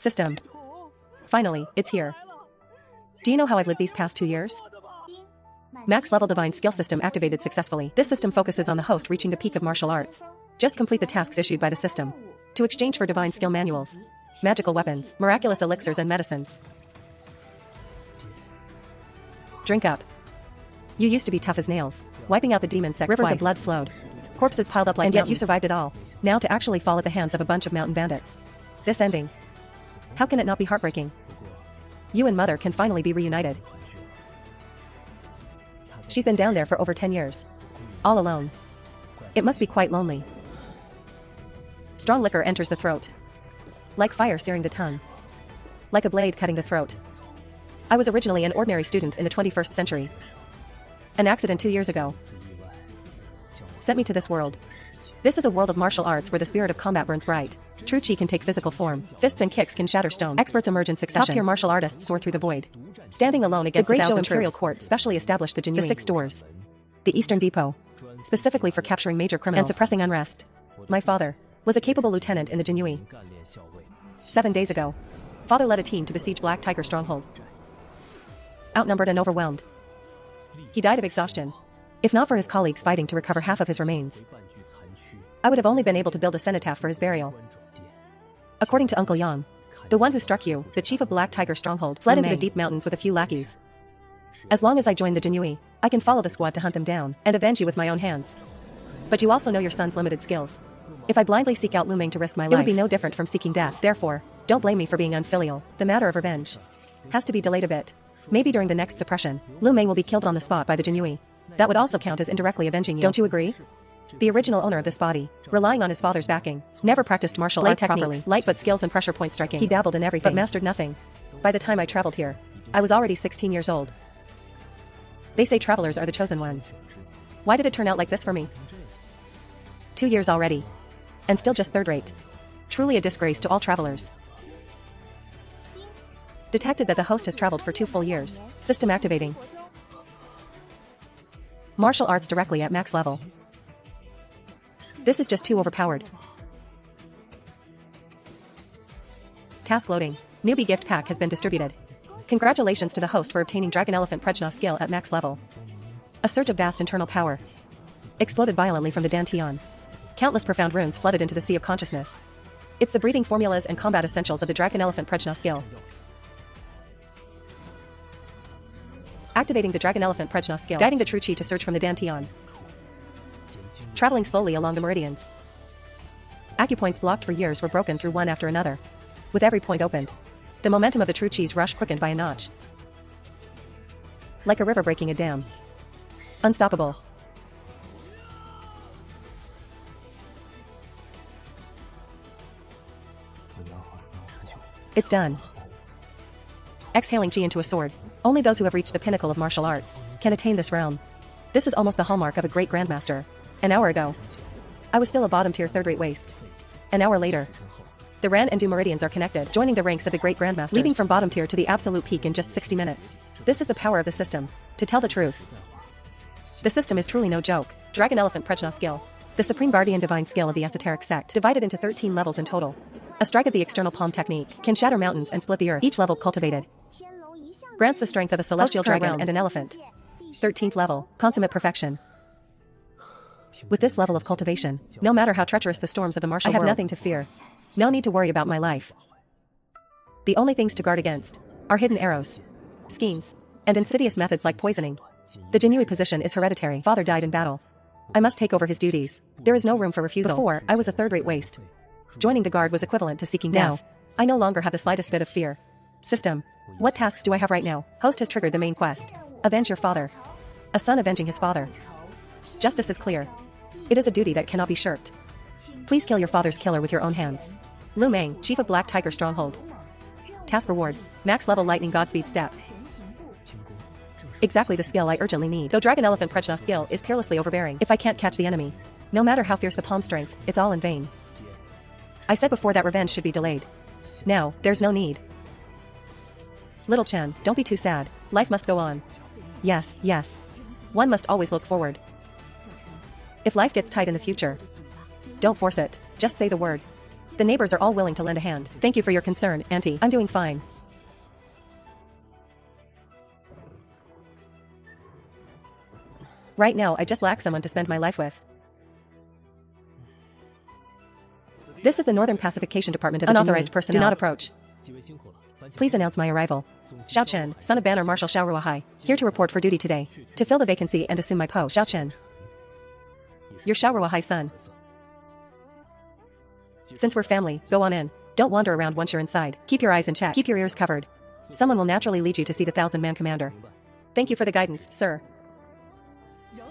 System. Finally, it's here. Do you know how I've lived these past 2 years? Max level divine skill system activated successfully. This system focuses on the host reaching the peak of martial arts. Just complete the tasks issued by the system. To exchange for divine skill manuals, magical weapons, miraculous elixirs and medicines. Drink up. You used to be tough as nails, wiping out the demon sect Rivers twice. Of blood flowed. Corpses piled up like and mountains. Yet you survived it all. Now to actually fall at the hands of a bunch of mountain bandits. This ending. How can it not be heartbreaking? You and Mother can finally be reunited. She's been down there for over 10 years. All alone. It must be quite lonely. Strong liquor enters the throat. Like fire searing the tongue. Like a blade cutting the throat. I was originally an ordinary student in the 21st century. An accident 2 years ago sent me to this world. This is a world of martial arts where the spirit of combat burns bright. True chi can take physical form. Fists and kicks can shatter stone. Experts emerge in succession. Top-tier martial artists soar through the void. Standing alone against the Great Zhou Imperial Court specially established the Jinyiwei. The 6 doors. The Eastern Depot. Specifically for capturing major criminals and suppressing unrest. My father was a capable lieutenant in the Jinyiwei. 7 days ago, father led a team to besiege Black Tiger Stronghold. Outnumbered and overwhelmed, he died of exhaustion. If not for his colleagues fighting to recover half of his remains, I would have only been able to build a cenotaph for his burial. According to Uncle Yang, the one who struck you, the chief of Black Tiger Stronghold, fled into the deep mountains with a few lackeys. As long as I join the Jinyiwei, I can follow the squad to hunt them down and avenge you with my own hands. But you also know your son's limited skills. If I blindly seek out Lu Meng to risk my life, it would be no different from seeking death. Therefore, don't blame me for being unfilial. The matter of revenge has to be delayed a bit. Maybe during the next suppression, Lu Meng will be killed on the spot by the Jinyiwei. That would also count as indirectly avenging you. Don't you agree? The original owner of this body, relying on his father's backing, never practiced martial arts properly. Light foot skills and pressure point striking. He dabbled in everything, but mastered nothing. By the time I traveled here, I was already 16 years old. They say travelers are the chosen ones. Why did it turn out like this for me? 2 years already. And still just third rate. Truly a disgrace to all travelers. Detected that the host has traveled for 2 full years. System activating. Martial arts directly at max level. This is just too overpowered. Task loading. Newbie gift pack has been distributed. Congratulations to the host for obtaining Dragon Elephant Prajna skill at max level. A surge of vast internal power exploded violently from the Dantian. Countless profound runes flooded into the sea of consciousness. It's the breathing formulas and combat essentials of the Dragon Elephant Prajna skill. Activating the Dragon Elephant Prajna skill, guiding the true chi to surge from the Dantian. Traveling slowly along the meridians. Acupoints blocked for years were broken through one after another. With every point opened, the momentum of the true chi's rush quickened by a notch. Like a river breaking a dam. Unstoppable. It's done. Exhaling chi into a sword. Only those who have reached the pinnacle of martial arts can attain this realm. This is almost the hallmark of a great grandmaster. An hour ago, I was still a bottom-tier third-rate waste. An hour later, the Ran and Du meridians are connected, joining the ranks of the great grandmasters, leaping from bottom-tier to the absolute peak in just 60 minutes. This is the power of the system. To tell the truth, the system is truly no joke. Dragon Elephant Prajna skill, the supreme guardian divine skill of the esoteric sect, divided into 13 levels in total. A strike of the external palm technique can shatter mountains and split the earth. Each level cultivated grants the strength of a celestial dragon and an elephant. 13th level, consummate perfection. With this level of cultivation, no matter how treacherous the storms of the martial world, I have nothing to fear. No need to worry about my life. The only things to guard against are hidden arrows, schemes, and insidious methods like poisoning. The Jinyiwei position is hereditary. Father died in battle. I must take over his duties. There is no room for refusal. Before, I was a third-rate waste. Joining the guard was equivalent to seeking death. Now, I no longer have the slightest bit of fear. System. What tasks do I have right now? Host has triggered the main quest. Avenge your father. A son avenging his father. Justice is clear. It is a duty that cannot be shirked. Please kill your father's killer with your own hands. Lu Meng, Chief of Black Tiger Stronghold. Task reward. Max level lightning Godspeed step. Exactly the skill I urgently need. Though Dragon Elephant Prajna skill is peerlessly overbearing, if I can't catch the enemy, no matter how fierce the palm strength, it's all in vain. I said before that revenge should be delayed. Now, there's no need. Little Chen, don't be too sad. Life must go on. Yes, yes. One must always look forward. If life gets tight in the future, don't force it. Just say the word. The neighbors are all willing to lend a hand. Thank you for your concern, Auntie. I'm doing fine. Right now, I just lack someone to spend my life with. This is the Northern Pacification Department of the Unauthorized personnel. Do not approach. Please announce my arrival. Xiao Chen, son of Banner Marshal Xiao Ruohai, here to report for duty today. To fill the vacancy and assume my post. Xiao Chen. You're Xiao Ruohai's son. Since we're family, go on in. Don't wander around once you're inside. Keep your eyes in check. Keep your ears covered. Someone will naturally lead you to see the 1,000-man commander. Thank you for the guidance, sir.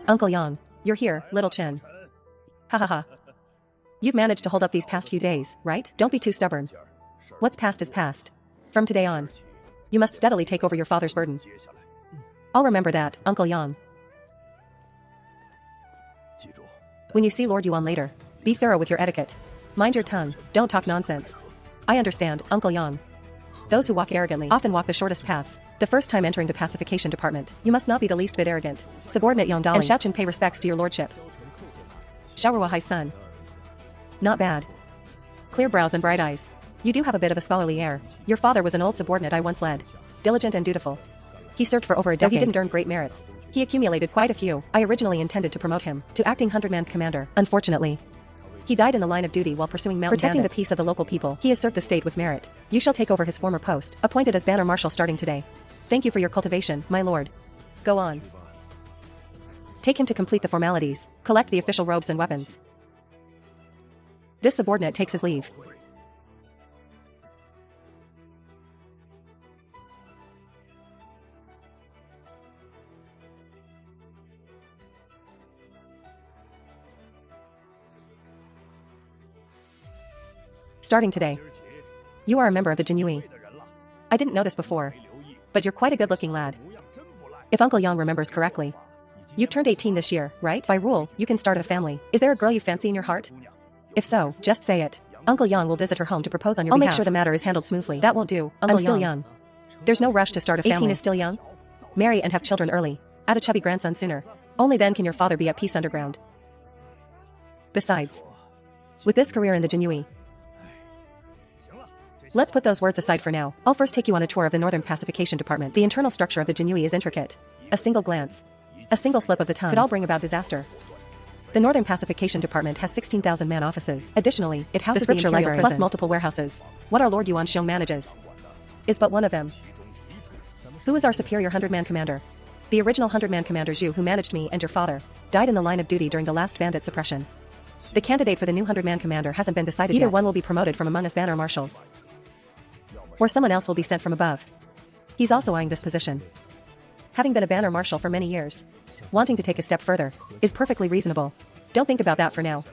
Uncle Yang, you're here, little Chen. Ha ha ha. You've managed to hold up these past few days, right? Don't be too stubborn. What's past is past. From today on, you must steadily take over your father's burden. I'll remember that, Uncle Yang. When you see Lord Yuan later, be thorough with your etiquette. Mind your tongue, don't talk nonsense. I understand, Uncle Yang. Those who walk arrogantly often walk the shortest paths. The first time entering the pacification department, you must not be the least bit arrogant. Subordinate Yang Dali and Xiao Chen pay respects to your lordship. Xiao Ruohai's son. Not bad. Clear brows and bright eyes. You do have a bit of a scholarly air. Your father was an old subordinate I once led. Diligent and dutiful. He served for over a decade. Though he didn't earn great merits, he accumulated quite a few. I originally intended to promote him to acting 100-man commander. Unfortunately, he died in the line of duty while pursuing mountain protecting bandits. The peace of the local people. He has served the state with merit. You shall take over his former post, appointed as Banner Marshal starting today. Thank you for your cultivation, my lord. Go on. Take him to complete the formalities, collect the official robes and weapons. This subordinate takes his leave. Starting today, you are a member of the Jinyiwei. I didn't notice before, but you're quite a good-looking lad. If Uncle Yang remembers correctly, you've turned 18 this year, right? By rule, you can start a family. Is there a girl you fancy in your heart? If so, just say it. Uncle Yang will visit her home to propose on your behalf. I'll make sure the matter is handled smoothly. That won't do. I'm still young. There's no rush to start a family. 18 is still young? Marry and have children early. Add a chubby grandson sooner. Only then can your father be at peace underground. Besides, with this career in the Jinyiwei, let's put those words aside for now. I'll first take you on a tour of the Northern Pacification Department. The internal structure of the Jinyiwei is intricate. A single glance, a single slip of the tongue could all bring about disaster. The Northern Pacification Department has 16,000 man offices. Additionally, it houses the scripture library plus multiple warehouses. What our Lord Yuan Xiong manages is but one of them. Who is our superior 100-man commander? The original 100-man commander Zhu, who managed me and your father, died in the line of duty during the last bandit suppression. The candidate for the new 100-man commander hasn't been decided yet. Either one will be promoted from among us banner marshals, or someone else will be sent from above. He's also eyeing this position. Having been a banner marshal for many years, wanting to take a step further is perfectly reasonable. Don't think about that for now.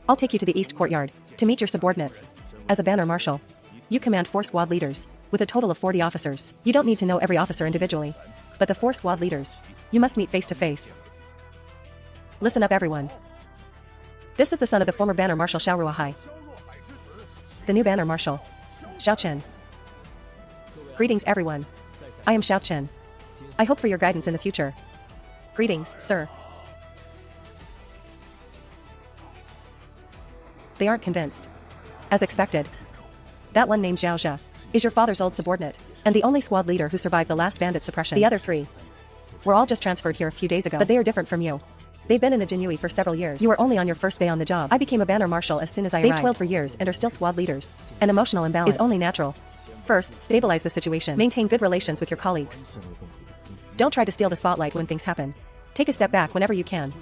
I'll take you to the East Courtyard to meet your subordinates. As a banner marshal, you command 4 squad leaders, with a total of 40 officers. You don't need to know every officer individually, but the 4 squad leaders, you must meet face to face. Listen up everyone. This is the son of the former banner marshal Xiao Ruohai. The new banner marshal, Xiao Chen. Greetings everyone. I am Xiao Chen. I hope for your guidance in the future. Greetings, sir. They aren't convinced. As expected. That one named Zhao Zhe is your father's old subordinate, and the only squad leader who survived the last bandit suppression. The other 3 were all just transferred here a few days ago, but they are different from you. They've been in the Jinyiwei for several years. You were only on your first day on the job. I became a banner marshal as soon as I arrived. They've toiled for years and are still squad leaders. An emotional imbalance is only natural. First, stabilize the situation. Maintain good relations with your colleagues. Don't try to steal the spotlight when things happen. Take a step back whenever you can.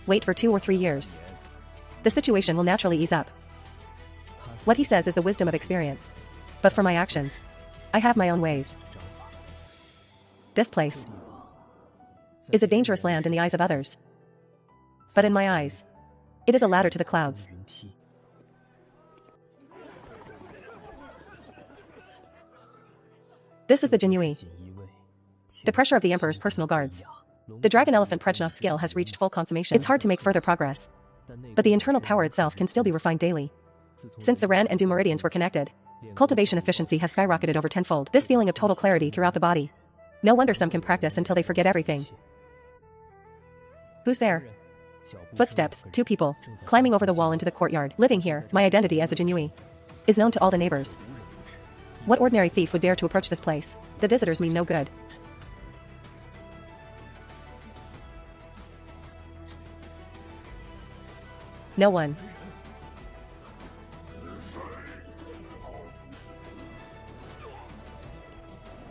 Wait for 2 or 3 years. The situation will naturally ease up. What he says is the wisdom of experience. But for my actions, I have my own ways. This place is a dangerous land in the eyes of others. But in my eyes, it is a ladder to the clouds. This is the Jinyiwei. The pressure of the Emperor's personal guards. The Dragon Elephant Prejna's skill has reached full consummation. It's hard to make further progress, but the internal power itself can still be refined daily. Since the Ren and Du meridians were connected, cultivation efficiency has skyrocketed over tenfold. This feeling of total clarity throughout the body. No wonder some can practice until they forget everything. Who's there? Footsteps, 2 people, climbing over the wall into the courtyard. Living here, my identity as a Jinyiwei is known to all the neighbors. What ordinary thief would dare to approach this place? The visitors mean no good. No one.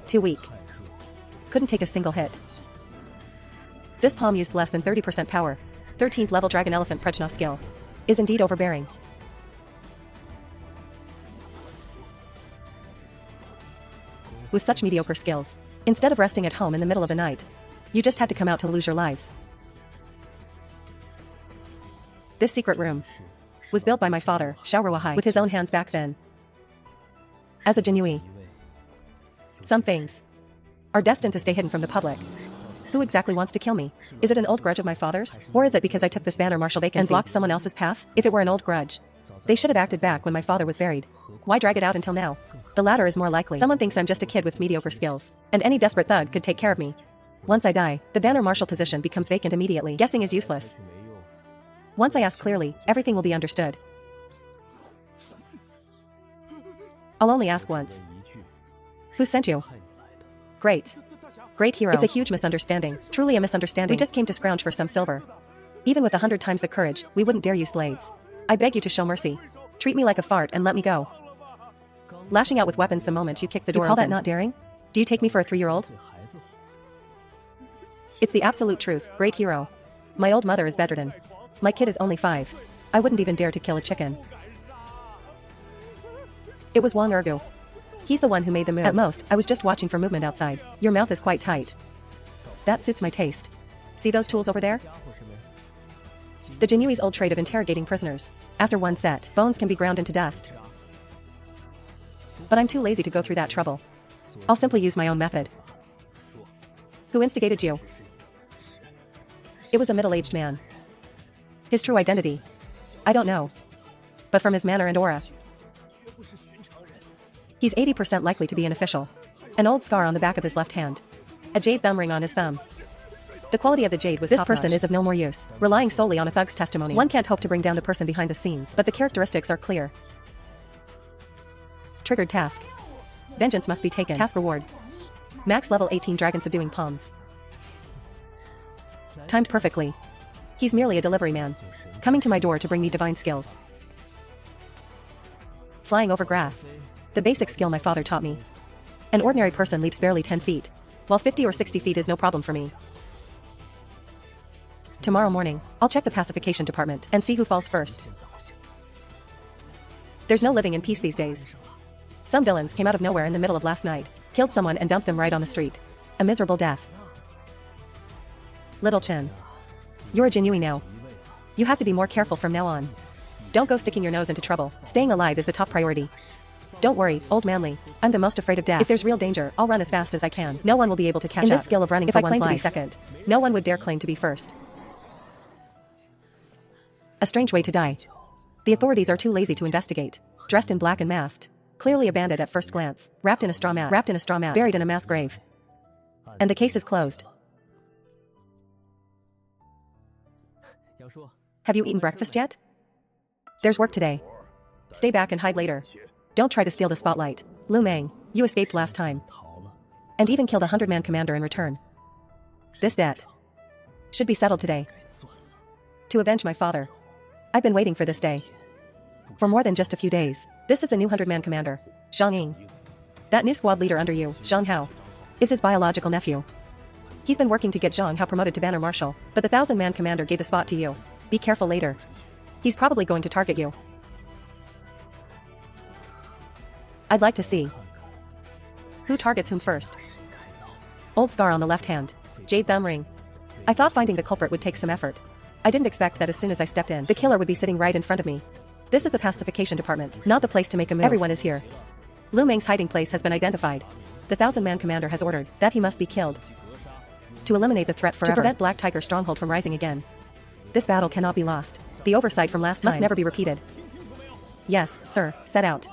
Too weak. Couldn't take a single hit. This palm used less than 30% power. 13th level Dragon Elephant Prajna skill is indeed overbearing. With such mediocre skills, instead of resting at home in the middle of the night, you just had to come out to lose your lives. This secret room was built by my father, Xiaoruahai, with his own hands back then. As a Jinyiwei, some things are destined to stay hidden from the public. Who exactly wants to kill me? Is it an old grudge of my father's? Or is it because I took this banner marshal vacancy and blocked someone else's path? If it were an old grudge, they should have acted back when my father was buried. Why drag it out until now? The latter is more likely. Someone thinks I'm just a kid with mediocre skills, and any desperate thug could take care of me. Once I die, the banner marshal position becomes vacant immediately. Guessing is useless. Once I ask clearly, everything will be understood. I'll only ask once. Who sent you? Great. Great hero. It's a huge misunderstanding. Truly a misunderstanding. We just came to scrounge for some silver. Even with 100 times the courage, we wouldn't dare use blades. I beg you to show mercy. Treat me like a fart and let me go. Lashing out with weapons the moment you kick the door. You call that not daring? Do you take me for a 3-year-old? It's the absolute truth, great hero. My old mother is bedridden. My kid is only 5. I wouldn't even dare to kill a chicken. It was Wang Ergu. He's the one who made the move. At most, I was just watching for movement outside. Your mouth is quite tight. That suits my taste. See those tools over there? The Jinyiwei's old trade of interrogating prisoners. After one set, bones can be ground into dust. But I'm too lazy to go through that trouble. I'll simply use my own method. Who instigated you? It was a middle-aged man. His true identity? I don't know. But from his manner and aura, he's 80% likely to be an official. An old scar on the back of his left hand. A jade thumb ring on his thumb. The quality of the jade was top-notch. This person is of no more use. Relying solely on a thug's testimony, one can't hope to bring down the person behind the scenes, but the characteristics are clear. Triggered task. Vengeance must be taken. Task reward. Max level 18 dragon subduing palms. Timed perfectly. He's merely a delivery man, coming to my door to bring me divine skills. Flying over grass. The basic skill my father taught me. An ordinary person leaps barely 10 feet, while 50 or 60 feet is no problem for me. Tomorrow morning, I'll check the pacification department and see who falls first. There's no living in peace these days. Some villains came out of nowhere in the middle of last night, killed someone and dumped them right on the street. A miserable death. Little Chen. You're a Jinyiwei now. You have to be more careful from now on. Don't go sticking your nose into trouble. Staying alive is the top priority. Don't worry, old manly. I'm the most afraid of death. If there's real danger, I'll run as fast as I can. No one will be able to catch up. In this skill of running for one's life, if I claim to be second, no one would dare claim to be first. A strange way to die. The authorities are too lazy to investigate. Dressed in black and masked. Clearly a bandit at first glance. Wrapped in a straw mat. Buried in a mass grave. And the case is closed. Have you eaten breakfast yet? There's work today. Stay back and hide later. Don't try to steal the spotlight. Lu Meng, you escaped last time. And even killed a 100-man commander in return. This debt should be settled today. To avenge my father. I've been waiting for this day. For more than just a few days. This is the new 100-man commander, Zhang Ying. That new squad leader under you, Zhang Hao, is his biological nephew. He's been working to get Zhang Hao promoted to banner marshal, but the 1,000-man commander gave the spot to you. Be careful later. He's probably going to target you. I'd like to see who targets whom first. Old scar on the left hand. Jade thumb ring. I thought finding the culprit would take some effort. I didn't expect that as soon as I stepped in, the killer would be sitting right in front of me. This is the pacification department, not the place to make a move. Everyone is here. Lu Meng's hiding place has been identified. The 1,000-man commander has ordered that he must be killed. To eliminate the threat forever. To prevent Black Tiger stronghold from rising again. This battle cannot be lost. The oversight from last time must never be repeated. Yes, sir, set out.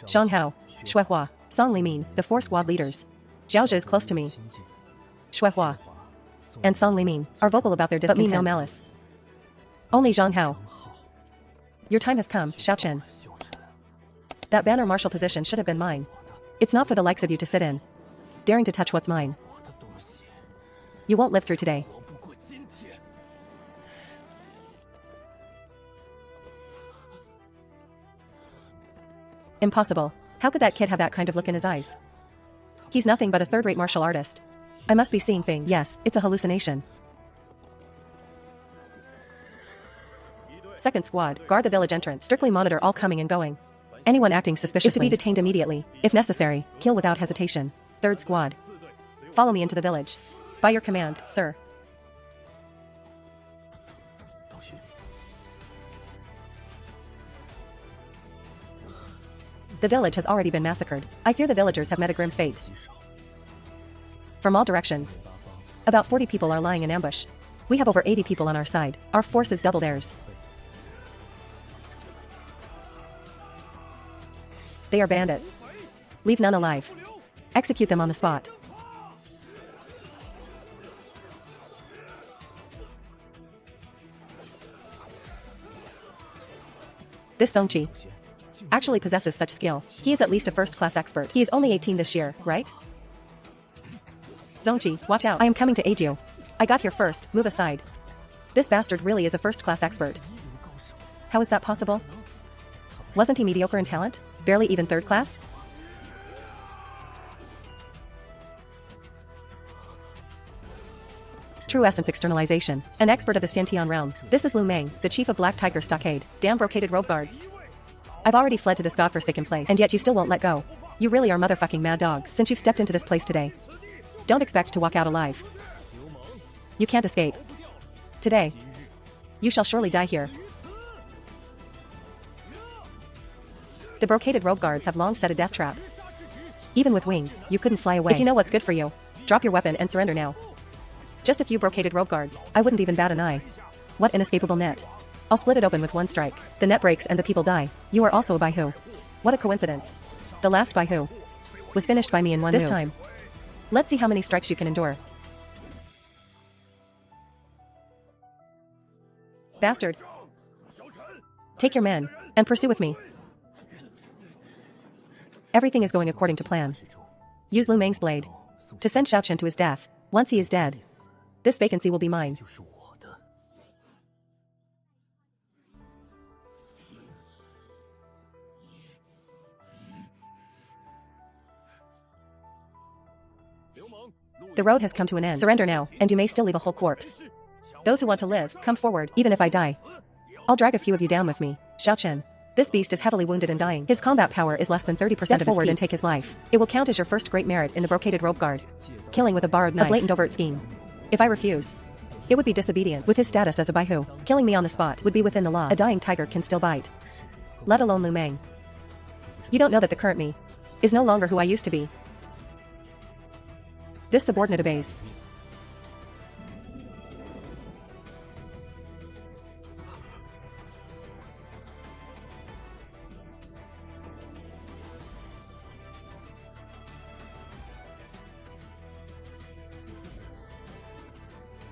Zhang Hao, Shuehua, Song Limin, the 4 squad leaders. Zhao Zhe is close to me. Shuehua. and Song Limin are vocal about their discontent. But mean no malice. Only Zhang Hao. Your time has come, Xiao Chen. That banner marshal position should have been mine. It's not for the likes of you to sit in, daring to touch what's mine. You won't live through today. Impossible. How could that kid have that kind of look in his eyes? He's nothing but a third-rate martial artist. I must be seeing things. Yes, it's a hallucination. Second squad, guard the village entrance. Strictly monitor all coming and going. Anyone acting suspiciously is to be detained immediately. If necessary, kill without hesitation. Third squad. Follow me into the village. By your command, sir. The village has already been massacred. I fear the villagers have met a grim fate. From all directions. About 40 people are lying in ambush. We have over 80 people on our side. Our force is double theirs. They are bandits. Leave none alive. Execute them on the spot. This Songqi actually possesses such skill. He is at least a first-class expert. He is only 18 this year, right? Zongqi, watch out. I am coming to aid you. I got here first, move aside. This bastard really is a first-class expert. How is that possible? Wasn't he mediocre in talent? Barely even third class? True essence externalization. An expert of the Xiantian realm. This is Lu Meng, the chief of Black Tiger Stockade. Damn brocaded robe guards. I've already fled to this godforsaken place, and yet you still won't let go. You really are motherfucking mad dogs since you've stepped into this place today. Don't expect to walk out alive. You can't escape. Today. You shall surely die here. The brocaded robe guards have long set a death trap. Even with wings, you couldn't fly away. If you know what's good for you, drop your weapon and surrender now. Just a few brocaded robe guards, I wouldn't even bat an eye. What inescapable net. I'll split it open with one strike. The net breaks and the people die. You are also a Baihu. What a coincidence. The last Baihu was finished by me in one move. This time. Let's see how many strikes you can endure. Bastard. Take your men, and pursue with me. Everything is going according to plan. Use Lu Meng's blade to send Xiao Chen to his death. Once he is dead, this vacancy will be mine. The road has come to an end. Surrender now, and you may still leave a whole corpse. Those who want to live, come forward, even if I die. I'll drag a few of you down with me. Xiao Chen. This beast is heavily wounded and dying. His combat power is less than 30% Step of forward and take his life. It will count as your first great merit in the brocaded robe guard. Killing with a borrowed knife. A blatant overt scheme. If I refuse, it would be disobedience. With his status as a Baihu, killing me on the spot would be within the law. A dying tiger can still bite. Let alone Lu Meng. You don't know that the current me is no longer who I used to be. This subordinate obeys.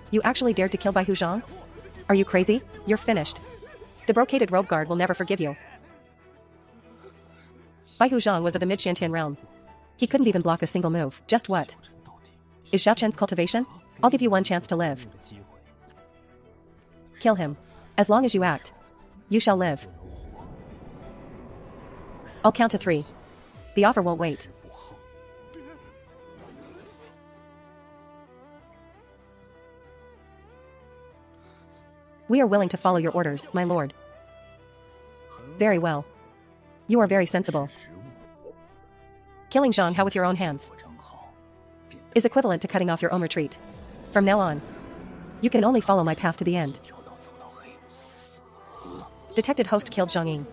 You actually dared to kill Baihu Zhang? Are you crazy? You're finished. The brocaded robe guard will never forgive you. Baihu Zhang was of the Mid-Shantian realm. He couldn't even block a single move. Just what is Xiao Chen's cultivation? I'll give you one chance to live. Kill him. As long as you act, you shall live. I'll count to 3. The offer won't wait. We are willing to follow your orders, my lord. Very well. You are very sensible. Killing Zhang Hao with your own hands is equivalent to cutting off your own retreat. From now on, you can only follow my path to the end. Detected host killed Zhang Ying.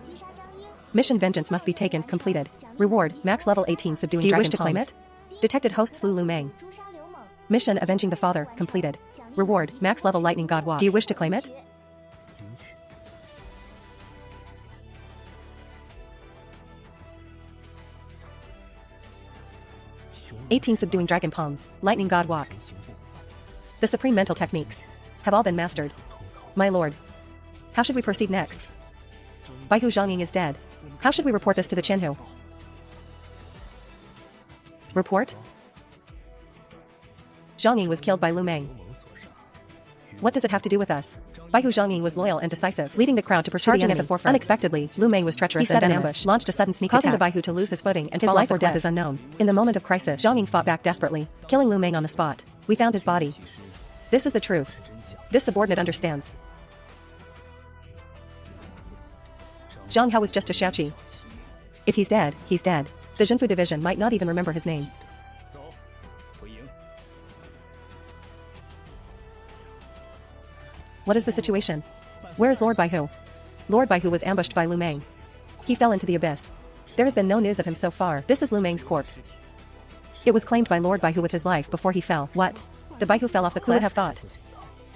Mission vengeance must be taken, completed. Reward, max level 18 subduing dragon. Do you wish to claim it? Detected host slew Lu Meng. Mission avenging the father, completed. Reward, max level lightning god walk. Do you wish to claim it? 18 subduing dragon palms, lightning god walk. The supreme mental techniques have all been mastered. My lord, how should we proceed next? Baihu Zhongying is dead. How should we report this to the Qianhu? Report? Zhongying was killed by Lu Meng. What does it have to do with us? Baihu Zhongying was loyal and decisive, leading the crowd to pursue the enemy. At the forefront. Unexpectedly, Lu Meng was treacherous. He set an ambush, launched a sudden sneak attack, causing the Baihu to lose his footing and his life or death is unknown. In the moment of crisis, Zhongying fought back desperately, killing Lu Meng on the spot. We found his body. This is the truth. This subordinate understands. Zhang Hao was just a Xiaoqi. If he's dead, he's dead. The Zhenfu division might not even remember his name. What is the situation? Where is Lord Baihu? Lord Baihu was ambushed by Lu Meng. He fell into the abyss. There has been no news of him so far. This is Lu Meng's corpse. It was claimed by Lord Baihu with his life before he fell. What? The Baihu fell off the cliff? Who would have thought?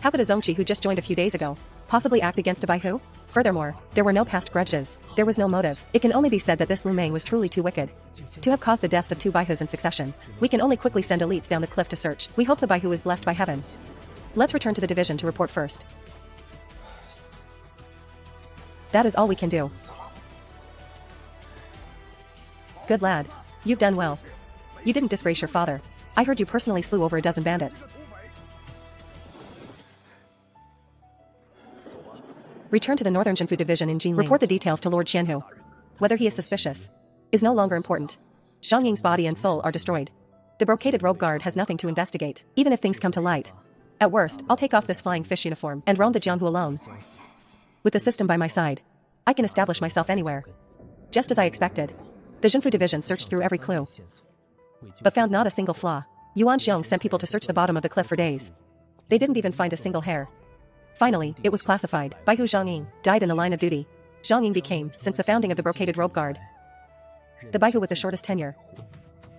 How could a Zongqi who just joined a few days ago possibly act against a Baihu? Furthermore, there were no past grudges. There was no motive. It can only be said that this Lu Meng was truly too wicked to have caused the deaths of 2 Baihus in succession. We can only quickly send elites down the cliff to search. We hope the Baihu is blessed by heaven. Let's return to the division to report first. That is all we can do. Good lad. You've done well. You didn't disgrace your father. I heard you personally slew over a dozen bandits. Return to the Northern Zhenfu division in Jinyiwei. Report the details to Lord Qianhu. Whether he is suspicious is no longer important. Zhongying's body and soul are destroyed. The brocaded robe guard has nothing to investigate, even if things come to light. At worst, I'll take off this flying fish uniform and roam the Jianghu alone. With the system by my side, I can establish myself anywhere. Just as I expected, the Zhenfu division searched through every clue, but found not a single flaw. Yuan Xiong sent people to search the bottom of the cliff for days. They didn't even find a single hair. Finally, it was classified. Baihu Zhongying died in the line of duty. Zhongying became, since the founding of the brocaded robe guard, the Baihu with the shortest tenure.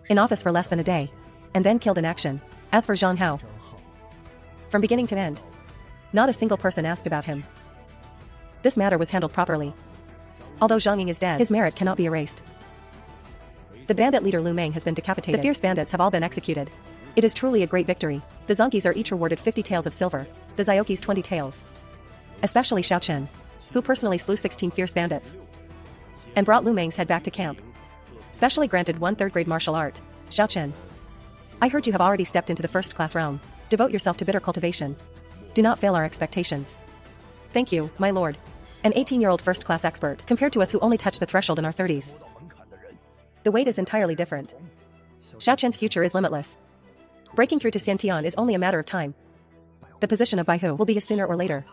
In office for less than a day, and then killed in action. As for Zhang Hao, from beginning to end, not a single person asked about him. This matter was handled properly. Although Zhongying is dead, his merit cannot be erased. The bandit leader Lu Meng has been decapitated. The fierce bandits have all been executed. It is truly a great victory. The Zonkis are each rewarded 50 taels of silver, the Zyokis 20 taels. Especially Xiao Chen, who personally slew 16 fierce bandits and brought Lu Meng's head back to camp. Specially granted 1 third-grade martial art. Xiao Chen, I heard you have already stepped into the first-class realm. Devote yourself to bitter cultivation. Do not fail our expectations. Thank you, my lord. An 18-year-old first-class expert, compared to us who only touched the threshold in our 30s. The weight is entirely different. Xiao Chen's future is limitless. Breaking through to Xiantian is only a matter of time. The position of Baihu will be his sooner or later.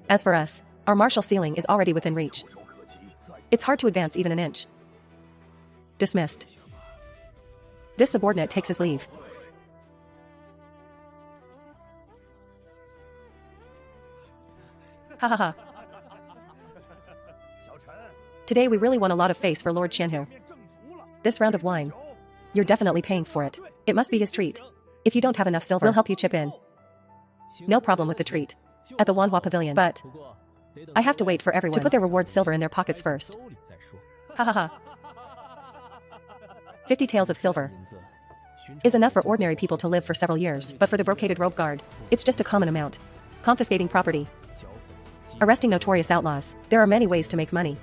As for us, our martial ceiling is already within reach. It's hard to advance even an inch. Dismissed. This subordinate takes his leave. Ha ha ha. Today we really won a lot of face for Lord Qianhu. This round of wine, you're definitely paying for it. It must be his treat. If you don't have enough silver, we'll help you chip in. No problem with the treat. At the Wanhua Pavilion, but I have to wait for everyone to put their reward silver in their pockets first. Ha ha ha. 50 taels of silver is enough for ordinary people to live for several years, but for the brocaded robe guard, it's just a common amount. Confiscating property, arresting notorious outlaws. There are many ways to make money.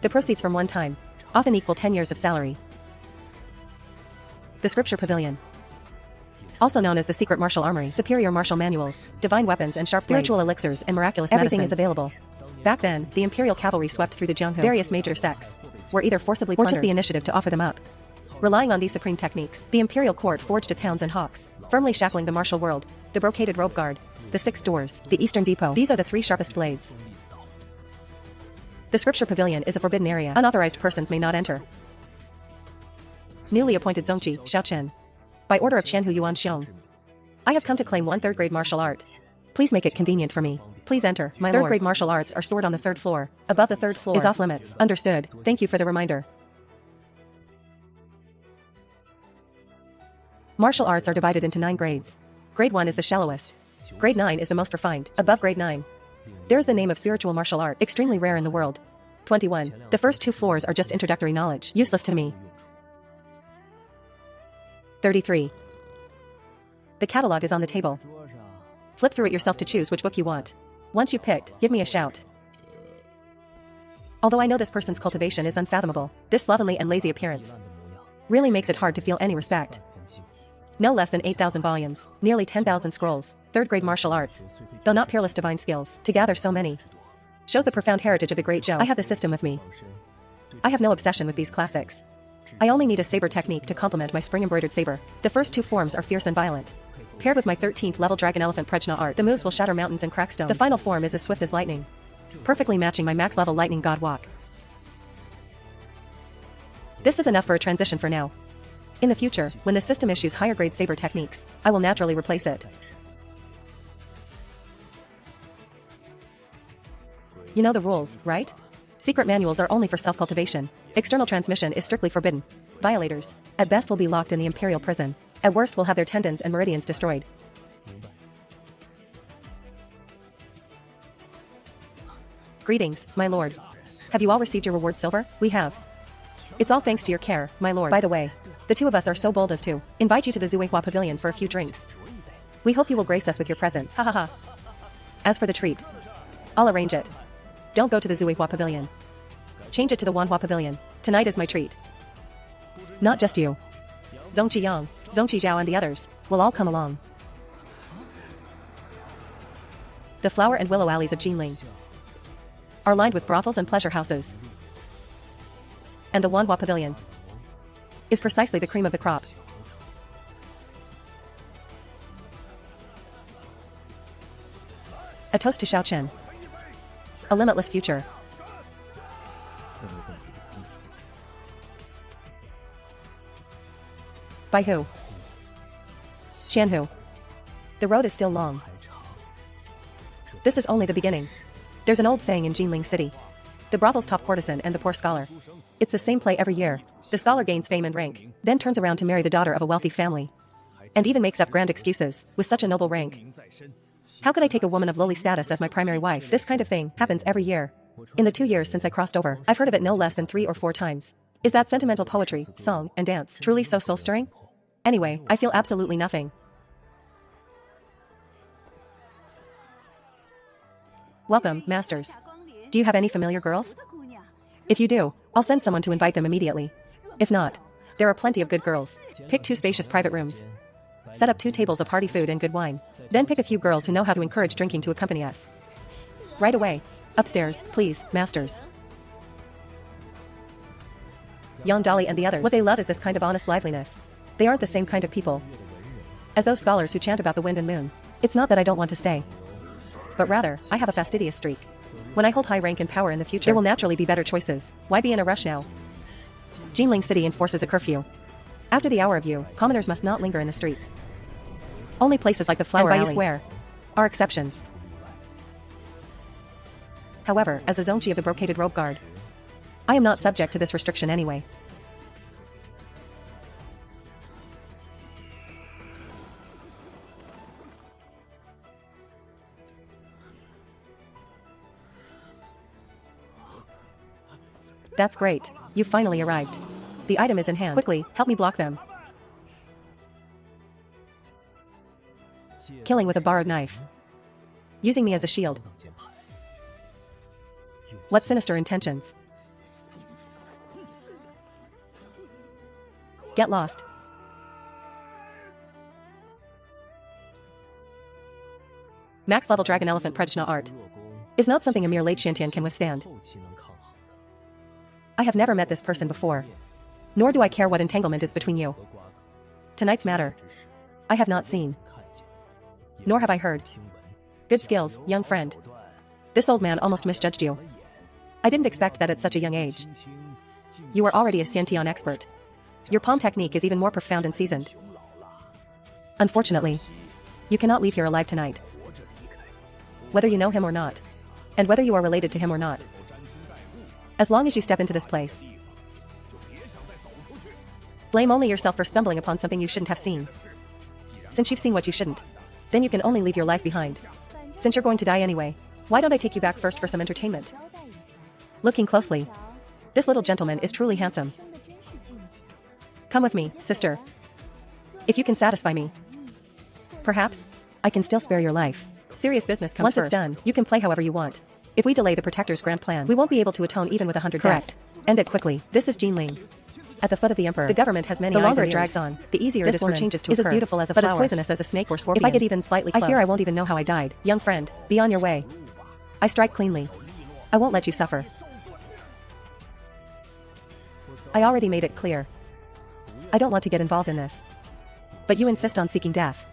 The proceeds from one time often equal 10 years of salary. The Scripture Pavilion, also known as the Secret Martial Armory, superior martial manuals, divine weapons and sharp spiritual blades, elixirs and miraculous everything medicines is available. Back then, the imperial cavalry swept through the Jianghu. Various major sects were either forcibly plundered or took the initiative to offer them up. Relying on these supreme techniques, the imperial court forged its hounds and hawks, firmly shackling the martial world, the brocaded robe guard, the 6 doors, the eastern depot. These are the 3 sharpest blades. The Scripture Pavilion is a forbidden area. Unauthorized persons may not enter. Newly appointed Zongqi, Xiao Chen. By order of Qianhu Yuan Xiong, I have come to claim 1 third-grade martial art. Please make it convenient for me. Please enter, my lord. Third-grade martial arts are stored on the 3rd floor. Above the 3rd floor is off limits. Understood. Thank you for the reminder. Martial arts are divided into 9 grades. Grade 1 is the shallowest. Grade 9 is the most refined. Above grade 9, there's the name of spiritual martial arts, extremely rare in the world. 21. The first 2 floors are just introductory knowledge, useless to me. 33. The catalog is on the table. Flip through it yourself to choose which book you want. Once you picked, give me a shout. Although I know this person's cultivation is unfathomable, this slovenly and lazy appearance really makes it hard to feel any respect. No less than 8,000 volumes, nearly 10,000 scrolls, third-grade martial arts, though not peerless divine skills, to gather so many shows the profound heritage of the great Zhou. I have the system with me. I have no obsession with these classics. I only need a saber technique to complement my spring-embroidered saber. The first two forms are fierce and violent. Paired with my 13th level dragon elephant Prejna art, the moves will shatter mountains and crack stones. The final form is as swift as lightning, perfectly matching my max level lightning god walk. This is enough for a transition for now. In the future, when the system issues higher grade saber techniques, I will naturally replace it. You know the rules, right? Secret manuals are only for self-cultivation. External transmission is strictly forbidden. Violators, at best, will be locked in the Imperial prison. At worst, will have their tendons and meridians destroyed. Greetings, my lord. Have you all received your reward silver? We have. It's all thanks to your care, my lord. By the way, the two of us are so bold as to invite you to the Zuihua Pavilion for a few drinks. We hope you will grace us with your presence. Ha ha ha. As for the treat, I'll arrange it. Don't go to the Zuihua Pavilion. Change it to the Wanhua Pavilion. Tonight is my treat. Not just you. Zhongqi Yang, Zhongqi Zhao and the others will all come along. The flower and willow alleys of Jinling are lined with brothels and pleasure houses. And the Wanhua Pavilion is precisely the cream of the crop. A toast to Shaochen. A limitless future. By who? Qianhu. The road is still long. This is only the beginning. There's an old saying in Jinling City. The brothel's top courtesan and the poor scholar. It's the same play every year. The scholar gains fame and rank, then turns around to marry the daughter of a wealthy family. And even makes up grand excuses, with such a noble rank. How could I take a woman of lowly status as my primary wife? This kind of thing happens every year. In the 2 years since I crossed over, I've heard of it no less than 3 or 4 times. Is that sentimental poetry, song, and dance truly so soul-stirring? Anyway, I feel absolutely nothing. Welcome, masters. Do you have any familiar girls? If you do, I'll send someone to invite them immediately. If not, there are plenty of good girls. Pick 2 spacious private rooms. Set up 2 tables of hearty food and good wine. Then pick a few girls who know how to encourage drinking to accompany us. Right away. Upstairs, please, masters. Yang Dali and the others. What they love is this kind of honest liveliness. They aren't the same kind of people as those scholars who chant about the wind and moon. It's not that I don't want to stay, but rather, I have a fastidious streak. When I hold high rank and power in the future, there will naturally be better choices. Why be in a rush now? Jinling City enforces a curfew. After the hour of you, commoners must not linger in the streets. Only places like the Flower Alley Square are exceptions. However, as a Zhongqi of the brocaded robe guard, I am not subject to this restriction anyway. That's great. You finally arrived. The item is in hand. Quickly, help me block them. Killing with a borrowed knife. Using me as a shield. What sinister intentions? Get lost. Max level dragon elephant Prejna art is not something a mere late Shantian can withstand. I have never met this person before. Nor do I care what entanglement is between you. Tonight's matter, I have not seen. Nor have I heard. Good skills, young friend. This old man almost misjudged you. I didn't expect that at such a young age. You are already a Xiantian expert. Your palm technique is even more profound and seasoned. Unfortunately, you cannot leave here alive tonight. Whether you know him or not, and whether you are related to him or not. As long as you step into this place, blame only yourself for stumbling upon something you shouldn't have seen. Since you've seen what you shouldn't, then you can only leave your life behind. Since you're going to die anyway, why don't I take you back first for some entertainment? Looking closely, this little gentleman is truly handsome. Come with me, sister. If you can satisfy me, Perhaps I can still spare your life. Serious business comes first. Once it's done, you can play however you want. If we delay the Protector's grand plan, we won't be able to atone even with 100 deaths. End it quickly. This is Jinyiwei. At the foot of the Emperor, the government has many eyes. The longer it drags on, the easier it is for changes to occur. Is as beautiful as a flower, but as poisonous as a snake or scorpion. If I get even slightly close, I fear I won't even know how I died. Young friend, be on your way. I strike cleanly. I won't let you suffer. I already made it clear. I don't want to get involved in this. But you insist on seeking death.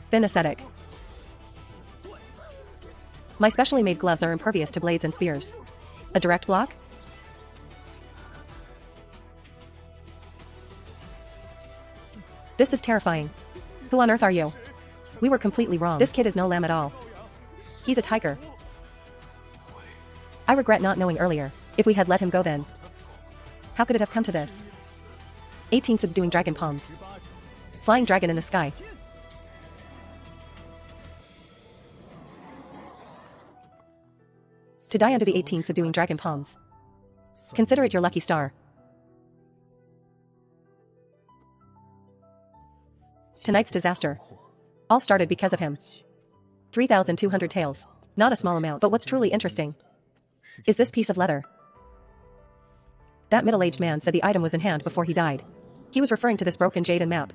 Thin ascetic. My specially made gloves are impervious to blades and spears. A direct block? This is terrifying. Who on earth are you? We were completely wrong. This kid is no lamb at all. He's a tiger. I regret not knowing earlier. If we had let him go then. How could it have come to this? 18 subduing dragon palms. Flying dragon in the sky. To die under the 18 subduing dragon palms. Consider it your lucky star. Tonight's disaster. All started because of him. 3,200 taels. Not a small amount. But what's truly interesting is this piece of leather. That middle-aged man said the item was in hand before he died. He was referring to this broken jade and map.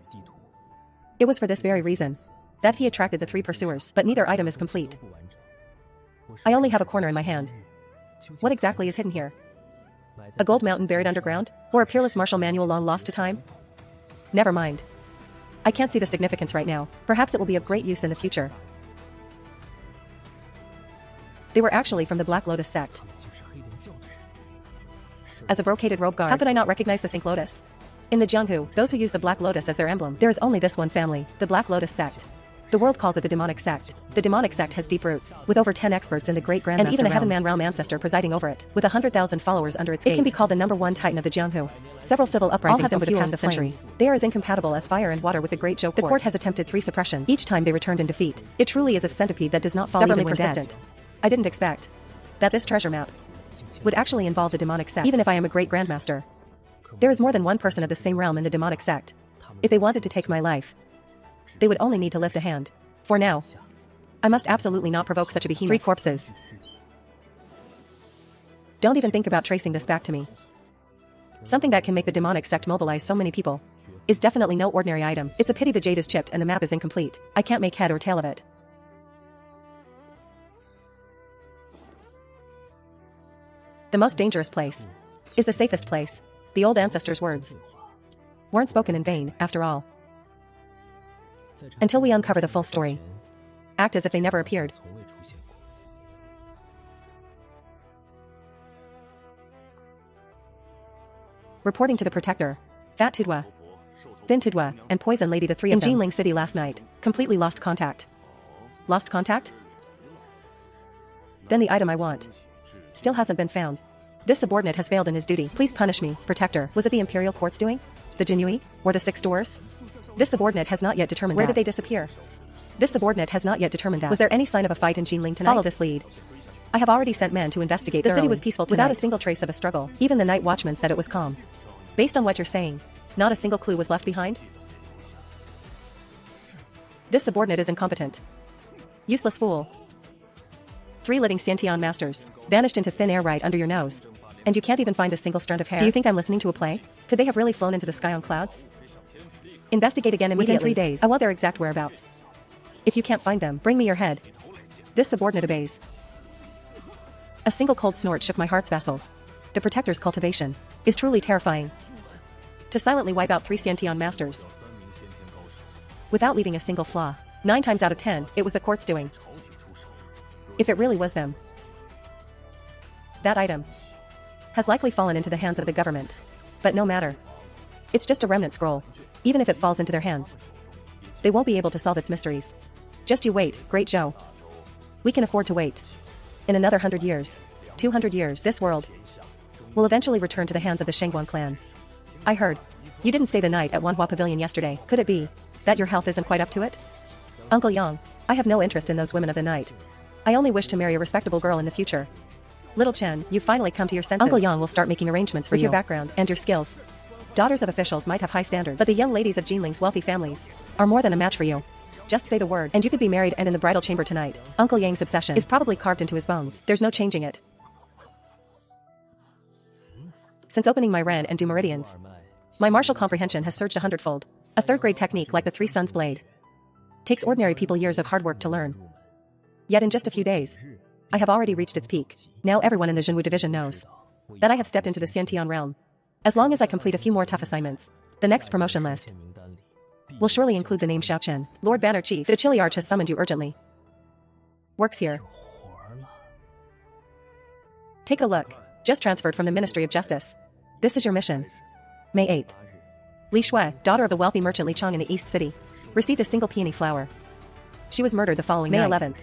It was for this very reason that he attracted the 3 pursuers, but neither item is complete. I only have a corner in my hand. What exactly is hidden here? A gold mountain buried underground? Or a peerless martial manual long lost to time? Never mind. I can't see the significance right now. Perhaps it will be of great use in the future. They were actually from the Black Lotus sect. As a brocaded robe guard, how could I not recognize the Pink Lotus? In the Jianghu, those who use the Black Lotus as their emblem, there is only this one family, the Black Lotus sect. The world calls it the demonic sect. The demonic sect has deep roots, with over 10 experts in the Great Grandmaster and even a Heavenman realm ancestor presiding over it, with 100,000 followers under its gate. It can be called the #1 titan of the Jianghu. Several civil uprisings over the past century. They are as incompatible as fire and water with the Great Zhou Court. The court has attempted 3 suppressions. Each time they returned in defeat. It truly is a centipede that does not fall even when persistent. I didn't expect that this treasure map would actually involve the demonic sect, even if I am a great grandmaster. There is more than one person of the same realm in the demonic sect. If they wanted to take my life, they would only need to lift a hand. For now, I must absolutely not provoke such a behemoth. 3 corpses. Don't even think about tracing this back to me. Something that can make the demonic sect mobilize so many people is definitely no ordinary item. It's a pity the jade is chipped and the map is incomplete. I can't make head or tail of it. The most dangerous place is the safest place. The old ancestors' words weren't spoken in vain, after all. Until we uncover the full story, act as if they never appeared. Reporting to the Protector, Fat Tudwa, Thin Tudwa, and Poison Lady, the 3 of them, in Jinling City last night, completely lost contact. Lost contact? Then the item I want still hasn't been found. This subordinate has failed in his duty. Please punish me, Protector. Was it the Imperial Court's doing? The Jinyiwei? Or the 6 doors? This subordinate has not yet determined where did they disappear. This subordinate has not yet determined that. Was there any sign of a fight in Jinling tonight? Follow this lead. I have already sent men to investigate. The city was peaceful tonight, without a single trace of a struggle. Even the night watchman said it was calm. Based on what you're saying, not a single clue was left behind? This subordinate is incompetent. Useless fool. 3 living Xiantian masters vanished into thin air right under your nose. And you can't even find a single strand of hair. Do you think I'm listening to a play? Could they have really flown into the sky on clouds? Investigate again immediately. Within 3 days. I want their exact whereabouts. If you can't find them, bring me your head. This subordinate obeys. A single cold snort shook my heart's vessels. The Protector's cultivation is truly terrifying. To silently wipe out 3 Xiantian masters without leaving a single flaw. 9 times out of 10, it was the court's doing. If it really was them, that item has likely fallen into the hands of the government. But no matter. It's just a remnant scroll. Even if it falls into their hands, they won't be able to solve its mysteries. Just you wait, Great Zhou. We can afford to wait. In another 100 years, 200 years, this world will eventually return to the hands of the Shengguan clan. I heard you didn't stay the night at Wanhua Pavilion yesterday. Could it be that your health isn't quite up to it? Uncle Yang, I have no interest in those women of the night. I only wish to marry a respectable girl in the future. Little Chen, you finally come to your senses. Uncle Yang will start making arrangements for your background and your skills. Daughters of officials might have high standards, but the young ladies of Jinling's wealthy families are more than a match for you. Just say the word, and you could be married and in the bridal chamber tonight. Uncle Yang's obsession is probably carved into his bones. There's no changing it. Since opening my Ren and Du meridians, my martial comprehension has surged 100-fold. A third-grade technique like the Three Suns Blade takes ordinary people years of hard work to learn. Yet in just a few days, I have already reached its peak. Now everyone in the Jinwu division knows that I have stepped into the Xiantian realm. As long as I complete a few more tough assignments, the next promotion list will surely include the name Xiao Chen. Lord Banner Chief, the Chili Arch has summoned you urgently. Works here. Take a look. Just transferred from the Ministry of Justice. This is your mission. May 8th. Li Shui, daughter of the wealthy merchant Li Chong in the East City, received a single peony flower. She was murdered the following night. May 11th.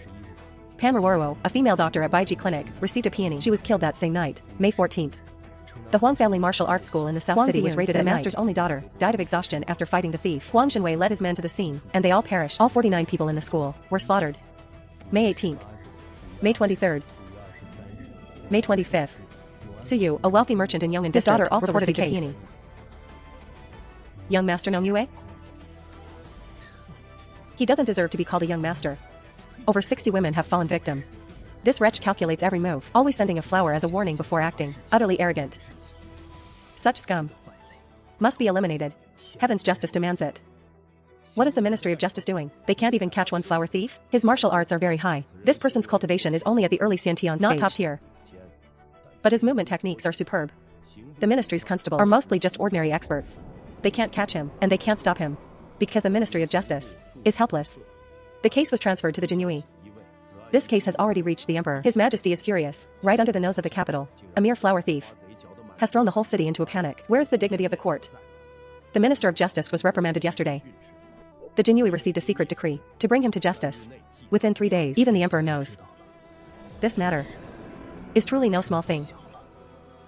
Pan Ruoruo, a female doctor at Baiji Clinic, received a peony. She was killed that same night. May 14th. The Huang Family Martial Arts School in the South City was raided at night. The master's only daughter died of exhaustion after fighting the thief. Huang Jinyiwei led his men to the scene, and they all perished. All 49 people in the school were slaughtered. May 18th. May 23rd. May 25th. Suyu, a wealthy merchant in Yong'an District, daughter also reported a case. Young Master Nongyue? He doesn't deserve to be called a young master. Over 60 women have fallen victim. This wretch calculates every move, always sending a flower as a warning before acting. Utterly arrogant. Such scum must be eliminated. Heaven's justice demands it. What is the Ministry of Justice doing? They can't even catch one flower thief? His martial arts are very high. This person's cultivation is only at the early Xiantian stage. Not top tier. But his movement techniques are superb. The Ministry's constables are mostly just ordinary experts. They can't catch him, and they can't stop him, because the Ministry of Justice is helpless. The case was transferred to the Jinyiwei. This case has already reached the Emperor. His Majesty is furious. Right under the nose of the capital, a mere flower thief has thrown the whole city into a panic. Where's the dignity of the court? The Minister of Justice was reprimanded yesterday. The Jinyiwei received a secret decree to bring him to justice within 3 days. Even the Emperor knows this matter is truly no small thing.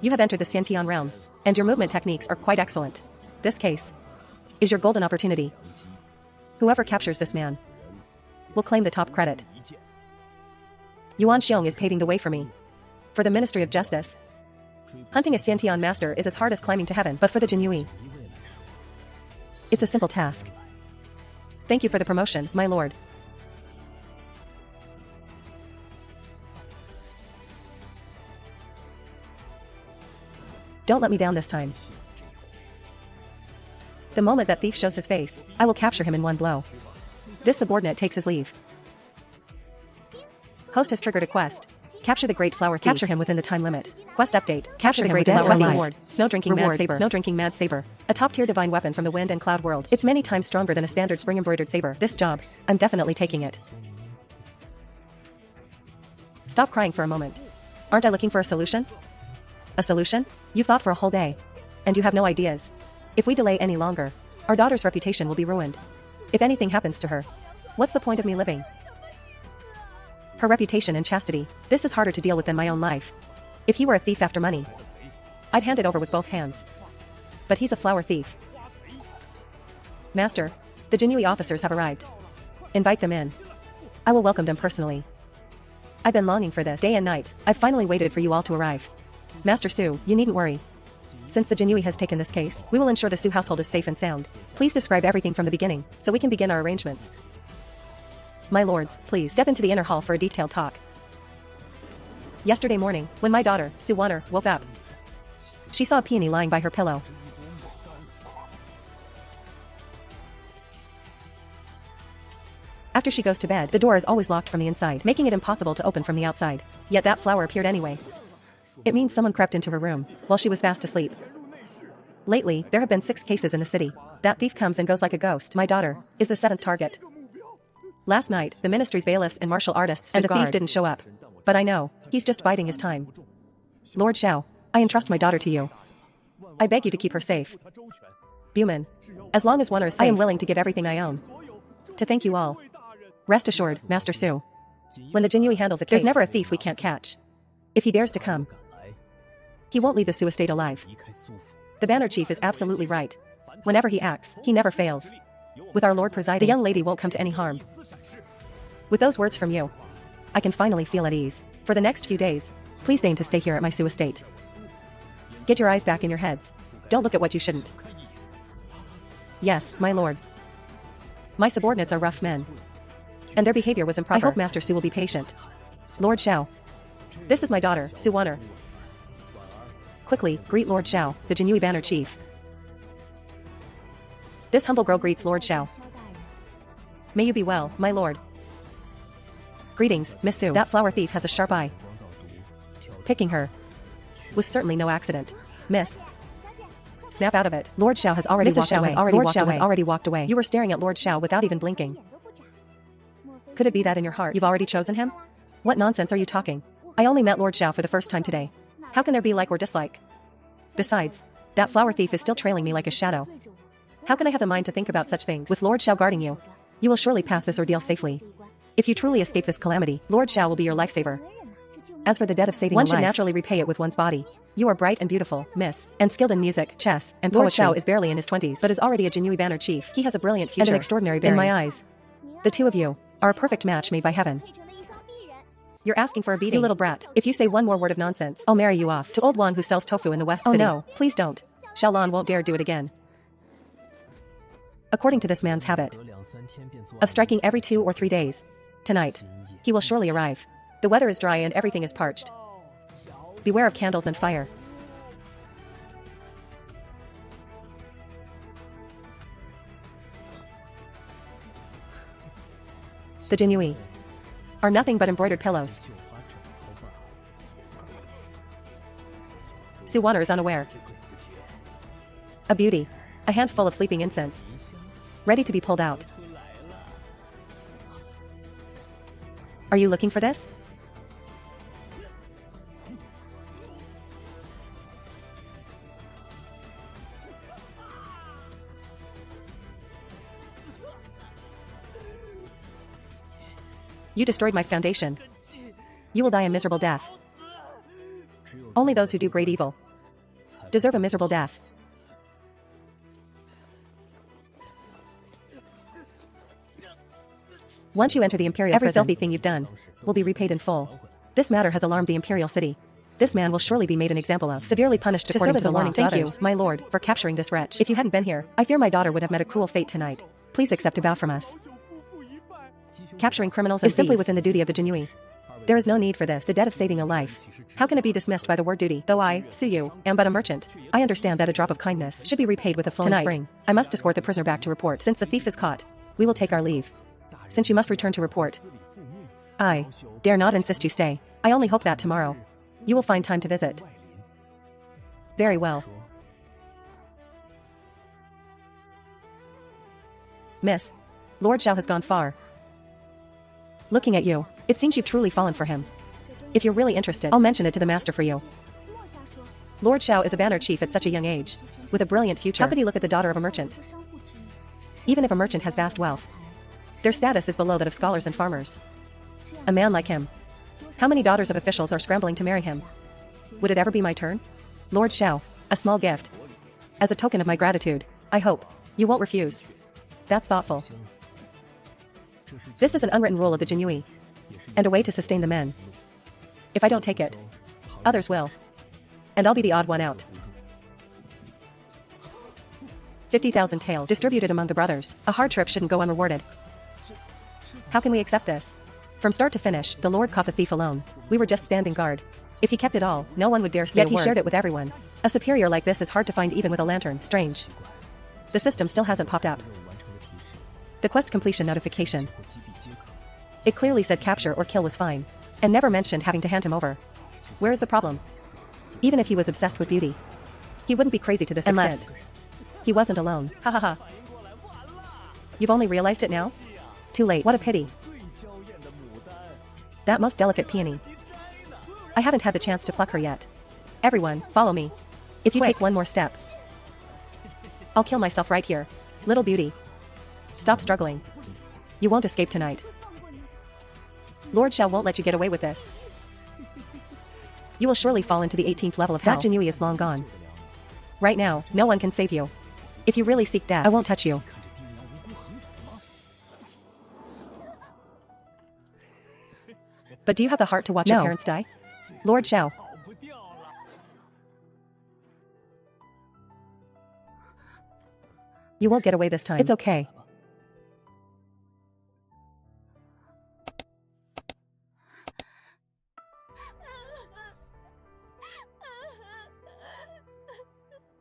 You have entered the Xiantian realm, and your movement techniques are quite excellent. This case is your golden opportunity. Whoever captures this man will claim the top credit. Yuan Xiong is paving the way for me. For the Ministry of Justice, hunting a Xiantian master is as hard as climbing to heaven, but for the Jinyiwei, it's a simple task. Thank you for the promotion, my lord. Don't let me down this time. The moment that thief shows his face, I will capture him in one blow. This subordinate takes his leave. Host has triggered a quest. Capture the Great Flower Thief. Capture him within the time limit. Quest update. Capture the Great Flower Thief. Reward. Snow Drinking Mad Saber. Snow Drinking Mad Saber. A top-tier divine weapon from the wind and cloud world. It's many times stronger than a standard spring-embroidered saber. This job, I'm definitely taking it. Stop crying for a moment. Aren't I looking for a solution? A solution? You thought for a whole day. And you have no ideas. If we delay any longer, our daughter's reputation will be ruined. If anything happens to her, what's the point of me living? Her reputation and chastity, this is harder to deal with than my own life. If he were a thief after money, I'd hand it over with both hands. But he's a flower thief. Master, the Jinyiwei officers have arrived. Invite them in. I will welcome them personally. I've been longing for this day and night. I've finally waited for you all to arrive. Master Su, you needn't worry. Since the Jinyiwei has taken this case, we will ensure the Su household is safe and sound. Please describe everything from the beginning, so we can begin our arrangements. My lords, please step into the inner hall for a detailed talk. Yesterday morning, when my daughter, Su Wanner, woke up, she saw a peony lying by her pillow. After she goes to bed, the door is always locked from the inside, making it impossible to open from the outside. Yet that flower appeared anyway. It means someone crept into her room while she was fast asleep. Lately, there have been 6 cases in the city. That thief comes and goes like a ghost. My daughter is the 7th target. Last night, the ministry's bailiffs and martial artists and the thief didn't show up. But I know, he's just biding his time. Lord Xiao, I entrust my daughter to you. I beg you to keep her safe. Buman, as long as Wanner is safe, I am willing to give everything I own. To thank you all. Rest assured, Master Su. When the Jinyiwei handles a case, there's never a thief we can't catch. If he dares to come, he won't leave the Su estate alive. The Banner Chief is absolutely right. Whenever he acts, he never fails. With our Lord presiding, the young lady won't come to any harm. With those words from you, I can finally feel at ease. For the next few days, Please deign to stay here at my Su estate. Get your eyes back in your heads. Don't look at what you shouldn't. Yes, my lord. My subordinates are rough men. And their behavior was improper. I hope Master Su will be patient. Lord Xiao. This is my daughter, Su Wanner. Quickly, greet Lord Xiao, the Jinyiwei banner chief. This humble girl greets Lord Xiao. May you be well, my lord. Greetings, Miss Su. That flower thief has a sharp eye. Picking her was certainly no accident. Miss. Snap out of it. Lord Xiao has already walked away. Lord Xiao has already walked away. You were staring at Lord Xiao without even blinking. Could it be that in your heart you've already chosen him? What nonsense are you talking? I only met Lord Xiao for the first time today. How can there be like or dislike? Besides, that flower thief is still trailing me like a shadow. How can I have the mind to think about such things? With Lord Xiao guarding you, you will surely pass this ordeal safely. If you truly escape this calamity, Lord Xiao will be your lifesaver. As for the debt of saving one should naturally repay it with one's body. You are bright and beautiful, miss, and skilled in music, chess, and poetry. Lord Xiao is barely in his 20s, but is already a Jinyiwei banner chief. He has a brilliant future and an extraordinary bearing. In my eyes, the two of you are a perfect match made by heaven. You're asking for a beating, you little brat. If you say one more word of nonsense, I'll marry you off to old Wang who sells tofu in the West City. Oh no, please don't. Xiaolan won't dare do it again. According to this man's habit of striking every 2 or 3 days, tonight, he will surely arrive. The weather is dry and everything is parched. Beware of candles and fire. The Jinyiwei are nothing but embroidered pillows. Su Wanner is unaware. A beauty. A handful of sleeping incense. Ready to be pulled out. Are you looking for this? You destroyed my foundation. You will die a miserable death. Only those who do great evil deserve a miserable death. Once you enter the Imperial prison, every filthy thing you've done will be repaid in full. This matter has alarmed the Imperial City. This man will surely be made an example of, severely punished according to the law. Thank you, my lord, for capturing this wretch. If you hadn't been here, I fear my daughter would have met a cruel fate tonight. Please accept a bow from us. Capturing criminals is simply within the duty of the Jinyiwei. There is no need for this. The debt of saving a life. How can it be dismissed by the word duty? Though I, Su Yu, am but a merchant, I understand that a drop of kindness should be repaid with a flowing spring. I must escort the prisoner back to report. Since the thief is caught, we will take our leave. Since you must return to report, I dare not insist you stay. I only hope that tomorrow you will find time to visit. Very well. Miss, Lord Xiao has gone far. Looking at you, it seems you've truly fallen for him. If you're really interested, I'll mention it to the master for you. Lord Xiao is a banner chief at such a young age, with a brilliant future. How could he look at the daughter of a merchant? Even if a merchant has vast wealth, their status is below that of scholars and farmers. A man like him. How many daughters of officials are scrambling to marry him? Would it ever be my turn? Lord Xiao, a small gift. As a token of my gratitude, I hope you won't refuse. That's thoughtful. This is an unwritten rule of the Jinyiwei, and a way to sustain the men. If I don't take it, others will. And I'll be the odd one out. 50,000 taels distributed among the brothers. A hard trip shouldn't go unrewarded. How can we accept this? From start to finish, the Lord caught the thief alone. We were just standing guard. If he kept it all, no one would dare say a word. Yet he shared it with everyone. A superior like this is hard to find even with a lantern. Strange. The system still hasn't popped up. The quest completion notification. It clearly said capture or kill was fine, and never mentioned having to hand him over. Where is the problem? Even if he was obsessed with beauty, he wouldn't be crazy to this extent. He wasn't alone. Ha ha ha. You've only realized it now? Too late. What a pity. That most delicate peony. I haven't had the chance to pluck her yet. Everyone, follow me. If you take one more step, I'll kill myself right here. Little beauty. Stop struggling. You won't escape tonight. Lord Xiao won't let you get away with this. You will surely fall into the 18th level of hell. That Jinyiwei is long gone. Right now, no one can save you. If you really seek death, I won't touch you. But do you have the heart to watch your parents die? Lord Xiao. You won't get away this time. It's okay.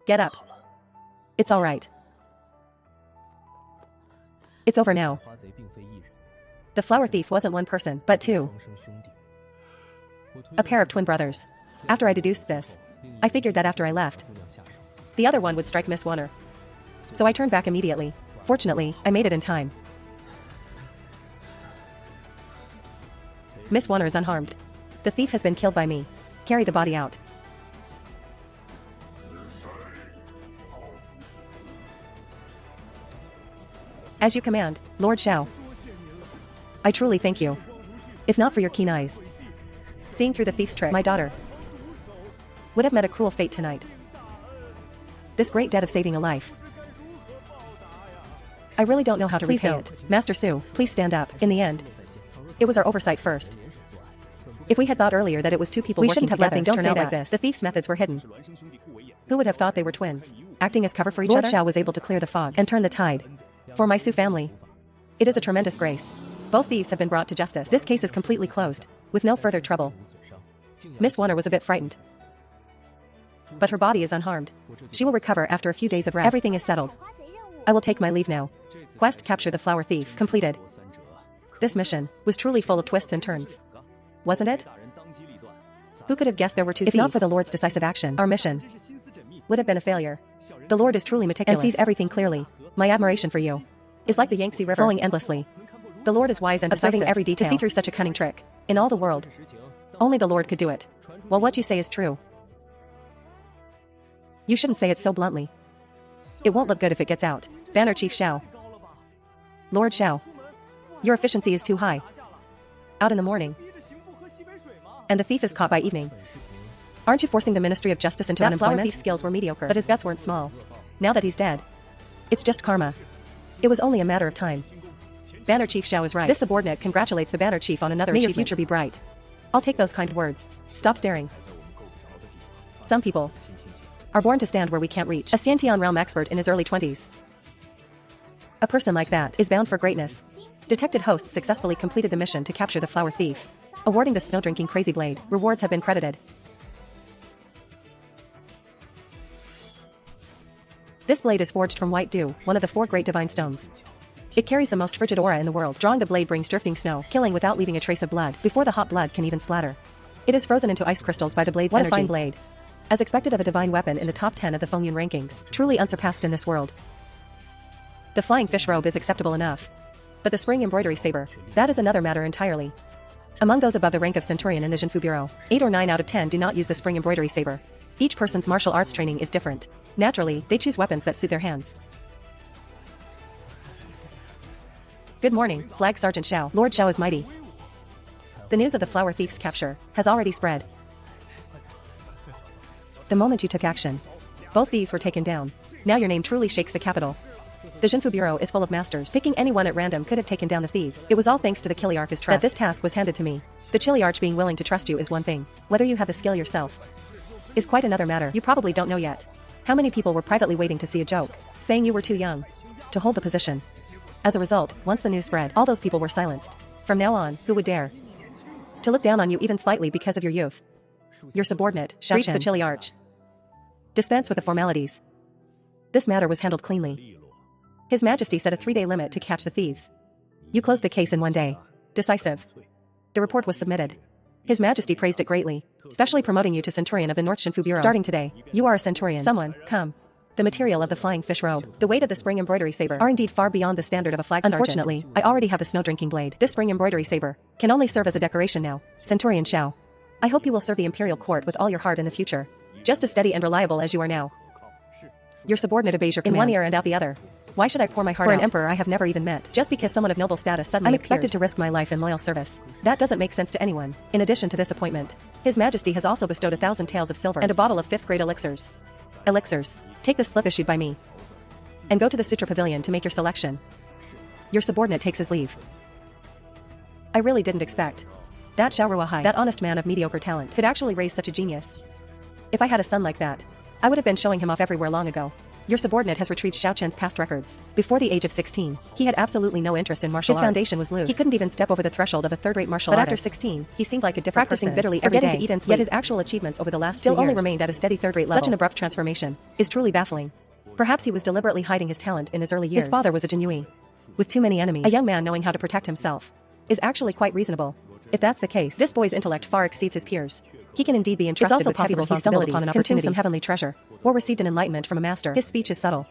Get up. It's all right. It's over now. The flower thief wasn't one person, but two. A pair of twin brothers. After I deduced this, I figured that after I left, the other one would strike Miss Warner. So I turned back immediately. Fortunately, I made it in time. Miss Warner is unharmed. The thief has been killed by me. Carry the body out. As you command, Lord Xiao. I truly thank you. If not for your keen eyes. Seeing through the thief's trick, my daughter would have met a cruel fate tonight. This great debt of saving a life. I really don't know how to repay it. Master Su, please stand up. In the end, it was our oversight first. If we had thought earlier that it was two people working together, let things turn out like this. The thief's methods were hidden. Who would have thought they were twins? Acting as cover for each other? Lord Xiao was able to clear the fog and turn the tide. For my Su family, it is a tremendous grace. Both thieves have been brought to justice. This case is completely closed, with no further trouble. Miss Warner was a bit frightened, but her body is unharmed. She will recover after a few days of rest. Everything is settled. I will take my leave now. Quest: capture the flower thief completed. This mission was truly full of twists and turns. Wasn't it? Who could have guessed there were two thieves? If not for the Lord's decisive action, our mission would have been a failure. The Lord is truly meticulous and sees everything clearly. My admiration for you is like the Yangtze River flowing endlessly. The Lord is wise and observing every detail to see through such a cunning trick. In all the world, only the Lord could do it. Well, what you say is true. You shouldn't say it so bluntly. It won't look good if it gets out. Banner Chief Xiao. Lord Xiao. Your efficiency is too high. Out in the morning, and the thief is caught by evening. Aren't you forcing the Ministry of Justice into unemployment? That flower thief's skills were mediocre, but his guts weren't small. Now that he's dead, it's just karma. It was only a matter of time. Banner Chief Xiao is right. This subordinate congratulates the Banner Chief on another achievement. May your future be bright. I'll take those kind words. Stop staring. Some people are born to stand where we can't reach. A Xiantian realm expert in his early 20s. A person like that is bound for greatness. Detected host successfully completed the mission to capture the flower thief. Awarding the snow-drinking crazy blade. Rewards have been credited. This blade is forged from white dew, one of the 4 great divine stones. It carries the most frigid aura in the world. Drawing the blade brings drifting snow, killing without leaving a trace of blood, before the hot blood can even splatter. It is frozen into ice crystals by the blade's energy. What a fine blade. As expected of a divine weapon in the top 10 of the Fengyun rankings, truly unsurpassed in this world. The flying fish robe is acceptable enough. But the spring embroidery saber, that is another matter entirely. Among those above the rank of Centurion in the Jinfu Bureau, 8 or 9 out of 10 do not use the spring embroidery saber. Each person's martial arts training is different. Naturally, they choose weapons that suit their hands. Good morning, Flag Sergeant Xiao. Lord Xiao is mighty. The news of the flower thief's capture has already spread. The moment you took action, both thieves were taken down. Now your name truly shakes the capital. The Jinfu Bureau is full of masters. Picking anyone at random could have taken down the thieves. It was all thanks to the Kiliarch's trust that this task was handed to me. The Chiliarch being willing to trust you is one thing. Whether you have the skill yourself is quite another matter. You probably don't know yet how many people were privately waiting to see a joke, saying you were too young to hold the position. As a result, once the news spread, all those people were silenced. From now on, who would dare to look down on you even slightly because of your youth? Your subordinate, Xiao Chen, the Chiliarch. Dispense with the formalities. This matter was handled cleanly. His Majesty set a 3-day limit to catch the thieves. You closed the case in 1 day. Decisive. The report was submitted. His Majesty praised it greatly, specially promoting you to Centurion of the North Jinfu Bureau. Starting today, you are a Centurion. Someone, come. The material of the flying fish robe, the weight of the spring embroidery saber are indeed far beyond the standard of a flag sergeant. Unfortunately, I already have the snow-drinking blade. This spring embroidery saber can only serve as a decoration now. Centurion Xiao. I hope you will serve the imperial court with all your heart in the future. Just as steady and reliable as you are now. Your subordinate obeys your command. In one ear and out the other. Why should I pour my heart for an emperor I have never even met? Just because someone of noble status suddenly I'm expected to risk my life in loyal service. That doesn't make sense to anyone. In addition to this appointment, His Majesty has also bestowed 1,000 taels of silver and a bottle of 5th grade elixirs. Elixirs. Take this slip issued by me. And go to the Sutra Pavilion to make your selection. Your subordinate takes his leave. I really didn't expect That Xiao Ruahai, that honest man of mediocre talent, could actually raise such a genius. If I had a son like that, I would have been showing him off everywhere long ago. Your subordinate has retrieved Xiao Chen's past records. Before the age of 16, he had absolutely no interest in martial arts. His foundation was loose. He couldn't even step over the threshold of a third-rate martial artist. But after 16, he seemed like a different person, bitterly every day, to eat and sleep. Yet his actual achievements over the last 2 years only remained at a steady third-rate level. Such an abrupt transformation is truly baffling. Perhaps he was deliberately hiding his talent in his early years. His father was a Jinyiwei with too many enemies. A young man knowing how to protect himself is actually quite reasonable. If that's the case, this boy's intellect far exceeds his peers. He can indeed be entrusted with heavy responsibilities, consumed some heavenly treasure, or received an enlightenment from a master. His speech is subtle,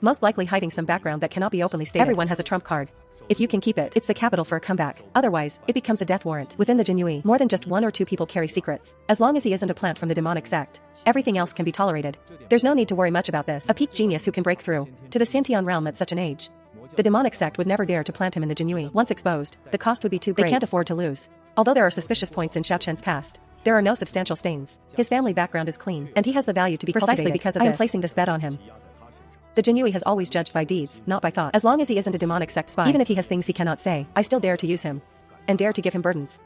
most likely hiding some background that cannot be openly stated. Everyone has a trump card. If you can keep it, it's the capital for a comeback. Otherwise, it becomes a death warrant. Within the Jinyiwei, more than just 1 or 2 people carry secrets. As long as he isn't a plant from the demonic sect, everything else can be tolerated. There's no need to worry much about this. A peak genius who can break through to the Sentient realm at such an age. The demonic sect would never dare to plant him in the Jinyiwei. Once exposed, the cost would be too great. They can't afford to lose. Although there are suspicious points in Xiao Chen's past, there are no substantial stains. His family background is clean, and he has the value to be precisely because of this. I am placing this bet on him. The Jinyiwei has always judged by deeds, not by thoughts. As long as he isn't a demonic sect spy, even if he has things he cannot say, I still dare to use him. And dare to give him burdens.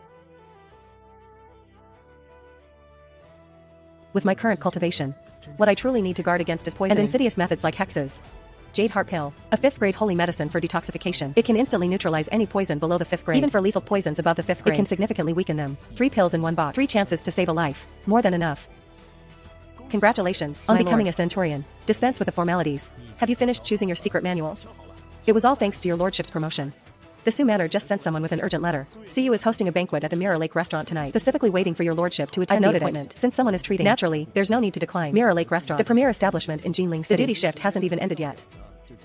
With my current cultivation, what I truly need to guard against is poison and insidious methods like hexes. Jade Heart Pill, a 5th-grade holy medicine for detoxification. It can instantly neutralize any poison below the 5th grade. Even for lethal poisons above the 5th grade, it can significantly weaken them. 3 pills in 1 box. 3 chances to save a life. More than enough. Congratulations on becoming a centurion. Dispense with the formalities. Have you finished choosing your secret manuals? It was all thanks to your lordship's promotion. The Sioux Manor just sent someone with an urgent letter. Siyu is hosting a banquet at the Mirror Lake restaurant tonight, specifically waiting for your lordship to attend the appointment. Since someone is treating, naturally, there's no need to decline. Mirror Lake Restaurant, the premier establishment in Jinling City. The duty shift hasn't even ended yet,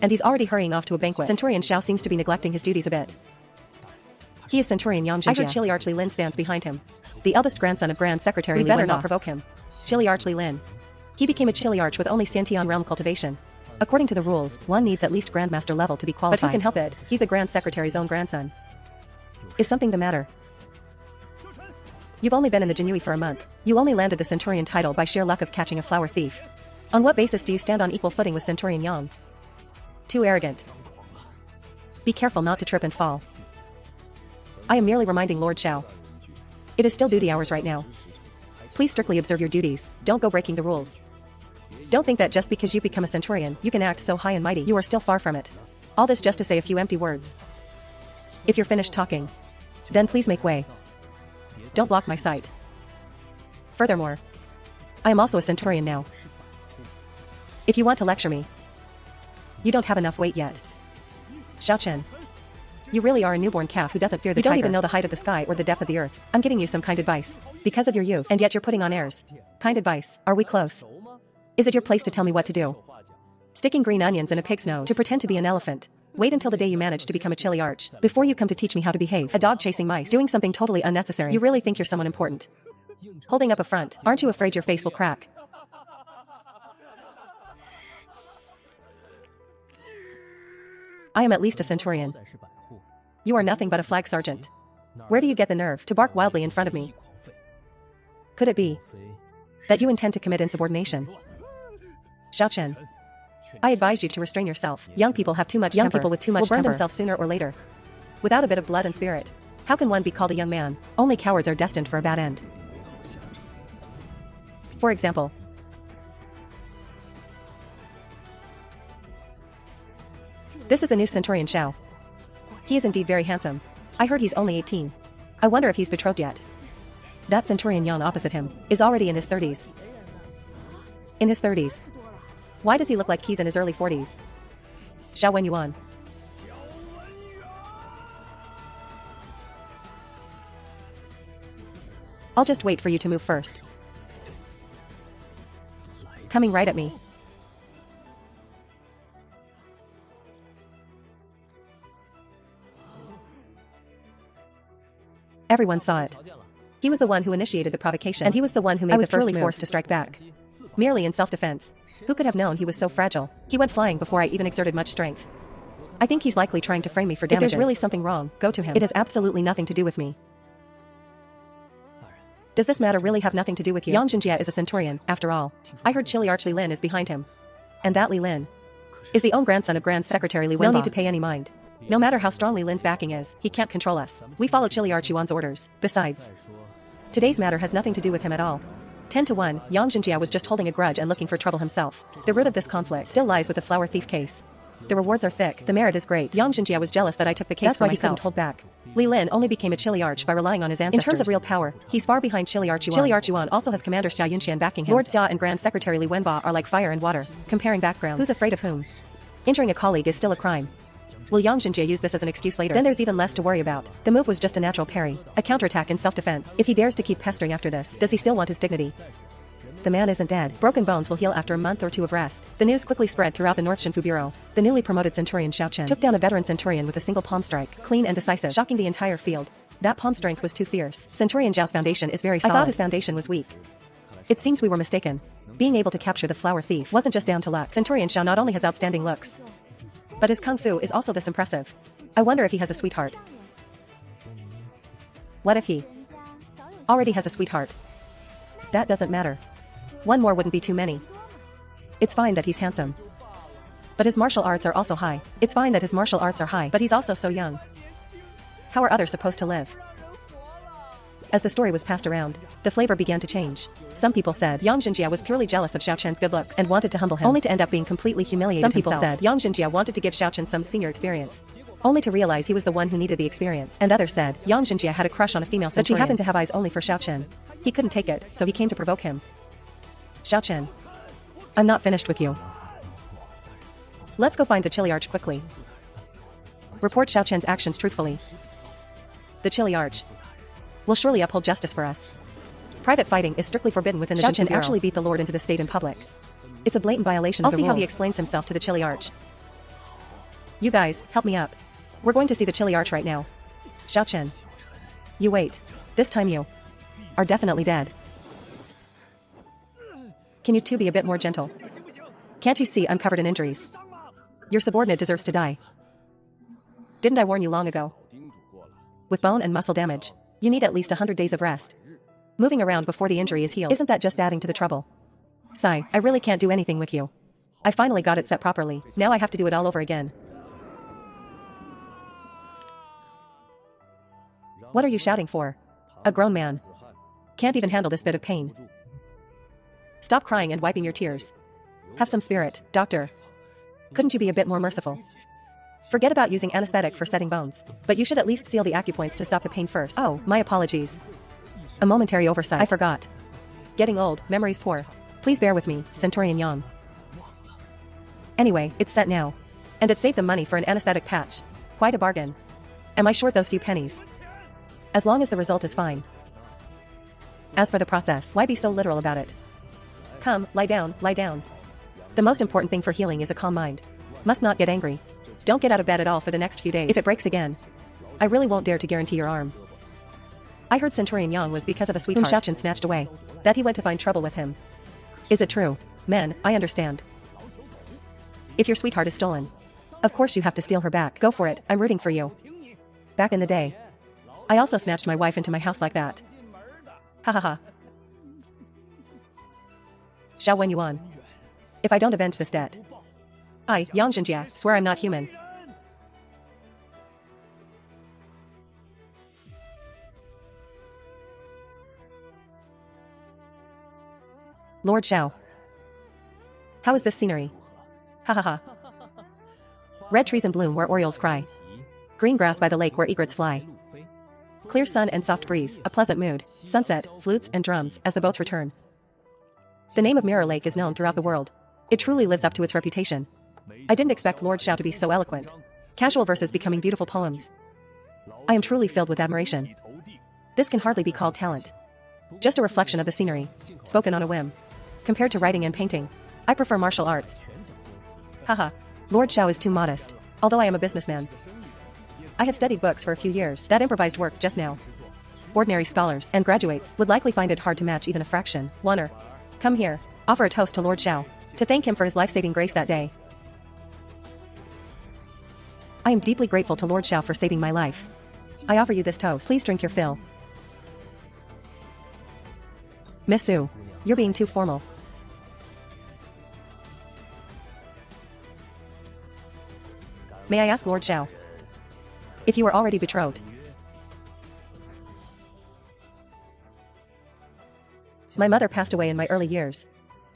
and he's already hurrying off to a banquet. Centurion Xiao seems to be neglecting his duties a bit. He is Centurion Yang Jinjia. I heard Chiliarch Li Lin stands behind him, the eldest grandson of Grand Secretary Li Wenhua. We better not provoke him. Chiliarch Li Lin. He became a Chiliarch with only Sentient realm cultivation. According to the rules, one needs at least Grandmaster level to be qualified. But who can help it? He's the Grand Secretary's own grandson. Is something the matter? You've only been in the Jinyiwei for a month. You only landed the Centurion title by sheer luck of catching a flower thief. On what basis do you stand on equal footing with Centurion Yang? Too arrogant. Be careful not to trip and fall. I am merely reminding Lord Xiao. It is still duty hours right now. Please strictly observe your duties. Don't go breaking the rules. Don't think that just because you become a centurion, you can act so high and mighty. You are still far from it. All this just to say a few empty words. If you're finished talking, then please make way. Don't block my sight. Furthermore, I am also a centurion now. If you want to lecture me, you don't have enough weight yet. Xiao Chen, you really are a newborn calf who doesn't fear the tiger. You don't even know the height of the sky or the depth of the earth. I'm giving you some kind advice. Because of your youth, and yet you're putting on airs. Kind advice. Are we close? Is it your place to tell me what to do? Sticking green onions in a pig's nose to pretend to be an elephant. Wait until the day you manage to become a Chiliarch before you come to teach me how to behave. A dog chasing mice. Doing something totally unnecessary. You really think you're someone important. Holding up a front. Aren't you afraid your face will crack? I am at least a centurion. You are nothing but a flag sergeant. Where do you get the nerve to bark wildly in front of me? Could it be that you intend to commit insubordination? Xiao Chen, I advise you to restrain yourself. Young people have too much temper. Young people with too much temper will burn themselves sooner or later. Without a bit of blood and spirit, how can one be called a young man? Only cowards are destined for a bad end. For example, this is the new Centurion Xiao. He is indeed very handsome. I heard he's only 18. I wonder if he's betrothed yet. That Centurion Yang opposite him is already in his 30s. In his 30s. Why does he look like he's in his early 40s? Xiao Wenyuan. I'll just wait for you to move first. Coming right at me. Everyone saw it. He was the one who initiated the provocation, and he was the one who made the first move. I was forced to strike back. Merely in self-defense. Who could have known he was so fragile? He went flying before I even exerted much strength. I think he's likely trying to frame me for damages. If there's really something wrong, go to him. It has absolutely nothing to do with me. Does this matter really have nothing to do with you? Yang Jinjia is a centurion, after all. I heard Chiliarch Li Lin is behind him. And that Li Lin is the own grandson of Grand Secretary Li Wenhua. No need to pay any mind. No matter how strongly Lin's backing is, he can't control us. We follow Chiliarch Yuan's orders. Besides, today's matter has nothing to do with him at all. 10 to 1, Yang Jinjia was just holding a grudge and looking for trouble himself. The root of this conflict still lies with the flower thief case. The rewards are thick, the merit is great. Yang Jinjia was jealous that I took the case for myself. That's why he couldn't hold back. Li Lin only became a Chiliarch by relying on his ancestors. In terms of real power, he's far behind Chiliarch Yuan. Chiliarch Yuan also has Commander Xia Yunqian backing him. Lord Xia and Grand Secretary Li Wenba are like fire and water. Comparing backgrounds, who's afraid of whom? Injuring a colleague is still a crime. Will Yang Jinjie use this as an excuse later? Then there's even less to worry about. The move was just a natural parry, a counterattack in self-defense. If he dares to keep pestering after this, does he still want his dignity? The man isn't dead. Broken bones will heal after a month or two of rest. The news quickly spread throughout the North Shinfu Bureau. The newly promoted Centurion Xiao Chen took down a veteran Centurion with a single palm strike, clean and decisive, shocking the entire field. That palm strength was too fierce. Centurion Zhao's foundation is very solid. I thought his foundation was weak. It seems we were mistaken. Being able to capture the flower thief wasn't just down to luck. Centurion Xiao not only has outstanding looks, but his kung fu is also this impressive. I wonder if he has a sweetheart. What if he already has a sweetheart? That doesn't matter. One more wouldn't be too many. It's fine that he's handsome, but his martial arts are also high. It's fine that his martial arts are high, but he's also so young. How are others supposed to live? As the story was passed around, the flavor began to change. Some people said Yang Jinjia was purely jealous of Xiao Chen's good looks and wanted to humble him, only to end up being completely humiliated. Some people said Yang Jinjia wanted to give Xiao Chen some senior experience, only to realize he was the one who needed the experience. And others said Yang Jinjia had a crush on a female centurion, but she happened to have eyes only for Xiao Chen. He couldn't take it, so he came to provoke him. Xiao Chen, I'm not finished with you. Let's go find the Chiliarch quickly. Report Xiao Chen's actions truthfully. The Chiliarch will surely uphold justice for us. Private fighting is strictly forbidden within the Xiao Chen actually beat the Lord into the state in public. It's a blatant violation of the rules. I'll see how he explains himself to the Chiliarch. You guys, help me up. We're going to see the Chiliarch right now. Xiao Chen. You wait. This time you are definitely dead. Can you two be a bit more gentle? Can't you see I'm covered in injuries? Your subordinate deserves to die. Didn't I warn you long ago? With bone and muscle damage, you need at least 100 days of rest. Moving around before the injury is healed, isn't that just adding to the trouble? Sai, I really can't do anything with you. I finally got it set properly, now I have to do it all over again. What are you shouting for? A grown man can't even handle this bit of pain. Stop crying and wiping your tears. Have some spirit, doctor. Couldn't you be a bit more merciful? Forget about using anesthetic for setting bones, but you should at least seal the acupoints to stop the pain first. Oh, my apologies. A momentary oversight. I forgot. Getting old, memory's poor. Please bear with me, Centurion Yang. Anyway, it's set now. And it saved them money for an anesthetic patch. Quite a bargain. Am I short those few pennies? As long as the result is fine. As for the process, why be so literal about it? Come, lie down, lie down. The most important thing for healing is a calm mind. Must not get angry. Don't get out of bed at all for the next few days. If it breaks again, I really won't dare to guarantee your arm. I heard Centurion Yang was because of a sweetheart whom Xiao Chen snatched away. That he went to find trouble with him. Is it true? Men, I understand. If your sweetheart is stolen, of course you have to steal her back. Go for it, I'm rooting for you. Back in the day, I also snatched my wife into my house like that. Ha ha ha. Xiao Wen Yuan. If I don't avenge this debt, I, Yang Jinjia, swear I'm not human. Lord Xiao. How is this scenery? Ha ha ha. Red trees in bloom where orioles cry. Green grass by the lake where egrets fly. Clear sun and soft breeze, a pleasant mood, sunset, flutes and drums as the boats return. The name of Mirror Lake is known throughout the world. It truly lives up to its reputation. I didn't expect Lord Xiao to be so eloquent. Casual verses becoming beautiful poems. I am truly filled with admiration. This can hardly be called talent. Just a reflection of the scenery, spoken on a whim. Compared to writing and painting, I prefer martial arts. Haha, Lord Xiao is too modest, although I am a businessman. I have studied books for a few years. That improvised work just now. Ordinary scholars and graduates would likely find it hard to match even a fraction. Wanner, come here, offer a toast to Lord Xiao, to thank him for his life-saving grace that day. I am deeply grateful to Lord Xiao for saving my life. I offer you this toast. Please drink your fill. Miss Su, you're being too formal. May I ask Lord Xiao, if you were already betrothed. My mother passed away in my early years.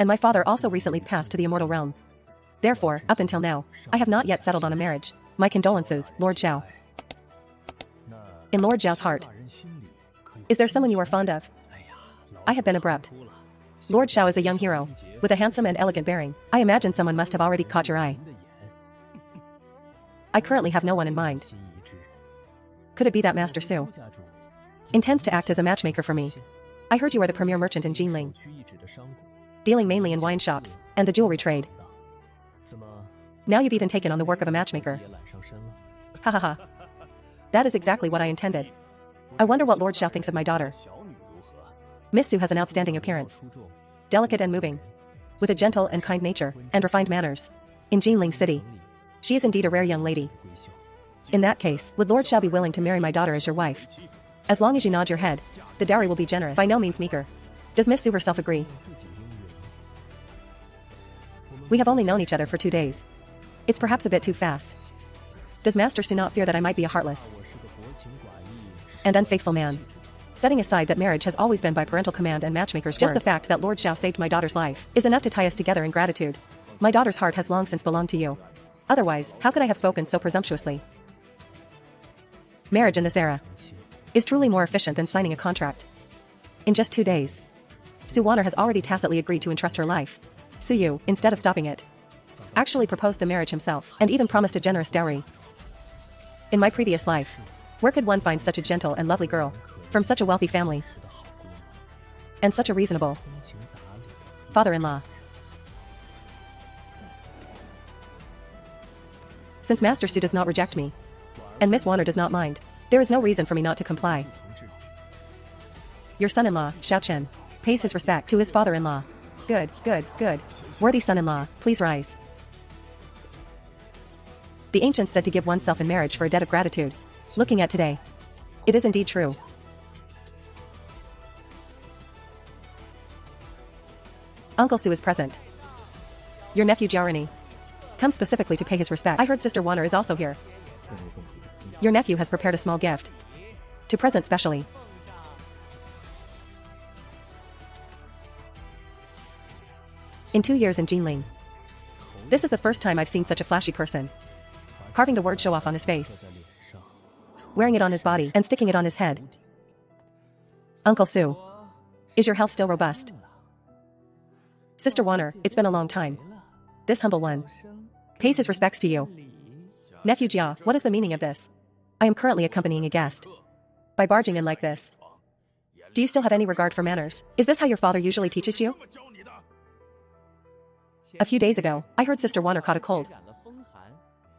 And my father also recently passed to the immortal realm. Therefore, up until now, I have not yet settled on a marriage. My condolences, Lord Zhao. In Lord Zhao's heart, is there someone you are fond of? I have been abrupt. Lord Zhao is a young hero, with a handsome and elegant bearing. I imagine someone must have already caught your eye. I currently have no one in mind. Could it be that Master Su intends to act as a matchmaker for me? I heard you are the premier merchant in Jinling, dealing mainly in wine shops and the jewelry trade. Now you've even taken on the work of a matchmaker. Ha ha ha. That is exactly what I intended. I wonder what Lord Xiao thinks of my daughter. Miss Su has an outstanding appearance. Delicate and moving. With a gentle and kind nature, and refined manners. In Jinling City. She is indeed a rare young lady. In that case, would Lord Xiao be willing to marry my daughter as your wife? As long as you nod your head, the dowry will be generous. By no means meager. Does Miss Su herself agree? We have only known each other for 2 days. It's perhaps a bit too fast. Does Master Su not fear that I might be a heartless and unfaithful man? Setting aside that marriage has always been by parental command and matchmaker's word, just the fact that Lord Xiao saved my daughter's life is enough to tie us together in gratitude. My daughter's heart has long since belonged to you. Otherwise, how could I have spoken so presumptuously? Marriage in this era is truly more efficient than signing a contract. In just 2 days, Su Waner has already tacitly agreed to entrust her life. Su Yu, instead of stopping it, actually proposed the marriage himself, and even promised a generous dowry. In my previous life, where could one find such a gentle and lovely girl, from such a wealthy family, and such a reasonable father-in-law? Since Master Su does not reject me, and Miss Waner does not mind, there is no reason for me not to comply. Your son-in-law, Xiao Chen, pays his respects to his father-in-law. Good, good, good. Worthy son-in-law, please rise. The ancients said to give oneself in marriage for a debt of gratitude. Looking at today, it is indeed true. Uncle Su is present. Your nephew Jiaorini comes specifically to pay his respects. I heard Sister Waner is also here. Your nephew has prepared a small gift to present specially. In 2 years in Jinling, this is the first time I've seen such a flashy person. Carving the word show off on his face, wearing it on his body, and sticking it on his head. Uncle Su, is your health still robust? Sister Waner, it's been a long time. This humble one pays his respects to you. Nephew Jia, what is the meaning of this? I am currently accompanying a guest. By barging in like this, do you still have any regard for manners? Is this how your father usually teaches you? A few days ago, I heard Sister Waner caught a cold.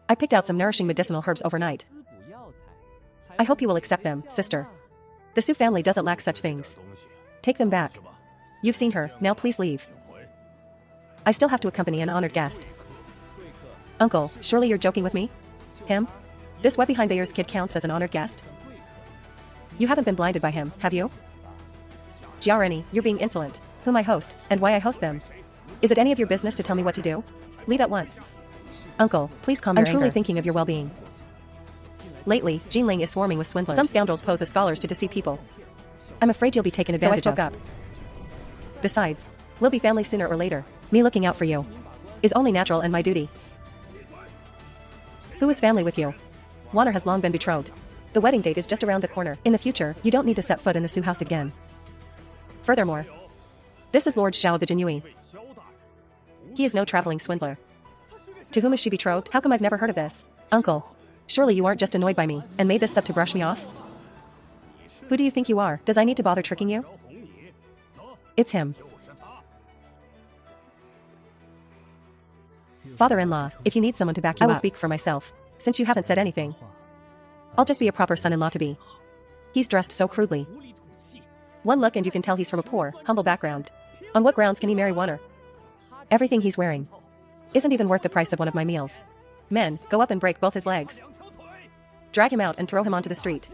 I picked out some nourishing medicinal herbs overnight. I hope you will accept them, sister. The Su family doesn't lack such things. Take them back. You've seen her, now please leave. I still have to accompany an honored guest. Uncle, surely you're joking with me? Him? This wet behind the ears kid counts as an honored guest? You haven't been blinded by him, have you? Jiaorini, you're being insolent. Whom I host, and why I host them. Is it any of your business to tell me what to do? Leave at once. Uncle, please calm your anger. I'm truly thinking of your well-being. Lately, Jinling is swarming with swindlers. Some scoundrels pose as scholars to deceive people. I'm afraid you'll be taken advantage of. So I spoke up. Besides, we'll be family sooner or later. Me looking out for you is only natural and my duty. Who is family with you? Waner has long been betrothed. The wedding date is just around the corner. In the future, you don't need to set foot in the Su house again. Furthermore, this is Lord Xiao of the Jinyiwei. He is no traveling swindler. To whom is she betrothed? How come I've never heard of this? Uncle, surely you aren't just annoyed by me and made this up to brush me off? Who do you think you are? Does I need to bother tricking you? It's him. Father-in-law, if you need someone to back you up, I will speak for myself. Since you haven't said anything, I'll just be a proper son-in-law to be. He's dressed so crudely. One look and you can tell he's from a poor, humble background. On what grounds can he marry Waner? Everything he's wearing isn't even worth the price of one of my meals. Men, go up and break both his legs. Drag him out and throw him onto the street.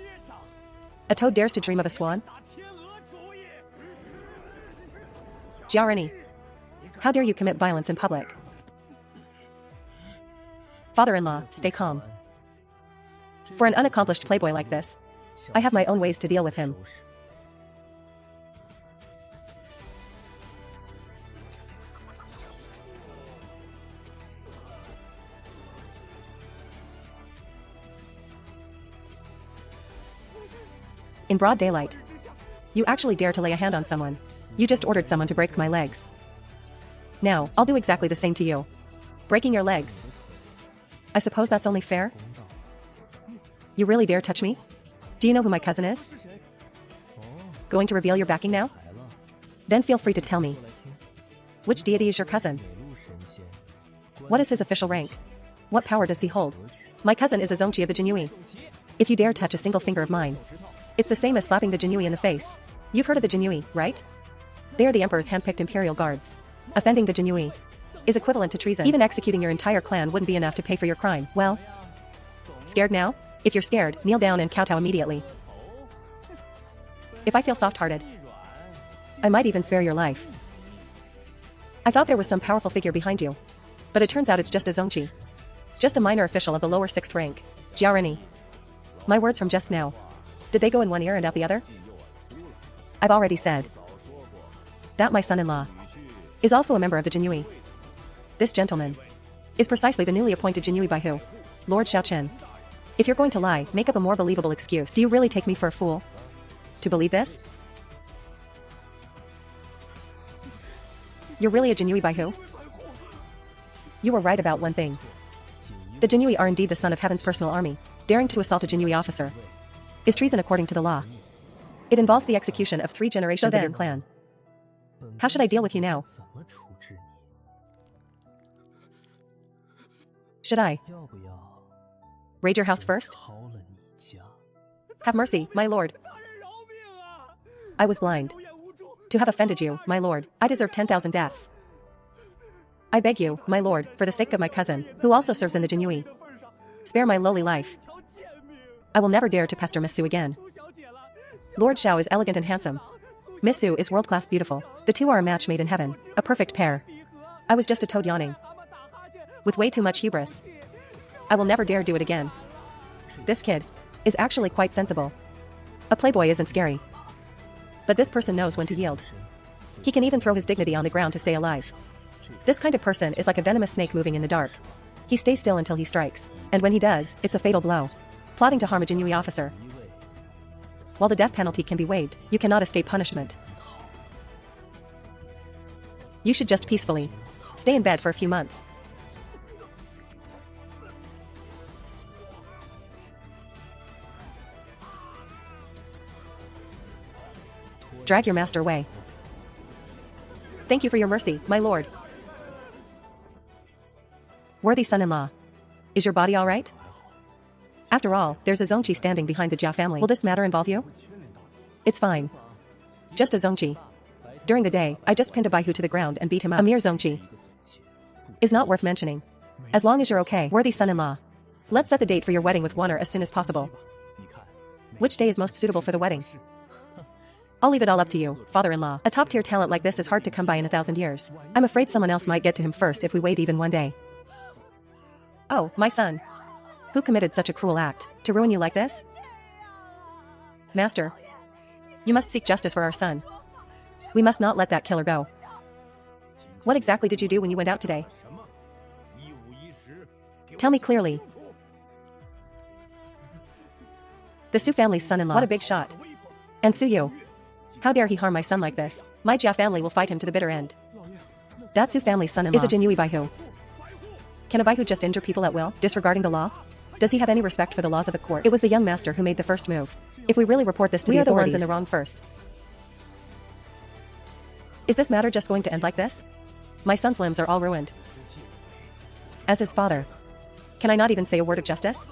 A toad dares to dream of a swan? Jiaorini, how dare you commit violence in public? Father-in-law, stay calm. For an unaccomplished playboy like this, I have my own ways to deal with him. In broad daylight. You actually dare to lay a hand on someone. You just ordered someone to break my legs. Now, I'll do exactly the same to you. Breaking your legs. I suppose that's only fair? You really dare touch me? Do you know who my cousin is? Going to reveal your backing now? Then feel free to tell me. Which deity is your cousin? What is his official rank? What power does he hold? My cousin is a Zongqi of the Jinyiwei. If you dare touch a single finger of mine, it's the same as slapping the Jinyiwei in the face. You've heard of the Jinyiwei, right? They are the emperor's handpicked imperial guards. Offending the Jinyiwei is equivalent to treason. Even executing your entire clan wouldn't be enough to pay for your crime. Well, scared now? If you're scared, kneel down and kowtow immediately. If I feel soft-hearted, I might even spare your life. I thought there was some powerful figure behind you, but it turns out it's just a Zongqi. Just a minor official of the lower 6th rank. Jiaorenni. My words from just now. Did they go in one ear and out the other? I've already said that my son-in-law is also a member of the Jinyiwei. This gentleman is precisely the newly appointed Jinyiwei Baihu, Lord Xiaochen. If you're going to lie, make up a more believable excuse. Do you really take me for a fool to believe this? You're really a Jinyiwei Baihu? You were right about one thing. The Jinyiwei are indeed the son of Heaven's personal army. Daring to assault a Jinyiwei officer is treason according to the law. It involves the execution of 3 generations of your clan. How should I deal with you now? Should I raid your house first? Have mercy, my lord. I was blind. To have offended you, my lord, I deserve 10,000 deaths. I beg you, my lord, for the sake of my cousin, who also serves in the Jinyiwei, spare my lowly life. I will never dare to pester Miss Su again. Lord Xiao is elegant and handsome. Miss Su is world-class beautiful. The two are a match made in heaven, a perfect pair. I was just a toad yawning, with way too much hubris. I will never dare do it again. This kid is actually quite sensible. A playboy isn't scary, but this person knows when to yield. He can even throw his dignity on the ground to stay alive. This kind of person is like a venomous snake moving in the dark. He stays still until he strikes, and when he does, it's a fatal blow. Plotting to harm a Jinyiwei officer. While the death penalty can be waived, you cannot escape punishment. You should just peacefully stay in bed for a few months. Drag your master away. Thank you for your mercy, my lord. Worthy son-in-law. Is your body all right? After all, there's a Zongqi standing behind the Jia family. Will this matter involve you? It's fine. Just a Zongqi. During the day, I just pinned a Baihu to the ground and beat him up. A mere Zongqi is not worth mentioning. As long as you're okay, worthy son-in-law. Let's set the date for your wedding with Warner as soon as possible. Which day is most suitable for the wedding? I'll leave it all up to you, father-in-law. A top-tier talent like this is hard to come by in 1,000 years. I'm afraid someone else might get to him first if we wait even one day. Oh, my son. Who committed such a cruel act to ruin you like this? Master, you must seek justice for our son. We must not let that killer go. What exactly did you do when you went out today? Tell me clearly. The Su family's son-in-law. What a big shot. And Su Yu. How dare he harm my son like this? My Jia family will fight him to the bitter end. That Su family's son-in-law is a Jinyiwei Baihu. Can a Baihu just injure people at will, disregarding the law? Does he have any respect for the laws of the court? It was the young master who made the first move. If we really report this to the authorities, we are the ones in the wrong first. Is this matter just going to end like this? My son's limbs are all ruined. As his father, can I not even say a word of justice?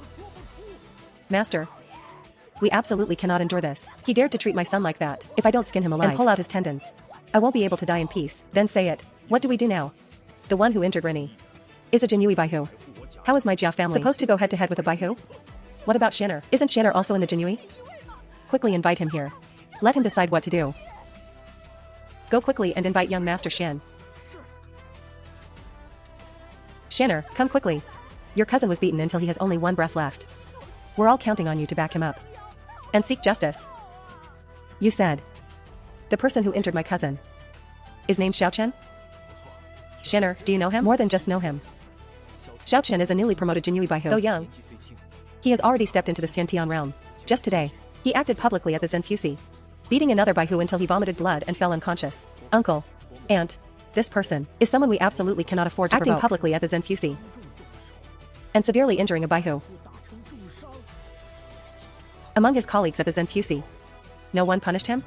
Master, we absolutely cannot endure this. He dared to treat my son like that. If I don't skin him alive and pull out his tendons, I won't be able to die in peace. Then say it. What do we do now? The one who injured Rinny is a Jinyiwei Baihu. How is my Jia family supposed to go head-to-head with a Baihu? What about Shanner? Isn't Shanner also in the Jinyiwei? Quickly invite him here. Let him decide what to do. Go quickly and invite young Master Shan. Shanner, come quickly. Your cousin was beaten until he has only one breath left. We're all counting on you to back him up. And seek justice. You said. The person who injured my cousin is named Xiaochen? Shanner, do you know him? More than just know him. Xiaochen is a newly promoted Jinyiwei Baihu. Though young, he has already stepped into the Xiantian realm. Just today, he acted publicly at the Zenfusi, beating another Baihu until he vomited blood and fell unconscious. Uncle. Aunt. This person is someone we absolutely cannot afford to acting publicly at the Zenfusi and severely injuring a Baihu. Among his colleagues at the Zenfusi, no one punished him?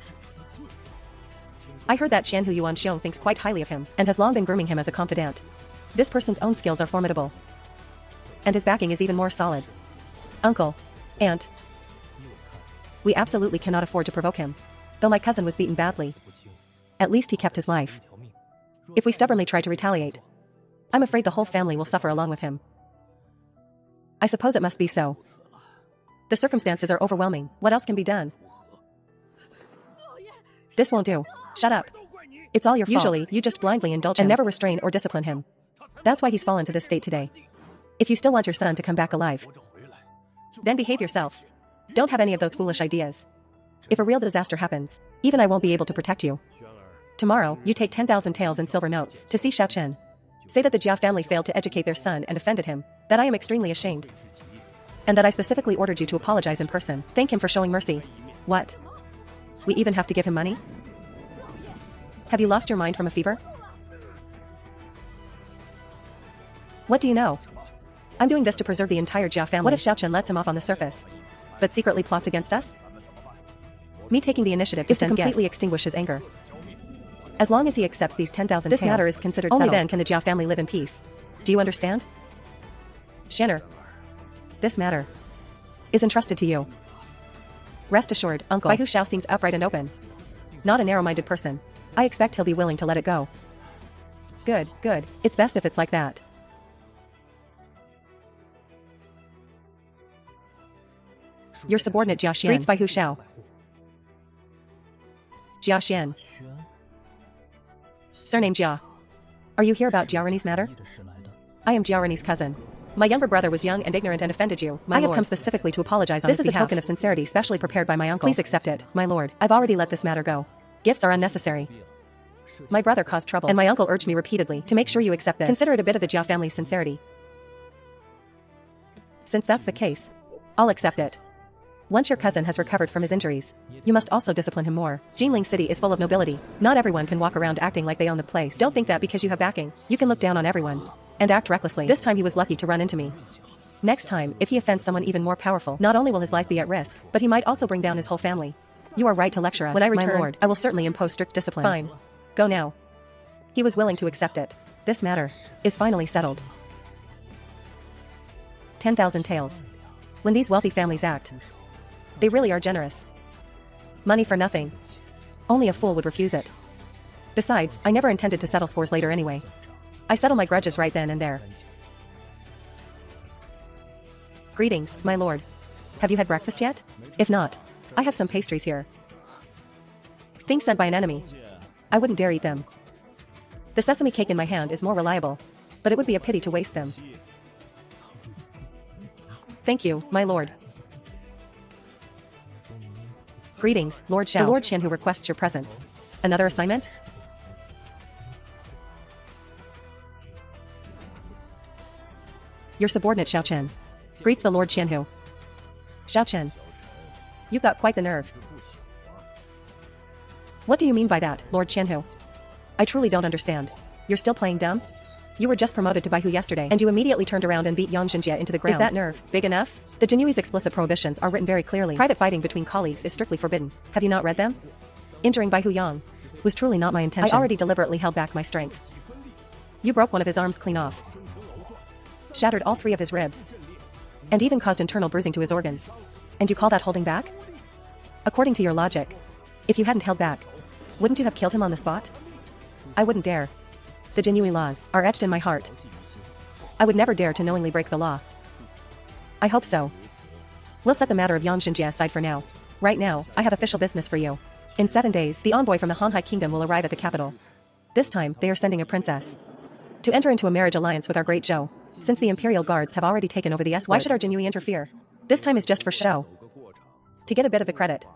I heard that Xianhu Yuanxiong thinks quite highly of him and has long been grooming him as a confidant. This person's own skills are formidable, and his backing is even more solid. Uncle. Aunt. We absolutely cannot afford to provoke him. Though my cousin was beaten badly, at least he kept his life. If we stubbornly try to retaliate, I'm afraid the whole family will suffer along with him. I suppose it must be so. The circumstances are overwhelming. What else can be done? This won't do. Shut up. It's all your fault. Usually, you just blindly indulge him and never restrain or discipline him. That's why he's fallen to this state today. If you still want your son to come back alive, then behave yourself. Don't have any of those foolish ideas. If a real disaster happens, even I won't be able to protect you. Tomorrow, you take 10,000 taels in silver notes to see Xiaochen. Say that the Jia family failed to educate their son and offended him, that I am extremely ashamed, and that I specifically ordered you to apologize in person. Thank him for showing mercy. What? We even have to give him money? Have you lost your mind from a fever? What do you know? I'm doing this to preserve the entire Jia family. What if Xiaochen lets him off on the surface, but secretly plots against us? Me taking the initiative is to completely extinguish his anger. As long as he accepts these 10,000 taels, this matter is considered settled. Only then can the Jia family live in peace. Do you understand? Shanner. This matter is entrusted to you. Rest assured, Uncle. Baihu Xiao seems upright and open. Not a narrow-minded person. I expect he'll be willing to let it go. Good, good. It's best if it's like that. Your subordinate Jia Xian greets Baihu Xiao. Jia Xian. Surname Jia. Are you here about Jiarani's matter? I am Jiarani's cousin. My younger brother was young and ignorant and offended you, my lord. I have come specifically to apologize on his behalf. This is a token of sincerity specially prepared by my uncle. Please accept it, my lord. I've already let this matter go. Gifts are unnecessary. My brother caused trouble, and my uncle urged me repeatedly to make sure you accept this. Consider it a bit of the Jia family's sincerity. Since that's the case, I'll accept it. Once your cousin has recovered from his injuries, you must also discipline him more. Jinling City is full of nobility. Not everyone can walk around acting like they own the place. Don't think that because you have backing, you can look down on everyone and act recklessly. This time he was lucky to run into me. Next time, if he offends someone even more powerful, not only will his life be at risk, but he might also bring down his whole family. You are right to lecture us. When I return, my lord, I will certainly impose strict discipline. Fine. Go now. He was willing to accept it. This matter is finally settled. 10,000 taels. When these wealthy families act, they really are generous. Money for nothing. Only a fool would refuse it. Besides, I never intended to settle scores later anyway. I settle my grudges right then and there. Greetings, my lord. Have you had breakfast yet? If not, I have some pastries here. Things sent by an enemy. I wouldn't dare eat them. The sesame cake in my hand is more reliable, but it would be a pity to waste them. Thank you, my lord. Greetings, Lord Xiao. The Lord Qian who requests your presence. Another assignment? Your subordinate Xiao Chen greets the Lord Qianhu. Xiao Chen. You've got quite the nerve. What do you mean by that, Lord Qianhu? I truly don't understand. You're still playing dumb? You were just promoted to Baihu yesterday, and you immediately turned around and beat Yang Xinjie into the ground. Is that nerve big enough? The Jinyiwei's explicit prohibitions are written very clearly. Private fighting between colleagues is strictly forbidden. Have you not read them? Injuring Baihu Yang was truly not my intention. I already deliberately held back my strength. You broke one of his arms clean off, shattered all 3 of his ribs, and even caused internal bruising to his organs. And you call that holding back? According to your logic, if you hadn't held back, wouldn't you have killed him on the spot? I wouldn't dare. The Jinyiwei laws are etched in my heart. I would never dare to knowingly break the law. I hope so. We'll set the matter of Yang Xinjie aside for now. Right now, I have official business for you. In 7 days, the envoy from the Hanhai Kingdom will arrive at the capital. This time, they are sending a princess. To enter into a marriage alliance with our great Zhou, since the Imperial Guards have already taken over the escort. Why should our Jinyiwei interfere? This time is just for show. To get a bit of the credit.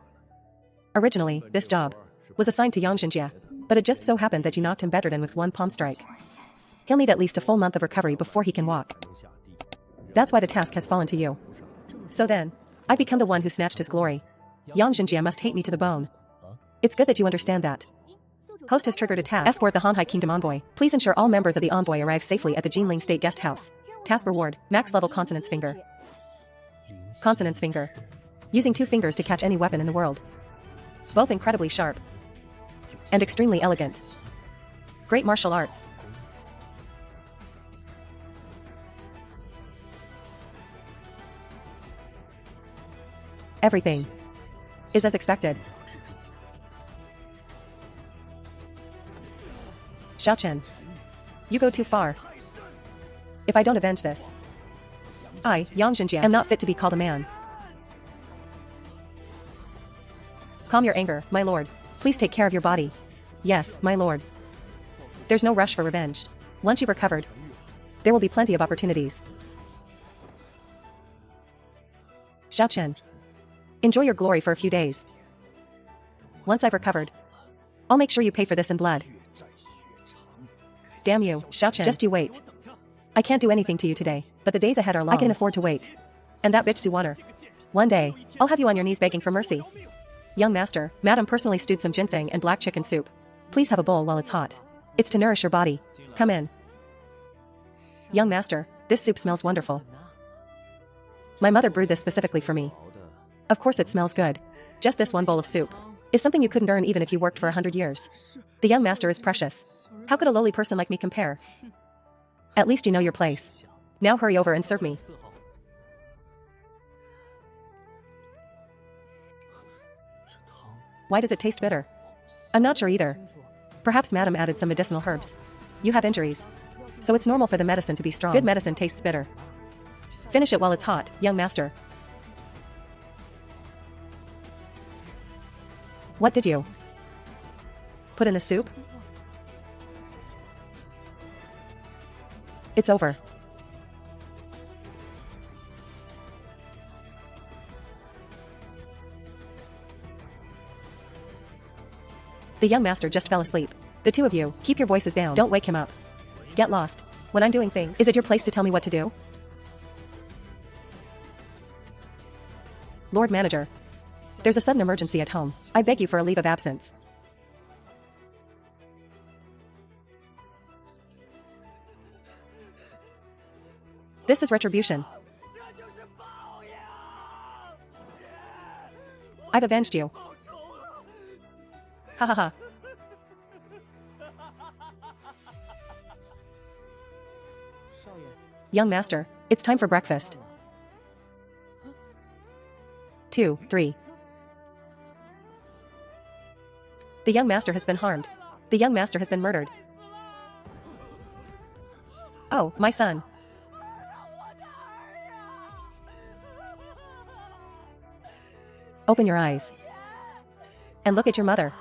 Originally, this job was assigned to Yang Jinjie, but it just so happened that you knocked him bedridden with one palm strike. He'll need at least a full month of recovery before he can walk. That's why the task has fallen to you. So then, I become the one who snatched his glory. Yang Jinjie must hate me to the bone. It's good that you understand that. Host has triggered a task. Escort the Hanhai Kingdom envoy. Please ensure all members of the envoy arrive safely at the Jinling State Guest House. Task reward, max level consonance finger. Consonance finger. Using 2 fingers to catch any weapon in the world. Both incredibly sharp. And extremely elegant. Great martial arts. Everything is as expected. Xiao Chen, you go too far. If I don't avenge this, I, Yang Jinjie, am not fit to be called a man. Calm your anger, my lord. Please take care of your body. Yes, my lord. There's no rush for revenge. Once you've recovered, there will be plenty of opportunities. Xiao Chen, enjoy your glory for a few days. Once I've recovered, I'll make sure you pay for this in blood. Damn you, Xiao Chen. Just you wait. I can't do anything to you today, but the days ahead are long. I can afford to wait. And that bitch Suwaner. One day, I'll have you on your knees begging for mercy. Young master, madam personally stewed some ginseng and black chicken soup. Please have a bowl while it's hot. It's to nourish your body. Come in. Young master, this soup smells wonderful. My mother brewed this specifically for me. Of course it smells good. Just this one bowl of soup is something you couldn't earn even if you worked for 100 years. The young master is precious. How could a lowly person like me compare? At least you know your place. Now hurry over and serve me. Why does it taste bitter? I'm not sure either. Perhaps madam added some medicinal herbs. You have injuries, so it's normal for the medicine to be strong. Good medicine tastes bitter. Finish it while it's hot, young master. What did you put in the soup? It's over. The young master just fell asleep. The two of you, keep your voices down. Don't wake him up. Get lost. When I'm doing things, is it your place to tell me what to do? Lord Manager, there's a sudden emergency at home. I beg you for a leave of absence. This is retribution. I've avenged you. Ha ha ha. Young master, it's time for breakfast. 2, 3. The young master has been harmed. The young master has been murdered. Oh, my son. Open your eyes. And look at your mother.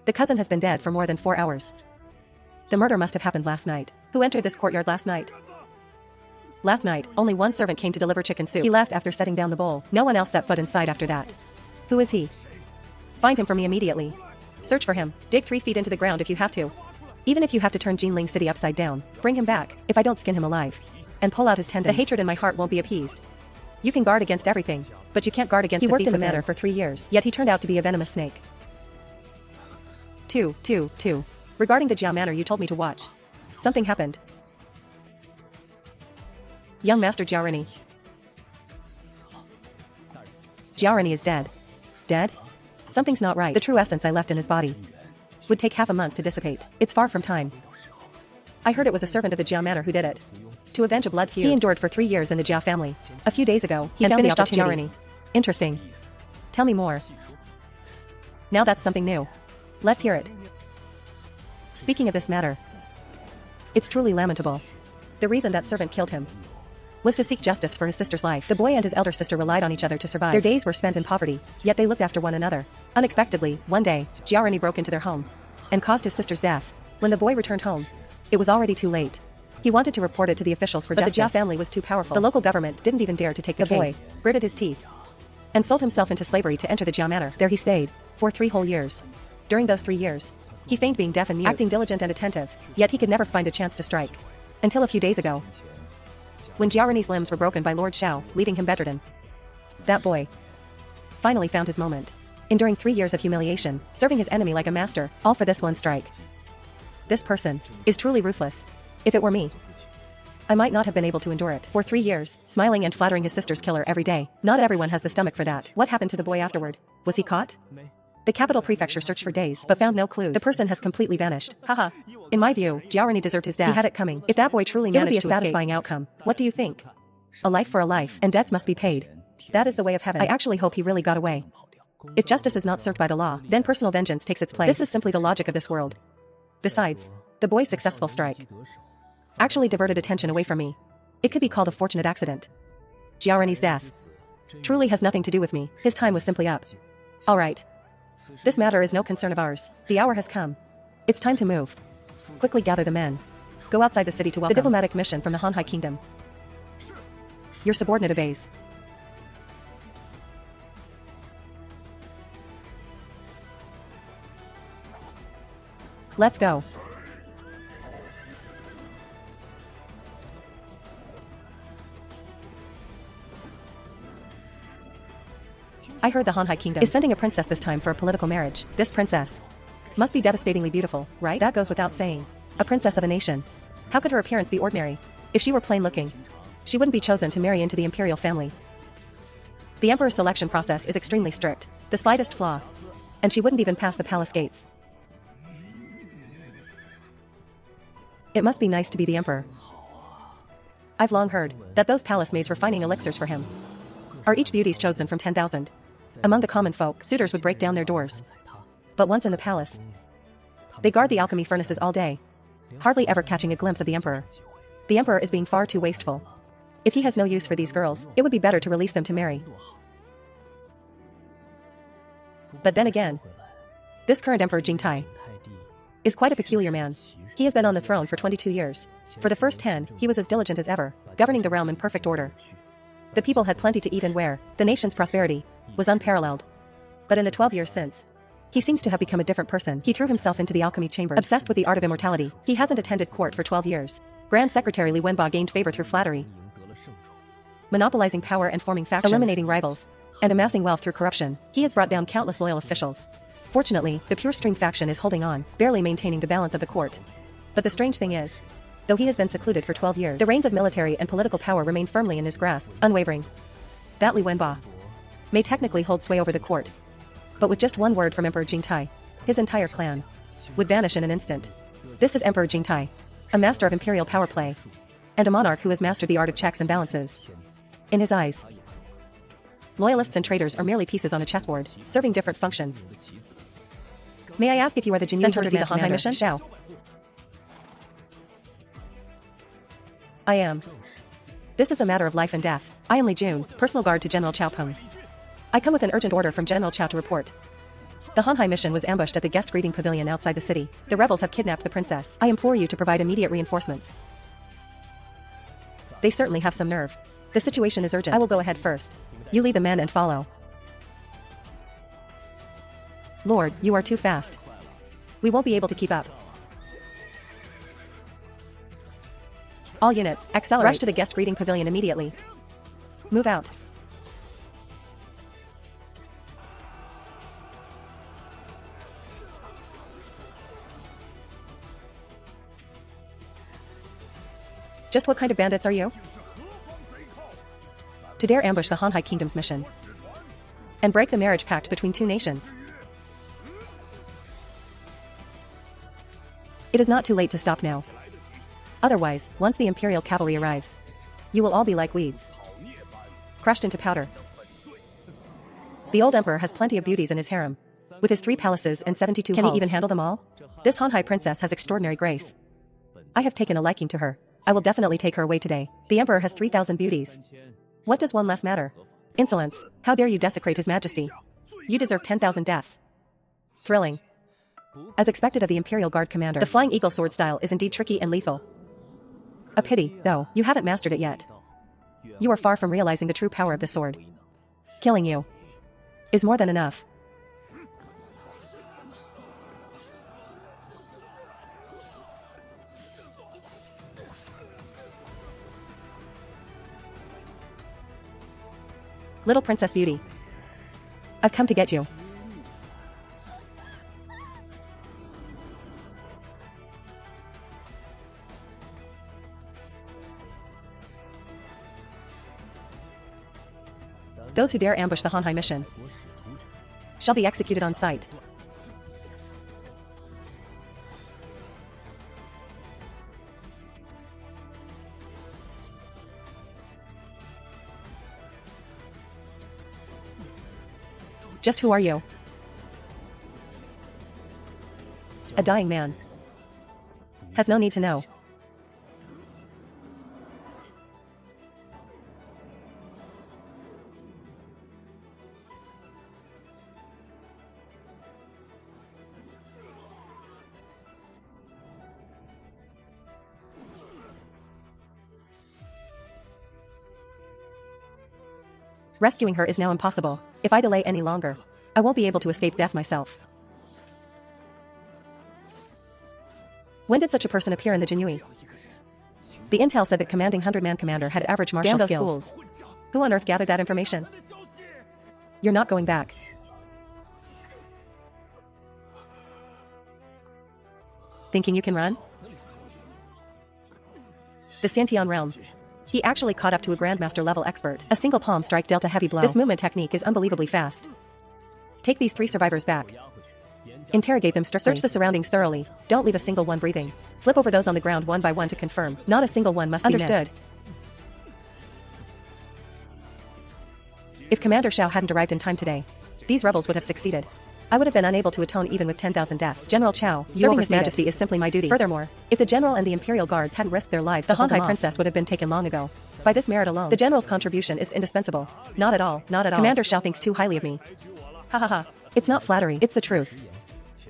The cousin has been dead for more than 4 hours. The murder must have happened last night. Who entered this courtyard last night? Last night, only one servant came to deliver chicken soup. He left after setting down the bowl. No one else set foot inside after that. Who is he? Find him for me immediately. Search for him. Dig 3 feet into the ground if you have to. Even if you have to turn Jinling City upside down, bring him back, if I don't skin him alive. And pull out his tendons. The hatred in my heart won't be appeased. You can guard against everything, but you can't guard against a thief. He worked in the manor for 3 years, yet he turned out to be a venomous snake. 2. Regarding the Jiao Manor you told me to watch. Something happened. Young Master Jiaorini. Jiaorini is dead. Dead? Something's not right. The true essence I left in his body would take half a month to dissipate. It's far from time. I heard it was a servant of the Jiao Manor who did it. To avenge a blood feud. He endured for 3 years in the Jiao family. A few days ago, he found finished off Jiaorini. Interesting. Tell me more. Now that's something new. Let's hear it. Speaking of this matter, it's truly lamentable. The reason that servant killed him was to seek justice for his sister's life. The boy and his elder sister relied on each other to survive. Their days were spent in poverty, yet they looked after one another. Unexpectedly, one day, Jiaorini broke into their home and caused his sister's death. When the boy returned home, it was already too late. He wanted to report it to the officials for justice. The Jia family was too powerful. The local government didn't even dare to take the case. Boy gritted his teeth and sold himself into slavery to enter the Jia manor. There he stayed for 3 whole years. During those 3 years, he feigned being deaf and mute, acting diligent and attentive, yet he could never find a chance to strike. Until a few days ago, when Jiarani's limbs were broken by Lord Xiao, leaving him bedridden. That boy finally found his moment, enduring 3 years of humiliation, serving his enemy like a master, all for this one strike. This person is truly ruthless. If it were me, I might not have been able to endure it. For 3 years, smiling and flattering his sister's killer every day. Not everyone has the stomach for that. What happened to the boy afterward? Was he caught? The capital prefecture searched for days, but found no clues. The person has completely vanished. Haha. In my view, Jiarani deserved his death. He had it coming. If that boy truly managed to escape, it would be a satisfying outcome. What do you think? A life for a life, and debts must be paid. That is the way of heaven. I actually hope he really got away. If justice is not served by the law, then personal vengeance takes its place. This is simply the logic of this world. Besides, the boy's successful strike actually diverted attention away from me. It could be called a fortunate accident. Jiarani's death truly has nothing to do with me. His time was simply up. Alright. This matter is no concern of ours. The hour has come. It's time to move. Quickly gather the men. Go outside the city to welcome the diplomatic mission from the Hanhai Kingdom. Your subordinate obeys. Let's go. I heard the Hanhai Kingdom is sending a princess this time for a political marriage. This princess must be devastatingly beautiful, right? That goes without saying. A princess of a nation. How could her appearance be ordinary? If she were plain looking, she wouldn't be chosen to marry into the imperial family. The emperor's selection process is extremely strict. The slightest flaw, and she wouldn't even pass the palace gates. It must be nice to be the emperor. I've long heard that those palace maids were finding elixirs for him. Are each beauties chosen from 10,000? Among the common folk, suitors would break down their doors. But once in the palace, they guard the alchemy furnaces all day, hardly ever catching a glimpse of the emperor. The emperor is being far too wasteful. If he has no use for these girls, it would be better to release them to marry. But then again, this current emperor Jingtai is quite a peculiar man. He has been on the throne for 22 years. For the first 10, he was as diligent as ever, governing the realm in perfect order. The people had plenty to eat and wear. The nation's prosperity was unparalleled. But in the 12 years since, he seems to have become a different person. He threw himself into the alchemy chamber, obsessed with the art of immortality. He hasn't attended court for 12 years. Grand Secretary Li Wenba gained favor through flattery, monopolizing power and forming factions, eliminating rivals, and amassing wealth through corruption. He has brought down countless loyal officials. Fortunately, the Pure Stream faction is holding on, barely maintaining the balance of the court. But the strange thing is, though he has been secluded for 12 years, the reins of military and political power remain firmly in his grasp, unwavering. That Li Wenba may technically hold sway over the court, but with just one word from Emperor Jingtai, his entire clan would vanish in an instant. This is Emperor Jingtai, a master of imperial power play, and a monarch who has mastered the art of checks and balances. In his eyes, loyalists and traitors are merely pieces on a chessboard, serving different functions. May I ask if you are the Jinyiwei to receive the Hanhai mission? Xiao. I am. This is a matter of life and death. I am Li Jun, personal guard to General Qiao Peng. I come with an urgent order from General Qiao to report. The Hanhai mission was ambushed at the guest greeting pavilion outside the city. The rebels have kidnapped the princess. I implore you to provide immediate reinforcements. They certainly have some nerve. The situation is urgent. I will go ahead first. You lead the men and follow. Lord, you are too fast. We won't be able to keep up. All units, accelerate. Rush to the guest greeting pavilion immediately. Move out. Just what kind of bandits are you? To dare ambush the Hanhai Kingdom's mission and break the marriage pact between two nations. It is not too late to stop now. Otherwise, once the Imperial cavalry arrives, you will all be like weeds, crushed into powder. The old emperor has plenty of beauties in his harem. With his 3 palaces and 72 halls, can he even handle them all? This Hanhai princess has extraordinary grace. I have taken a liking to her. I will definitely take her away today. The emperor has 3,000 beauties. What does one less matter? Insolence. How dare you desecrate his majesty? You deserve 10,000 deaths. Thrilling. As expected of the Imperial Guard commander, the Flying Eagle sword style is indeed tricky and lethal. A pity, though, you haven't mastered it yet. You are far from realizing the true power of the sword. Killing you is more than enough. Little Princess Beauty, I've come to get you. Those who dare ambush the Hanhai mission shall be executed on sight. Just who are you? A dying man. Has no need to know. Rescuing her is now impossible. If I delay any longer, I won't be able to escape death myself. When did such a person appear in the Jinyiwei? The intel said that commanding 100-man commander had average martial skills. Who on earth gathered that information? You're not going back. Thinking you can run? The Xiantian realm. He actually caught up to a Grandmaster level expert. A single palm strike dealt a heavy blow. This movement technique is unbelievably fast. Take these 3 survivors back. Interrogate them strictly. Search the surroundings thoroughly. Don't leave a single one breathing. Flip over those on the ground one by one to confirm. Not a single one must be missed. Understood. If Commander Xiao hadn't arrived in time today, these rebels would have succeeded. I would have been unable to atone even with 10,000 deaths. General Qiao, serving His Majesty is simply my duty. Furthermore, if the General and the Imperial Guards hadn't risked their lives, the Hanhai Princess would have been taken long ago. By this merit alone, the General's contribution is indispensable. Not at all, not at all. Commander Xiao thinks too highly of me. Ha ha ha. It's not flattery, it's the truth.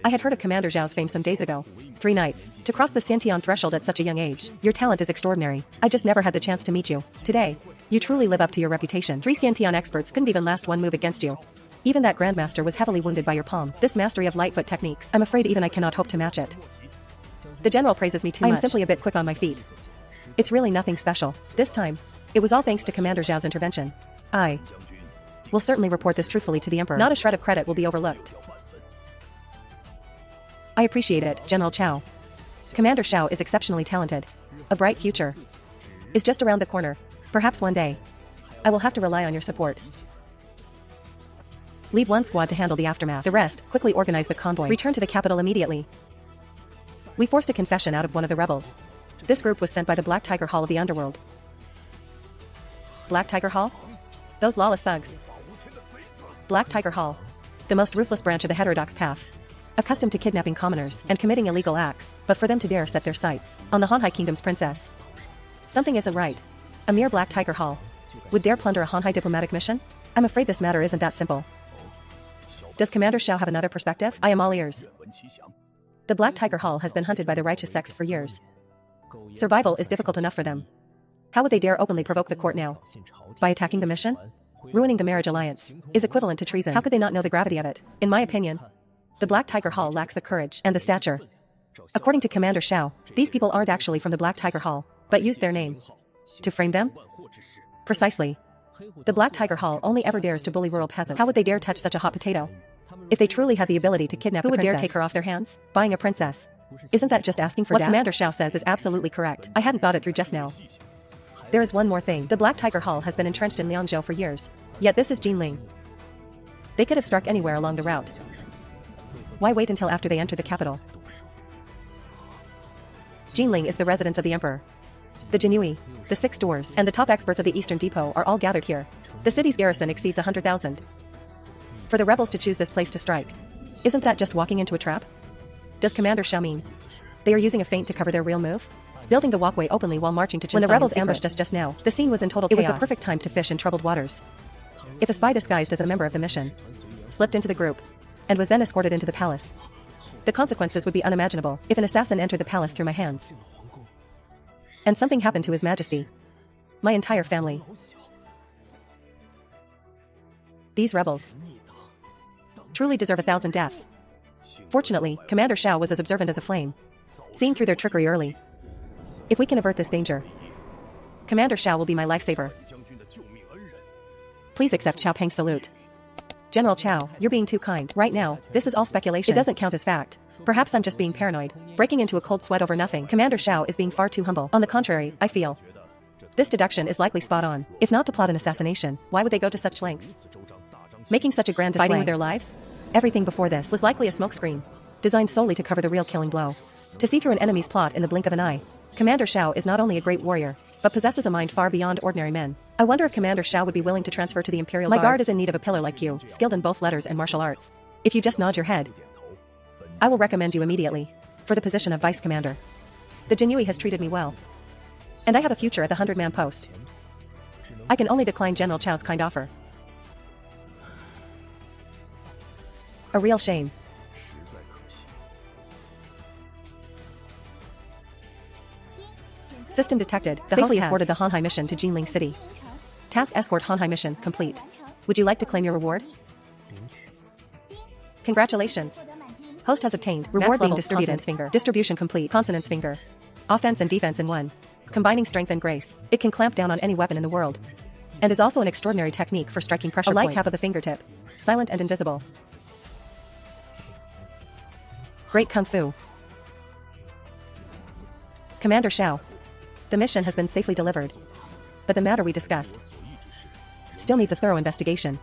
I had heard of Commander Zhao's fame some days ago. 3 nights. To cross the Xiantian threshold at such a young age. Your talent is extraordinary. I just never had the chance to meet you. Today, you truly live up to your reputation. 3 Xiantian experts couldn't even last one move against you. Even that Grandmaster was heavily wounded by your palm. This mastery of Lightfoot techniques, I'm afraid even I cannot hope to match it. The General praises me too much. I am simply a bit quick on my feet. It's really nothing special. This time, it was all thanks to Commander Zhao's intervention. I will certainly report this truthfully to the Emperor. Not a shred of credit will be overlooked. I appreciate it, General Qiao. Commander Xiao is exceptionally talented. A bright future is just around the corner. Perhaps one day, I will have to rely on your support. Leave one squad to handle the aftermath. The rest, quickly organize the convoy. Return to the capital immediately. We forced a confession out of one of the rebels. This group was sent by the Black Tiger Hall of the Underworld. Black Tiger Hall? Those lawless thugs. Black Tiger Hall. The most ruthless branch of the heterodox path. Accustomed to kidnapping commoners and committing illegal acts, but for them to dare set their sights on the Hanhai Kingdom's princess. Something isn't right. A mere Black Tiger Hall would dare plunder a Hanhai diplomatic mission? I'm afraid this matter isn't that simple. Does Commander Xiao have another perspective? I am all ears. The Black Tiger Hall has been hunted by the righteous sects for years. Survival is difficult enough for them. How would they dare openly provoke the court now? By attacking the mission? Ruining the marriage alliance is equivalent to treason. How could they not know the gravity of it? In my opinion, the Black Tiger Hall lacks the courage and the stature. According to Commander Xiao, these people aren't actually from the Black Tiger Hall, but used their name to frame them? Precisely. The Black Tiger Hall only ever dares to bully rural peasants. How would they dare touch such a hot potato? If they truly had the ability to kidnap the princess, who would dare take her off their hands? Buying a princess. Isn't that just asking for death? What Commander Xiao says is absolutely correct. I hadn't thought it through just now. There is one more thing. The Black Tiger Hall has been entrenched in Liangzhou for years. Yet this is Jinling. They could have struck anywhere along the route. Why wait until after they enter the capital? Jinling is the residence of the Emperor. The Jinyiwei, the 6 doors, and the top experts of the Eastern Depot are all gathered here. The city's garrison exceeds 100,000. For the rebels to choose this place to strike, isn't that just walking into a trap? Does Commander Xiao mean they are using a feint to cover their real move? Building the walkway openly while marching to When the rebels ambushed us just now, the scene was in total chaos. It was the perfect time to fish in troubled waters. If a spy disguised as a member of the mission slipped into the group and was then escorted into the palace, The consequences would be unimaginable if an assassin entered the palace through my hands. And something happened to His Majesty. My entire family. These rebels truly deserve 1,000 deaths. Fortunately, Commander Shao was as observant as a flame, seeing through their trickery early. If we can avert this danger, Commander Shao will be my lifesaver. Please accept Xiao Peng's salute. General Chao, you're being too kind. Right now, this is all speculation. It doesn't count as fact. Perhaps I'm just being paranoid, breaking into a cold sweat over nothing. Commander Shao is being far too humble. On the contrary, I feel this deduction is likely spot on. If not to plot an assassination, why would they go to such lengths? Making such a grand display fighting with their lives? Everything before this was likely a smokescreen, designed solely to cover the real killing blow. To see through an enemy's plot in the blink of an eye, Commander Shao is not only a great warrior, but possesses a mind far beyond ordinary men. I wonder if Commander Shao would be willing to transfer to the Imperial Guard. My guard is in need of a pillar like you, skilled in both letters and martial arts. If you just nod your head, I will recommend you immediately for the position of Vice Commander. The Jinyiwei has treated me well, and I have a future at the 100-man post. I can only decline General Chao's kind offer. A real shame. System detected. The safely escorted the Hanhai mission to Jinling City. Task escort Hanhai mission complete. Would you like to claim your reward? Congratulations. Host has obtained. Reward being distributed. Consonance finger. Distribution complete. Consonance finger. Offense and defense in one. Combining strength and grace. It can clamp down on any weapon in the world. And is also an extraordinary technique for striking pressure points. A light tap of the fingertip. Silent and invisible. Great Kung Fu. Commander Shao. The mission has been safely delivered. But the matter we discussed still needs a thorough investigation.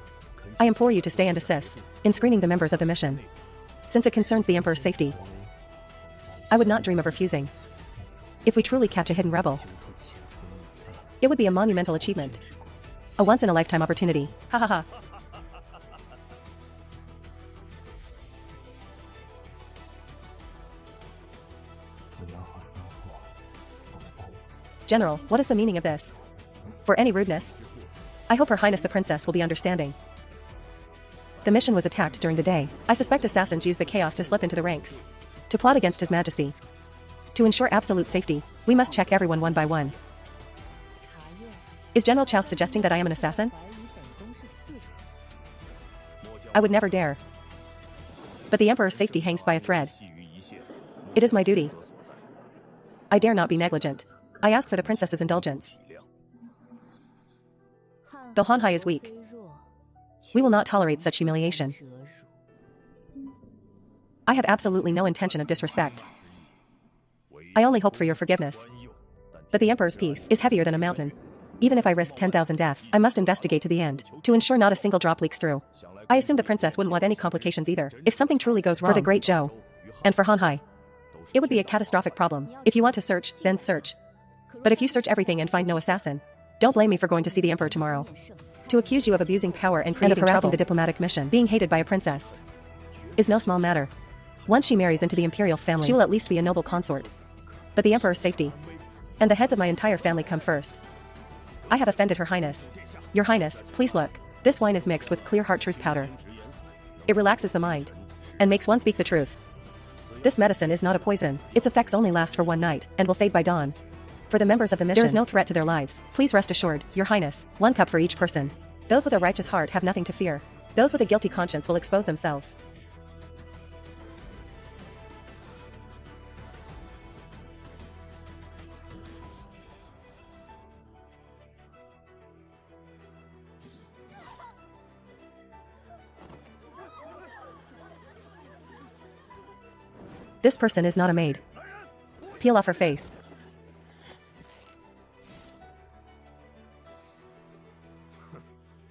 I implore you to stay and assist in screening the members of the mission. Since it concerns the Emperor's safety, I would not dream of refusing. If we truly catch a hidden rebel, it would be a monumental achievement. A once-in-a-lifetime opportunity. Ha ha ha. General, what is the meaning of this? For any rudeness, I hope Her Highness the Princess will be understanding. The mission was attacked during the day. I suspect assassins used the chaos to slip into the ranks, to plot against His Majesty. To ensure absolute safety, we must check everyone one by one. Is General Chao suggesting that I am an assassin? I would never dare. But the Emperor's safety hangs by a thread. It is my duty. I dare not be negligent. I ask for the princess's indulgence. Though Hanhai is weak, we will not tolerate such humiliation. I have absolutely no intention of disrespect. I only hope for your forgiveness. But the Emperor's peace is heavier than a mountain. Even if I risk 10,000 deaths, I must investigate to the end, to ensure not a single drop leaks through. I assume the princess wouldn't want any complications either. If something truly goes wrong for the great Zhou, and for Hanhai, it would be a catastrophic problem. If you want to search, then search. But if you search everything and find no assassin, don't blame me for going to see the Emperor tomorrow. To accuse you of abusing power and creating harassing the diplomatic mission, being hated by a princess, is no small matter. Once she marries into the imperial family, she will at least be a noble consort. But the Emperor's safety, and the heads of my entire family come first. I have offended Her Highness. Your Highness, please look. This wine is mixed with clear heart truth powder. It relaxes the mind, and makes one speak the truth. This medicine is not a poison. Its effects only last for one night, and will fade by dawn. For the members of the mission, there is no threat to their lives. Please rest assured, Your Highness, 1 cup for each person. Those with a righteous heart have nothing to fear. Those with a guilty conscience will expose themselves. This person is not a maid. Peel off her face.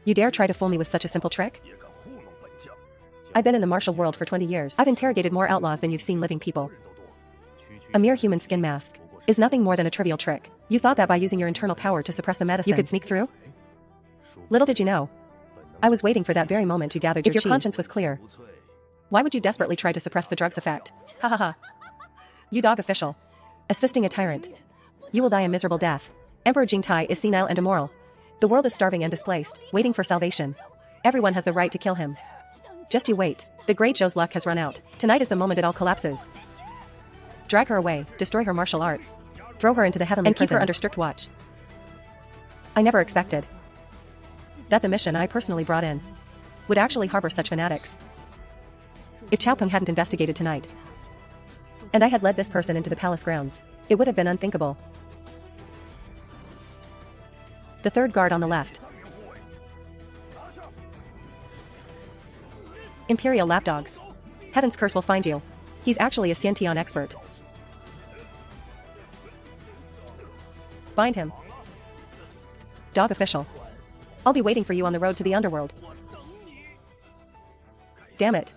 You dare try to fool me with such a simple trick? I've been in the martial world for 20 years. I've interrogated more outlaws than you've seen living people. A mere human skin mask is nothing more than a trivial trick. You thought that by using your internal power to suppress the medicine, you could sneak through? Little did you know. I was waiting for that very moment you gathered your chi. If your conscience was clear, why would you desperately try to suppress the drug's effect? Ha ha ha. You dog official. Assisting a tyrant. You will die a miserable death. Emperor Jingtai is senile and immoral. The world is starving and displaced, waiting for salvation. Everyone has the right to kill him. Just you wait. The Great Zhou's luck has run out. Tonight is the moment it all collapses. Drag her away, destroy her martial arts. Throw her into the heavenly prison and keep her under strict watch. I never expected that the mission I personally brought in would actually harbor such fanatics. If Cao Peng hadn't investigated tonight, and I had led this person into the palace grounds, it would have been unthinkable. The third guard on the left. Imperial lapdogs. Heaven's curse will find you. He's actually a Xiantian expert. Bind him. Dog official. I'll be waiting for you on the road to the underworld. Damn it.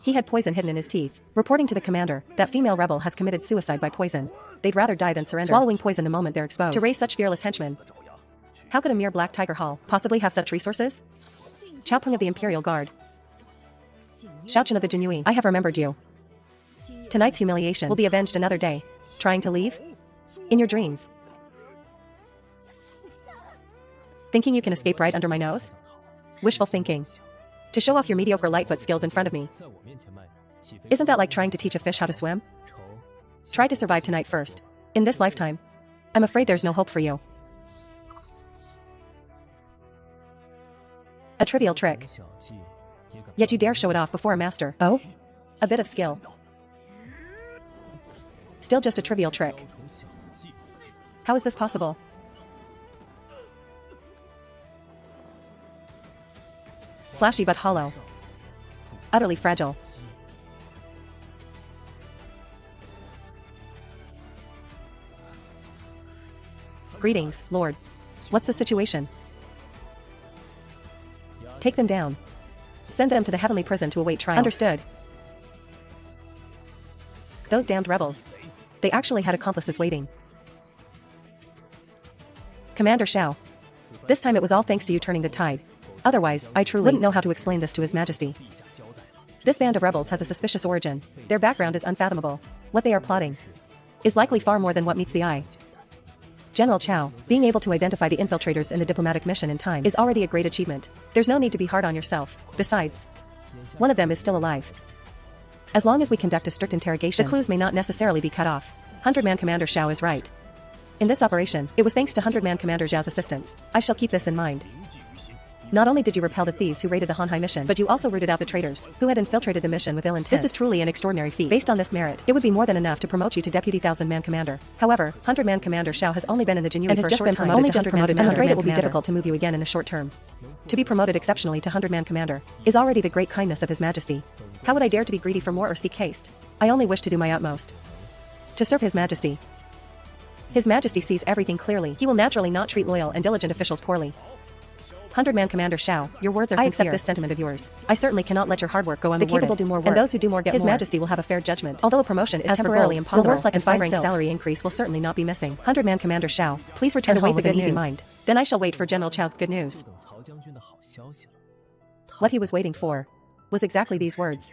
He had poison hidden in his teeth. Reporting to the commander, that female rebel has committed suicide by poison. They'd rather die than surrender, swallowing poison the moment they're exposed. To raise such fearless henchmen. How could a mere Black Tiger Hall possibly have such resources? Cao Peng of the Imperial Guard. Xiaochen of the Jinyiwei, I have remembered you. Tonight's humiliation will be avenged another day. Trying to leave? In your dreams. Thinking you can escape right under my nose? Wishful thinking. To show off your mediocre lightfoot skills in front of me. Isn't that like trying to teach a fish how to swim? Try to survive tonight first. In this lifetime. I'm afraid there's no hope for you. A trivial trick. Yet you dare show it off before a master. Oh? A bit of skill. Still just a trivial trick. How is this possible? Flashy but hollow. Utterly fragile. Greetings, Lord. What's the situation? Take them down. Send them to the heavenly prison to await trial. Understood. Those damned rebels. They actually had accomplices waiting. Commander Xiao. This time it was all thanks to you turning the tide. Otherwise, I truly wouldn't know how to explain this to His Majesty. This band of rebels has a suspicious origin. Their background is unfathomable. What they are plotting is likely far more than what meets the eye. General Chao, being able to identify the infiltrators in the diplomatic mission in time is already a great achievement. There's no need to be hard on yourself. Besides, one of them is still alive. As long as we conduct a strict interrogation, the clues may not necessarily be cut off. 100-man Commander Xiao is right. In this operation, it was thanks to 100-man Commander Zhao's assistance. I shall keep this in mind. Not only did you repel the thieves who raided the Hanhai mission, but you also rooted out the traitors, who had infiltrated the mission with ill intent. This is truly an extraordinary feat. Based on this merit, it would be more than enough to promote you to Deputy 1000-man Commander. However, 100-man Commander Xiao has only been in the Jinyiwei and has just been promoted to 100-man Commander. I'm afraid it will be difficult to move you again in the short term. To be promoted exceptionally to 100-man Commander is already the great kindness of His Majesty. How would I dare to be greedy for more or seek haste? I only wish to do my utmost to serve His Majesty. His Majesty sees everything clearly. He will naturally not treat loyal and diligent officials poorly. 100-man Commander Xiao, your words are sincere. I accept this sentiment of yours. I certainly cannot let your hard work go unrewarded. The capable do more work, and those who do more get His more. Majesty will have a fair judgment. Although a promotion is temporarily impossible, rewards like a 5-rank salary increase will certainly not be missing. 100-man Commander Xiao, please return home with an easy mind. Then I shall wait for General Chao's good news. What he was waiting for was exactly these words.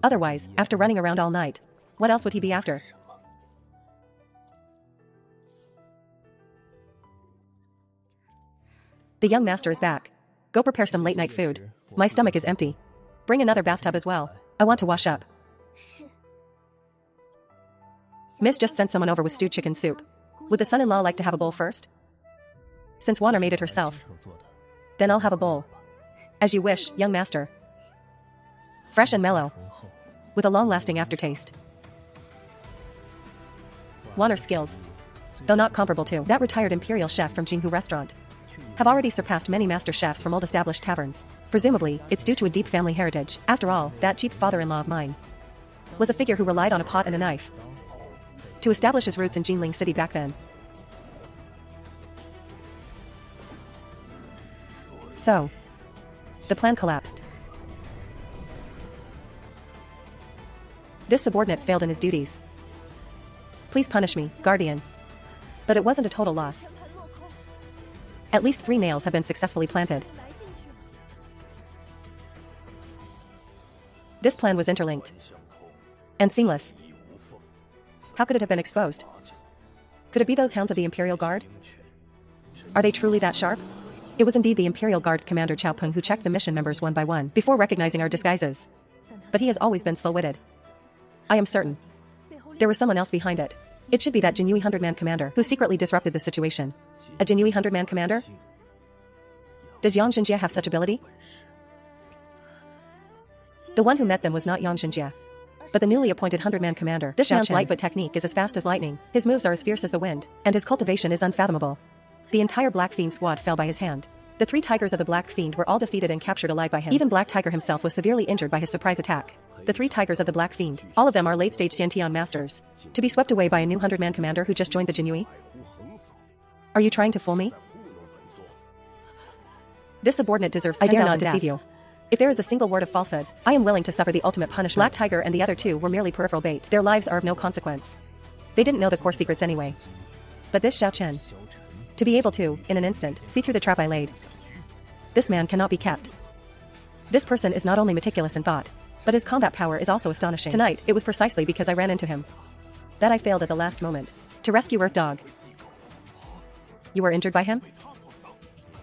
Otherwise, after running around all night, what else would he be after? The young master is back. Go prepare some late-night food. My stomach is empty. Bring another bathtub as well. I want to wash up. Miss just sent someone over with stewed chicken soup. Would the son-in-law like to have a bowl first? Since Wanner made it herself. Then I'll have a bowl. As you wish, young master. Fresh and mellow. With a long-lasting aftertaste. Wanner's skills, though not comparable to that retired imperial chef from Jinghu restaurant, have already surpassed many master chefs from old-established taverns. Presumably, it's due to a deep family heritage. After all, that cheap father-in-law of mine was a figure who relied on a pot and a knife to establish his roots in Jingling City back then. So, the plan collapsed. This subordinate failed in his duties. Please punish me, Guardian. But it wasn't a total loss. At least 3 nails have been successfully planted. This plan was interlinked and seamless. How could it have been exposed? Could it be those hounds of the Imperial Guard? Are they truly that sharp? It was indeed the Imperial Guard Commander Chao Peng who checked the mission members one by one before recognizing our disguises. But he has always been slow-witted. I am certain. There was someone else behind it. It should be that Jinyiwei 100-man commander who secretly disrupted the situation. A Jinyiwei 100-man commander? Does Yang Xinjie have such ability? The one who met them was not Yang Xinjie, but the newly appointed 100-man commander. This man's lightfoot technique is as fast as lightning, his moves are as fierce as the wind, and his cultivation is unfathomable. The entire Black Fiend squad fell by his hand. The 3 tigers of the Black Fiend were all defeated and captured alive by him. Even Black Tiger himself was severely injured by his surprise attack. The 3 tigers of the Black Fiend, all of them are late-stage Xiantian masters. To be swept away by a new 100-man commander who just joined the Jinyiwei? Are you trying to fool me? This subordinate deserves 10,000 deaths. I dare not deceive you. If there is a single word of falsehood, I am willing to suffer the ultimate punishment. Black Tiger and the other 2 were merely peripheral bait. Their lives are of no consequence. They didn't know the core secrets anyway. But this Xiao Chen, to be able to, in an instant, see through the trap I laid. This man cannot be kept. This person is not only meticulous in thought, but his combat power is also astonishing. Tonight, it was precisely because I ran into him that I failed at the last moment to rescue Earth Dog. You were injured by him?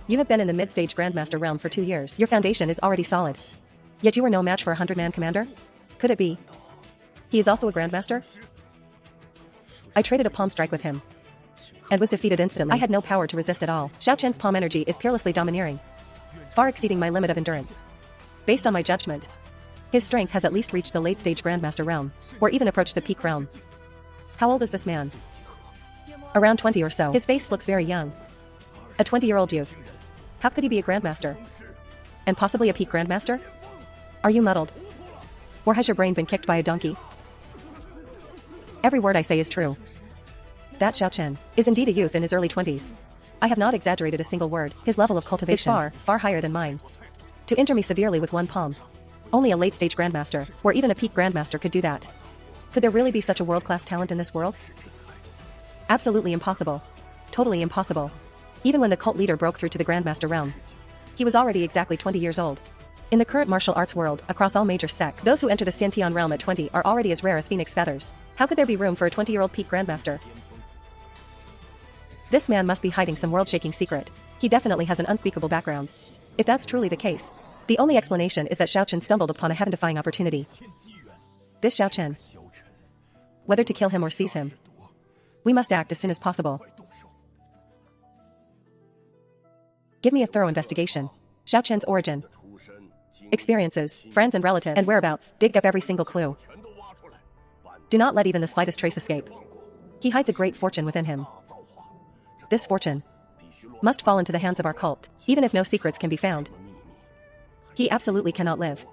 You have been in the mid-stage Grandmaster realm for 2 years. Your foundation is already solid. Yet you are no match for a 100-man commander? Could it be he is also a Grandmaster? I traded a palm strike with him and was defeated instantly. I had no power to resist at all. Xiao Chen's palm energy is peerlessly domineering, far exceeding my limit of endurance. Based on my judgment, his strength has at least reached the late-stage Grandmaster realm, or even approached the peak realm. How old is this man? Around 20 or so. His face looks very young. A 20-year-old youth. How could he be a Grandmaster? And possibly a peak Grandmaster? Are you muddled? Or has your brain been kicked by a donkey? Every word I say is true. That Xiao Chen is indeed a youth in his early 20s. I have not exaggerated a single word. His level of cultivation is far, far higher than mine. To injure me severely with one palm, only a late-stage Grandmaster, or even a peak Grandmaster could do that. Could there really be such a world-class talent in this world? Absolutely impossible. Totally impossible. Even when the cult leader broke through to the Grandmaster realm, he was already exactly 20 years old. In the current martial arts world, across all major sects, those who enter the Xiantian realm at 20 are already as rare as phoenix feathers. How could there be room for a 20-year-old peak Grandmaster? This man must be hiding some world-shaking secret. He definitely has an unspeakable background. If that's truly the case, the only explanation is that Xiao Chen stumbled upon a heaven-defying opportunity. This Xiao Chen. Whether to kill him or seize him, we must act as soon as possible. Give me a thorough investigation. Xiao Chen's origin, experiences, friends and relatives, and whereabouts. Dig up every single clue. Do not let even the slightest trace escape. He hides a great fortune within him. This fortune must fall into the hands of our cult, even if no secrets can be found. He absolutely cannot live.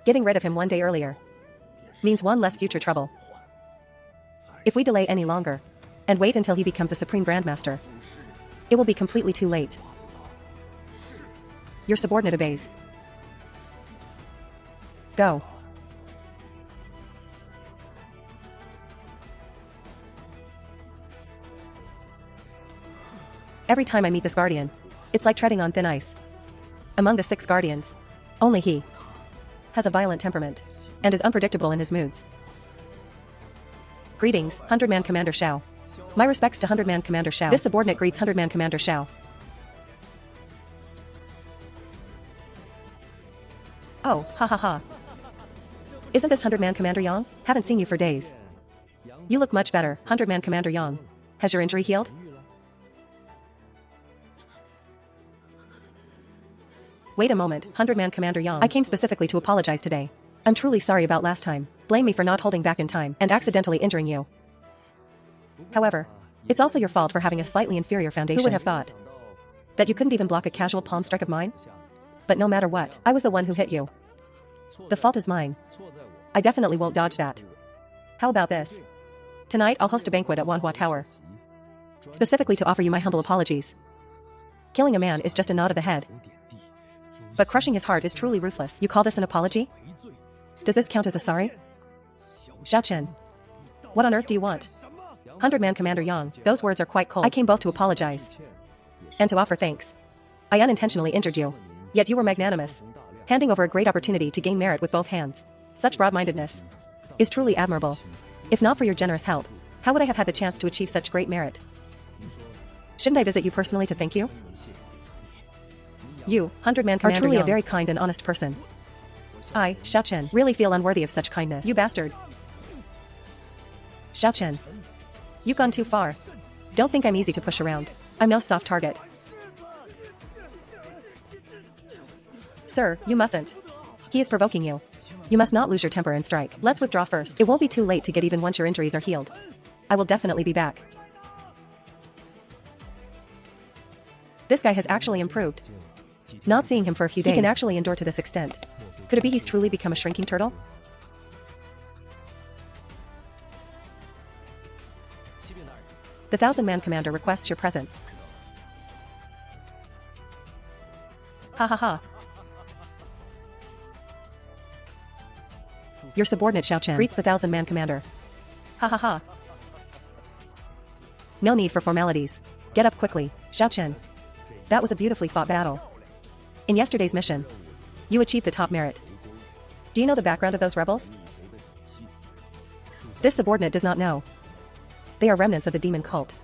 Getting rid of him one day earlier means one less future trouble. If we delay any longer and wait until he becomes a Supreme Grandmaster, it will be completely too late. Your subordinate obeys. Go. Every time I meet this guardian, it's like treading on thin ice. Among the 6 guardians, only he has a violent temperament and is unpredictable in his moods. Greetings, 100-man Commander Xiao. My respects to 100-man Commander Xiao. This subordinate greets 100-man Commander Xiao. Oh, ha ha ha. Isn't this 100-man Commander Yang? Haven't seen you for days. You look much better, 100-man Commander Yang. Has your injury healed? Wait a moment, 100-man Commander Yang. I came specifically to apologize today. I'm truly sorry about last time. Blame me for not holding back in time and accidentally injuring you. However, it's also your fault for having a slightly inferior foundation. Who would have thought that you couldn't even block a casual palm strike of mine? But no matter what, I was the one who hit you. The fault is mine. I definitely won't dodge that. How about this? Tonight I'll host a banquet at Wanhua Tower, specifically to offer you my humble apologies. Killing a man is just a nod of the head, but crushing his heart is truly ruthless. You call this an apology? Does this count as a sorry? Xiao Chen, what on earth do you want? 100-man Commander Yang, those words are quite cold. I came both to apologize and to offer thanks. I unintentionally injured you, yet you were magnanimous, handing over a great opportunity to gain merit with both hands. Such broad-mindedness is truly admirable. If not for your generous help, how would I have had the chance to achieve such great merit? Shouldn't I visit you personally to thank you? You, 100-man commander, are truly a very kind and honest person. I, Xiao Chen, really feel unworthy of such kindness. You bastard. Xiao Chen. You've gone too far. Don't think I'm easy to push around. I'm no soft target. Sir, you mustn't. He is provoking you. You must not lose your temper and strike. Let's withdraw first. It won't be too late to get even once your injuries are healed. I will definitely be back. This guy has actually improved. Not seeing him for a few days, he can actually endure to this extent. Could it be he's truly become a shrinking turtle? The 1,000-man commander requests your presence. Ha ha ha. Your subordinate Xiao Chen greets the 1,000-man commander. Ha ha ha. No need for formalities. Get up quickly, Xiao Chen. That was a beautifully fought battle. In yesterday's mission, you achieved the top merit. Do you know the background of those rebels? This subordinate does not know. They are remnants of the demon cult.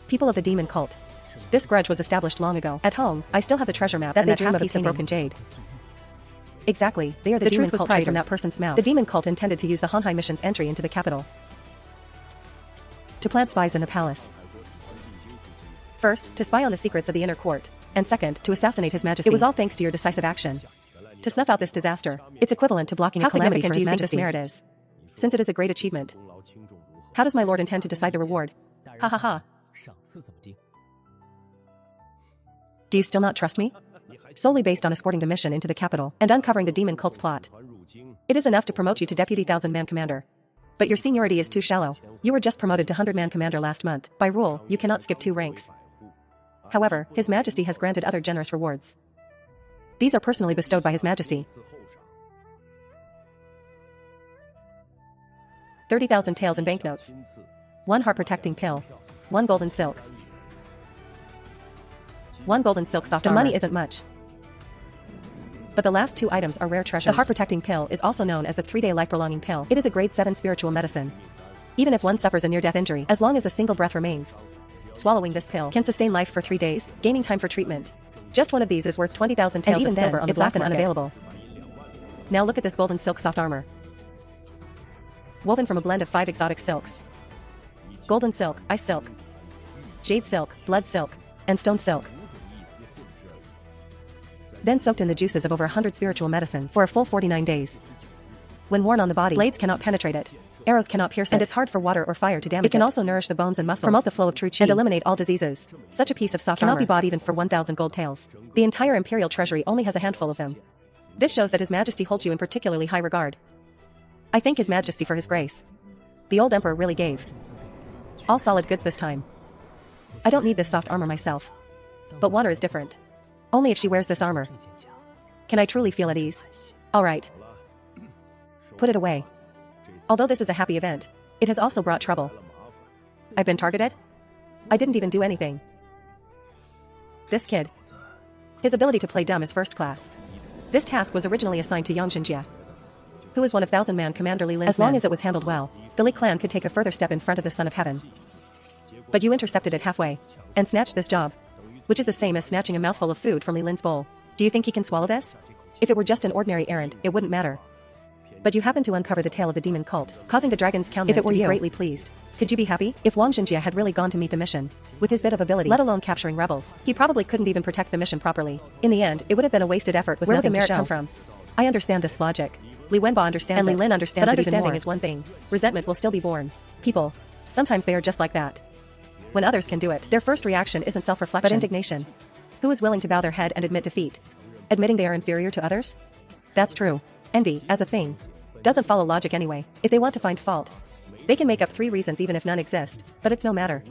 People of the demon cult. This grudge was established long ago. At home, I still have the treasure map that they dream of, a piece of broken jade. Exactly, they are the demon cult traitors. From that person's mouth. The demon cult intended to use the Honhai mission's entry into the capital to plant spies in the palace. First, to spy on the secrets of the inner court, and second, to assassinate His Majesty. It was all thanks to your decisive action. To snuff out this disaster, it's equivalent to blocking a calamity for His Majesty. How significant do you think this merit is? Since it is a great achievement. How does my lord intend to decide the reward? Ha ha ha. Do you still not trust me? Solely based on escorting the mission into the capital and uncovering the demon cult's plot. It is enough to promote you to Deputy 1,000-man commander. But your seniority is too shallow. You were just promoted to 100-man commander last month. By rule, you cannot skip 2 ranks. However, His Majesty has granted other generous rewards. These are personally bestowed by His Majesty. 30,000 taels in banknotes. 1 heart-protecting pill. 1 golden silk. 1 golden silk soft armor. The money isn't much. But the last 2 items are rare treasures. The heart-protecting pill is also known as the 3-day life-prolonging pill. It is a grade 7 spiritual medicine. Even if one suffers a near-death injury, as long as a single breath remains, swallowing this pill can sustain life for 3 days, gaining time for treatment. Just one of these is worth 20,000 taels of silver on the black market. It's often unavailable. Now look at this golden silk soft armor. Woven from a blend of 5 exotic silks. Golden silk, ice silk, jade silk, blood silk, and stone silk. Then soaked in the juices of over 100 spiritual medicines for a full 49 days. When worn on the body, blades cannot penetrate it, arrows cannot pierce it, and it's hard for water or fire to damage it. It can also nourish the bones and muscles, promote the flow of true qi, and eliminate all diseases. Such a piece of soft armor cannot be bought even for 1,000 gold taels. The entire imperial treasury only has a handful of them. This shows that His Majesty holds you in particularly high regard. I thank His Majesty for his grace. The old emperor really gave. All solid goods this time. I don't need this soft armor myself. But Wanner is different. Only if she wears this armor can I truly feel at ease. Alright. Put it away. Although this is a happy event, it has also brought trouble. I've been targeted? I didn't even do anything. This kid. His ability to play dumb is first class. This task was originally assigned to Yang Jinyiwei, who is one of 1,000-man Commander Li Lin's men. As long as it was handled well, the Li clan could take a further step in front of the Son of Heaven. But you intercepted it halfway and snatched this job, which is the same as snatching a mouthful of food from Li Lin's bowl. Do you think he can swallow this? If it were just an ordinary errand, it wouldn't matter. But you happened to uncover the tale of the demon cult, causing the dragon's countenance to be greatly pleased. Could you be happy? If Wang Jinjiya had really gone to meet the mission, with his bit of ability, let alone capturing rebels, he probably couldn't even protect the mission properly. In the end, it would have been a wasted effort with nothing to show. Where did the merit come from? I understand this logic. Li Wenba understands and Li Lin understands it. But understanding is one thing. Resentment will still be born. People, sometimes they are just like that. When others can do it, their first reaction isn't self-reflection, but indignation. Who is willing to bow their head and admit defeat? Admitting they are inferior to others? That's true. Envy, as a thing, doesn't follow logic anyway. If they want to find fault, they can make up 3 reasons even if none exist, but it's no matter.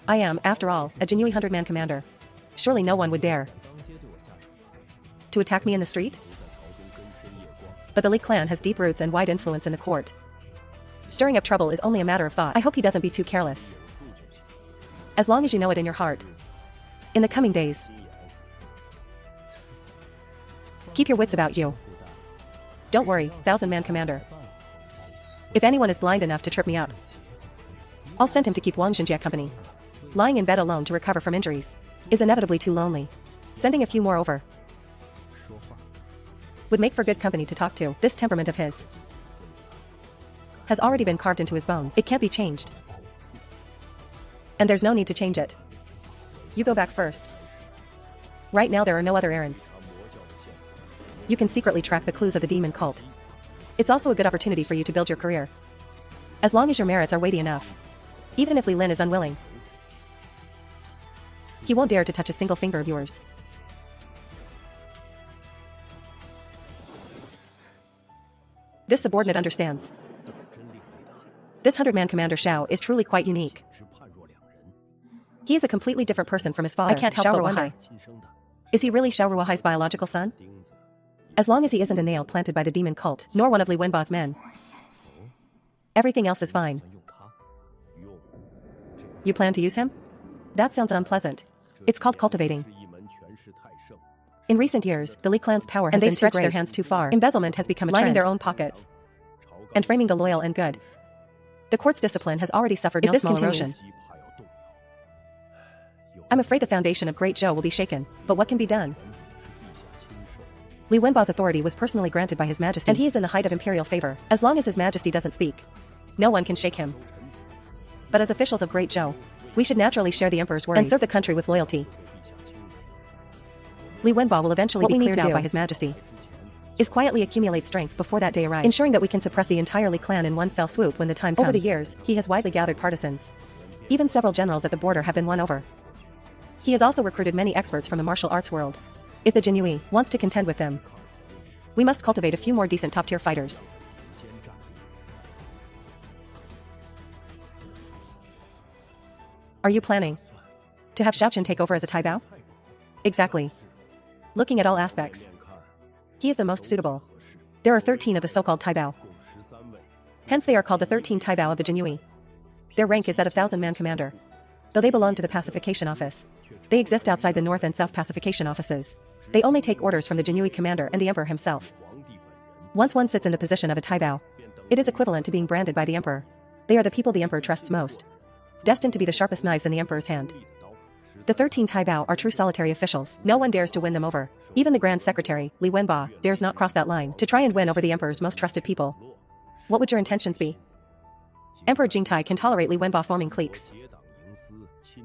I am, after all, a Jinyiwei 100-man commander. Surely no one would dare to attack me in the street? But the Li clan has deep roots and wide influence in the court. Stirring up trouble is only a matter of thought. I hope he doesn't be too careless. As long as you know it in your heart. In the coming days, keep your wits about you. Don't worry, 1,000-man commander. If anyone is blind enough to trip me up, I'll send him to keep Wang Jinjiya company. Lying in bed alone to recover from injuries is inevitably too lonely. Sending a few more over would make for good company to talk to. This temperament of his has already been carved into his bones. It can't be changed. And there's no need to change it. You go back first. Right now there are no other errands. You can secretly track the clues of the demon cult. It's also a good opportunity for you to build your career. As long as your merits are weighty enough. Even if Li Lin is unwilling, he won't dare to touch a single finger of yours. This subordinate understands. This 100-man commander Xiao is truly quite unique. He is a completely different person from his father. I can't help but wonder. Is he really Xiao Ruohai's biological son? As long as he isn't a nail planted by the demon cult, nor one of Li Wenba's men, everything else is fine. You plan to use him? That sounds unpleasant. It's called cultivating. In recent years, the Li clan's power has been stretched their hands too far. Embezzlement has become a trend. Lining their own pockets and framing the loyal and good. The court's discipline has already suffered no small erosion. I'm afraid the foundation of Great Zhou will be shaken, but what can be done? Li Wenba's authority was personally granted by His Majesty, and he is in the height of imperial favor. As long as His Majesty doesn't speak, no one can shake him. But as officials of Great Zhou, we should naturally share the Emperor's worries and serve the country with loyalty. Li Wenba will eventually be cleared out by His Majesty. Is quietly accumulate strength before that day arrives, ensuring that we can suppress the entire Li clan in one fell swoop when the time comes. Over the years, he has widely gathered partisans. Even several generals at the border have been won over. He has also recruited many experts from the martial arts world. If the Jinyiwei wants to contend with them, we must cultivate a few more decent top-tier fighters. Are you planning to have Xiaoqin take over as a Taibao? Exactly. Looking at all aspects, he is the most suitable. There are 13 of the so-called Taibao. Hence they are called the 13 Taibao of the Jinyiwei. Their rank is that of 1,000-man commander. Though they belong to the pacification office, they exist outside the north and south pacification offices. They only take orders from the Jinyiwei commander and the emperor himself. Once one sits in the position of a Taibao, it is equivalent to being branded by the emperor. They are the people the emperor trusts most, destined to be the sharpest knives in the emperor's hand. The 13 Taibao are true solitary officials. No one dares to win them over. Even the Grand Secretary, Li Wenba, dares not cross that line to try and win over the emperor's most trusted people. What would your intentions be? Emperor Jingtai can tolerate Li Wenba forming cliques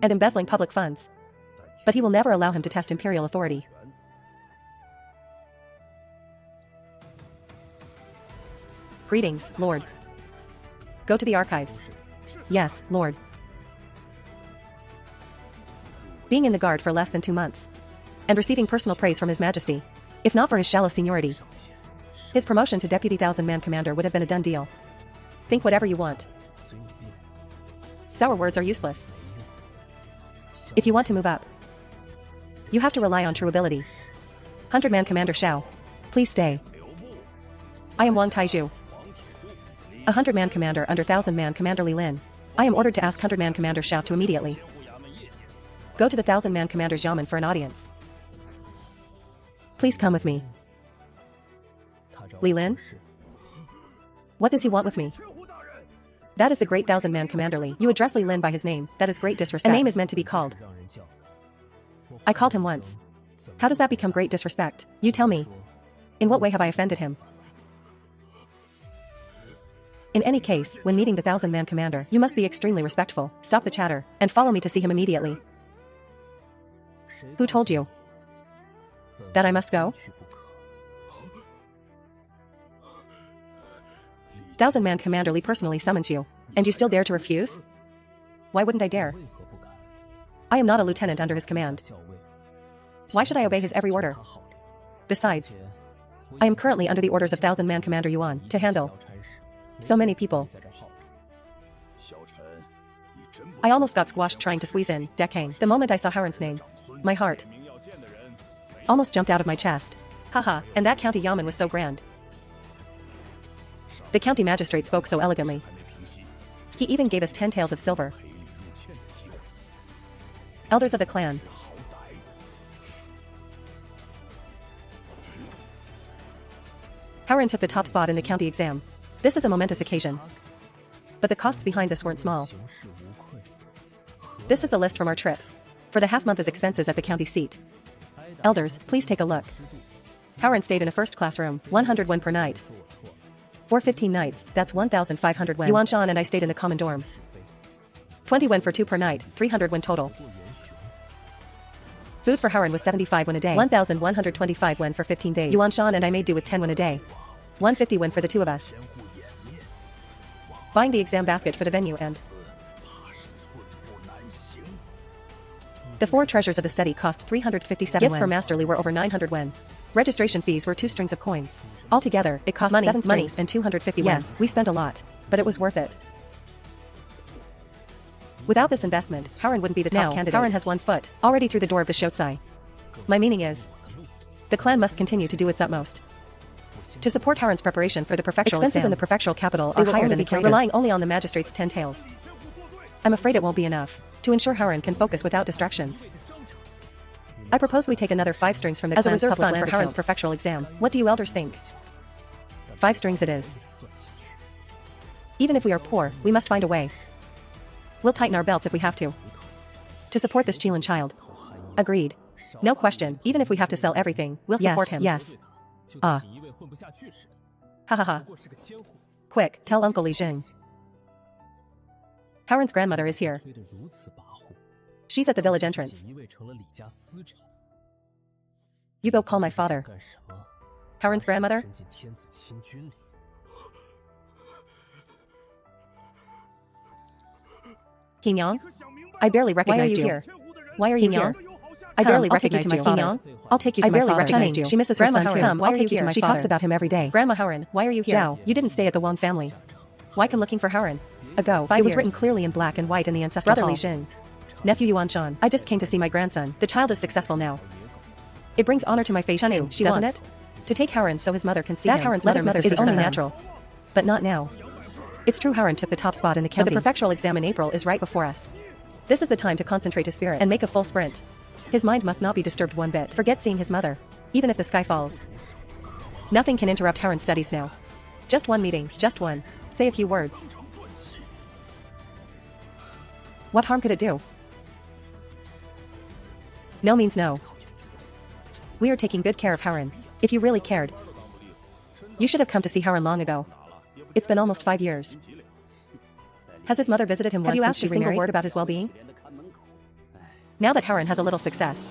and embezzling public funds, but he will never allow him to test imperial authority. Greetings, Lord. Go to the archives. Yes, Lord. Being in the guard for less than 2 months, and receiving personal praise from His Majesty, if not for his shallow seniority, his promotion to Deputy 1,000-man commander would have been a done deal. Think whatever you want. Sour words are useless. If you want to move up, you have to rely on true ability. 100-man commander Xiao, please stay. I am Wang Taizhu, a 100-man commander under 1,000-man commander Li Lin. I am ordered to ask 100-man commander Xiao to immediately go to the 1,000-man commander's yamen for an audience. Please come with me. Li Lin? What does he want with me? That is the great 1,000-man commander Li. You address Li Lin by his name, that is great disrespect. A name is meant to be called. I called him once. How does that become great disrespect? You tell me. In what way have I offended him? In any case, when meeting the 1,000-man commander, you must be extremely respectful. Stop the chatter, and follow me to see him immediately. Who told you that I must go? 1,000-man commander Li personally summons you, and you still dare to refuse? Why wouldn't I dare? I am not a lieutenant under his command. Why should I obey his every order? Besides, I am currently under the orders of 1,000-man commander Yuan to handle so many people. I almost got squashed trying to squeeze in Dekang. The moment I saw Haren's name, my heart almost jumped out of my chest. Haha, and that county yamen was so grand. The county magistrate spoke so elegantly. He even gave us 10 taels of silver. Elders of the clan. Haren took the top spot in the county exam. This is a momentous occasion. But the costs behind this weren't small. This is the list from our trip. For the half-month as expenses at the county seat. Elders, please take a look. Howren stayed in a first class room, 100 won per night. For 15 nights, that's 1,500 won. Yuan Shan and I stayed in the common dorm. 20 won for 2 per night, 300 won total. Food for Howren was 75 won a day, 1,125 won for 15 days. Yuan Shan and I made do with 10 won a day. 150 won for the two of us. Buying the exam basket for the venue and the 4 treasures of the study cost 357 Gifts wen. for Masterly were over 900 wen. Registration fees were 2 strings of coins. Altogether, it cost 7 strings and 250 wen. Yes, we spent a lot, but it was worth it. Without this investment, Howren wouldn't be the top candidate. Howren has 1 foot already through the door of the Shotsai. My meaning is, the clan must continue to do its utmost to support Howren's preparation for the prefectural exams in the prefectural capital are higher than the counter, relying only on the magistrate's 10 taels. I'm afraid it won't be enough to ensure Howren can focus without distractions. I propose we take another 5 strings from the clan's reserve fund for Howren's prefectural exam. What do you elders think? 5 strings it is. Even if we are poor, we must find a way. We'll tighten our belts if we have to support this Qilin child. Agreed. No question, even if we have to sell everything, we'll support him. Yes. Ha ha ha. Quick, tell Uncle Li Jing. Howren's grandmother is here. She's at the village entrance. You go call my father. Howren's grandmother? Hinyang? I barely recognized you. Here? Why are you here? I barely recognized you. Hinyang? I'll take you to my father. I barely recognized you. She misses her son too. Come, I'll take you to my father. She talks about him every day. Grandma Howren, why are you here? Zhao, you didn't stay at the Wang family. Why come looking for Howren? Ago, 5 years. It was written clearly in black and white in the ancestral hall. Brother Li Jing. Nephew Yuan Shan. I just came to see my grandson. The child is successful now. It brings honor to my face too, doesn't it? To take Howren so his mother can see him. That Howren's mother is only natural. But not now. It's true Howren took the top spot in the county. But the prefectural exam in April is right before us. This is the time to concentrate his spirit and make a full sprint. His mind must not be disturbed one bit. Forget seeing his mother. Even if the sky falls. Nothing can interrupt Howren's studies now. Just one meeting, just one. Say a few words. What harm could it do? No means no. We are taking good care of Howren. If you really cared, you should have come to see Howren long ago. It's been almost 5 years. Has his mother visited him once? Have you asked a single word about his well-being? Now that Howren has a little success,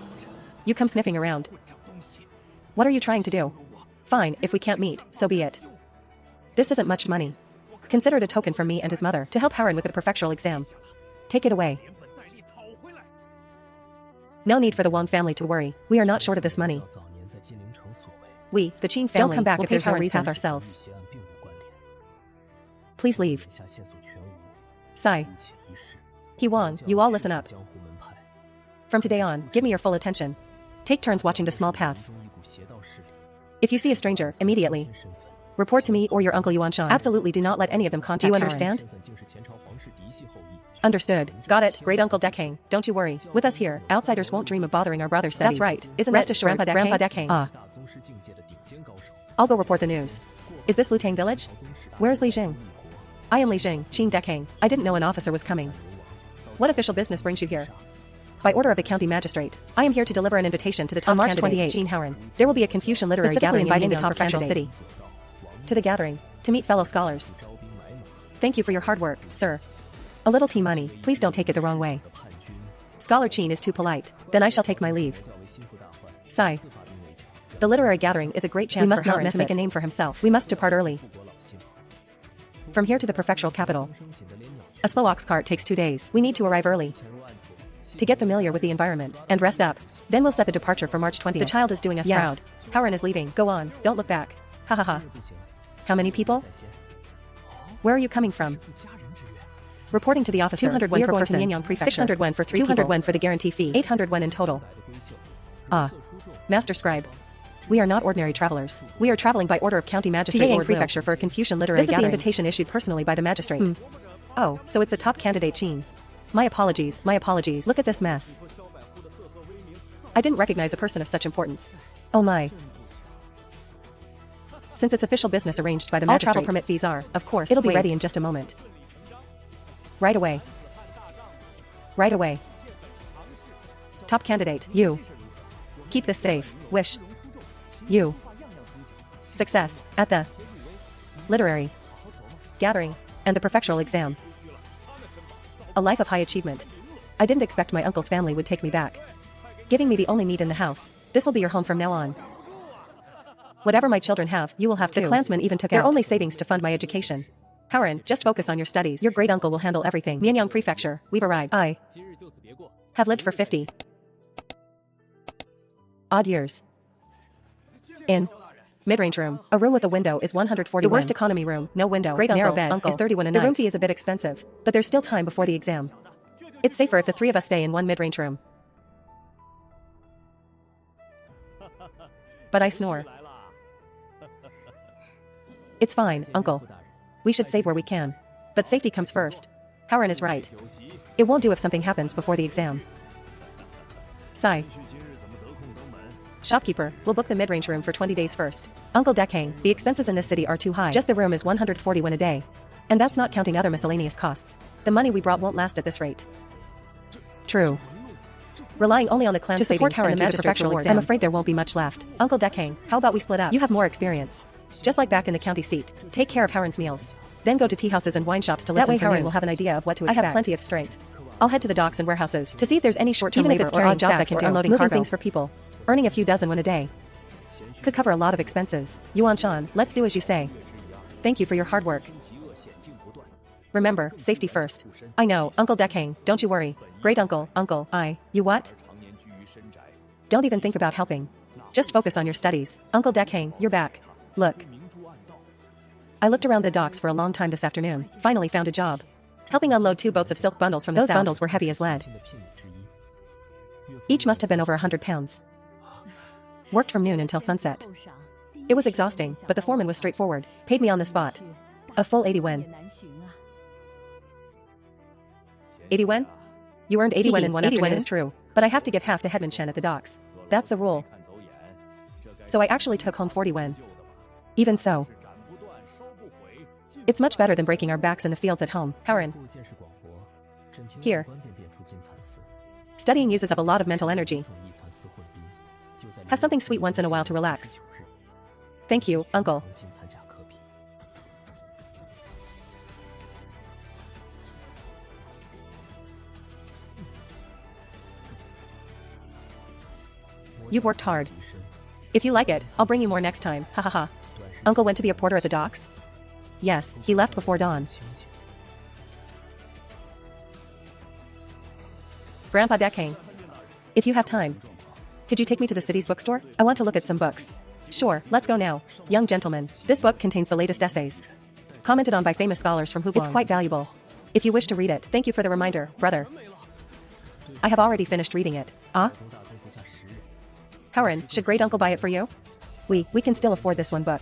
you come sniffing around. What are you trying to do? Fine, if we can't meet, so be it. This isn't much money. Consider it a token from me and his mother to help Howren with the prefectural exam. Take it away. No need for the Wang family to worry. We are not short of this money. We, the Qin family, don't come back if there's no reason ourselves. Please leave. Sai. He Wang, you all listen up. From today on, give me your full attention. Take turns watching the small paths. If you see a stranger, immediately report to me or your uncle Yuan Shan. Absolutely do not let any of them contact you. Understand? Understood. Got it, great uncle Dekang. Don't you worry. With us here, outsiders won't dream of bothering our brother's studies. That's right. Isn't rest assured, Grandpa Dekang? Ah. I'll go report the news. Is this Lutang village? Where is Li Jing? I am Li Jing, Qin Dekang. I didn't know an officer was coming. What official business brings you here? By order of the county magistrate, I am here to deliver an invitation to the top on March 28, Qin Howren. There will be a Confucian literary gathering inviting the top prefectural city to the gathering to meet fellow scholars. Thank you for your hard work, sir. A little tea money, please don't take it the wrong way. Scholar Qin is too polite, then I shall take my leave. Sigh. The literary gathering is a great chance for Howren to make a name for himself. We must depart early. From here to the prefectural capital, a slow ox cart takes 2 days. We need to arrive early to get familiar with the environment and rest up. Then we'll set the departure for March 20th. The child is doing us proud. Howren is leaving. Go on, don't look back. Ha ha ha. How many people? Where are you coming from? Reporting to the officer. 200 wen per person. 600 wen for 3 200 people. Wen for the guarantee fee. 800 wen in total. Ah. Master Scribe. We are not ordinary travelers. We are traveling by order of County Magistrate Lord Prefecture for a Confucian literary gathering. This is the invitation issued personally by the magistrate. Oh, so it's the top candidate Qin. My apologies, my apologies. Look at this mess. I didn't recognize a person of such importance. Oh my. Since it's official business arranged by the magistrate, all travel permit fees are, of course, it'll be ready in just a moment. Right away. Right away. Top candidate, you. Keep this safe. Wish you success at the literary gathering and the prefectural exam. A life of high achievement. I didn't expect my uncle's family would take me back, giving me the only meat in the house. This will be your home from now on. Whatever my children have, you will have too. The clansmen even took out their only savings to fund my education. Haran, just focus on your studies. Your great uncle will handle everything. Mianyang Prefecture, we've arrived. I have lived for 50 odd years. In mid-range room. A room with a window is 140. The worst economy room, no window. Great narrow bed uncle is 31 a night. The room fee is a bit expensive, but there's still time before the exam. It's safer if the three of us stay in one mid-range room. But I snore. It's fine, uncle. We should save where we can. But safety comes first. Haran is right. It won't do if something happens before the exam. Sigh. Shopkeeper, we'll book the mid-range room for 20 days first. Uncle Dekang, the expenses in this city are too high. Just the room is 140 won a day. And that's not counting other miscellaneous costs. The money we brought won't last at this rate. True. Relying only on the clan to support Haran and the magistrate's reward, I'm afraid there won't be much left. Uncle Dekang, how about we split up? You have more experience. Just like back in the county seat. Take care of Haran's meals. Then go to tea houses and wine shops to listen. That way Haran will have an idea of what to expect. I have plenty of strength. I'll head to the docks and warehouses to see if there's any short-term labor or odd jobs I can do. Unloading moving things for people. Earning a few dozen won a day could cover a lot of expenses. Yuan Shan, let's do as you say. Thank you for your hard work. Remember, safety first. I know, Uncle Dekang, don't you worry. Great uncle, you what? Don't even think about helping. Just focus on your studies. Uncle Dekang, you're back. Look. I looked around the docks for a long time this afternoon. Finally found a job. Helping unload 2 boats of silk bundles from the south. Those bundles were heavy as lead. Each must have been over 100 pounds. Worked from noon until sunset. It was exhausting, but the foreman was straightforward. Paid me on the spot. A full 80 wen. 80 wen? You earned 80 wen in one afternoon? 80 wen is true, but I have to give half to Headman Shen at the docks. That's the rule. So I actually took home 40 wen. Even so, it's much better than breaking our backs in the fields at home. Haran. Here. Studying uses up a lot of mental energy. Have something sweet once in a while to relax. Thank you, uncle. You've worked hard. If you like it, I'll bring you more next time. Ha ha ha. Uncle went to be a porter at the docks? Yes, he left before dawn. Grandpa Dekang. If you have time, could you take me to the city's bookstore? I want to look at some books. Sure, let's go now. Young gentleman, this book contains the latest essays. Commented on by famous scholars from Hublong. It's quite valuable. If you wish to read it, thank you for the reminder, brother. I have already finished reading it. Ah? Haran, should great uncle buy it for you? We can still afford this one book.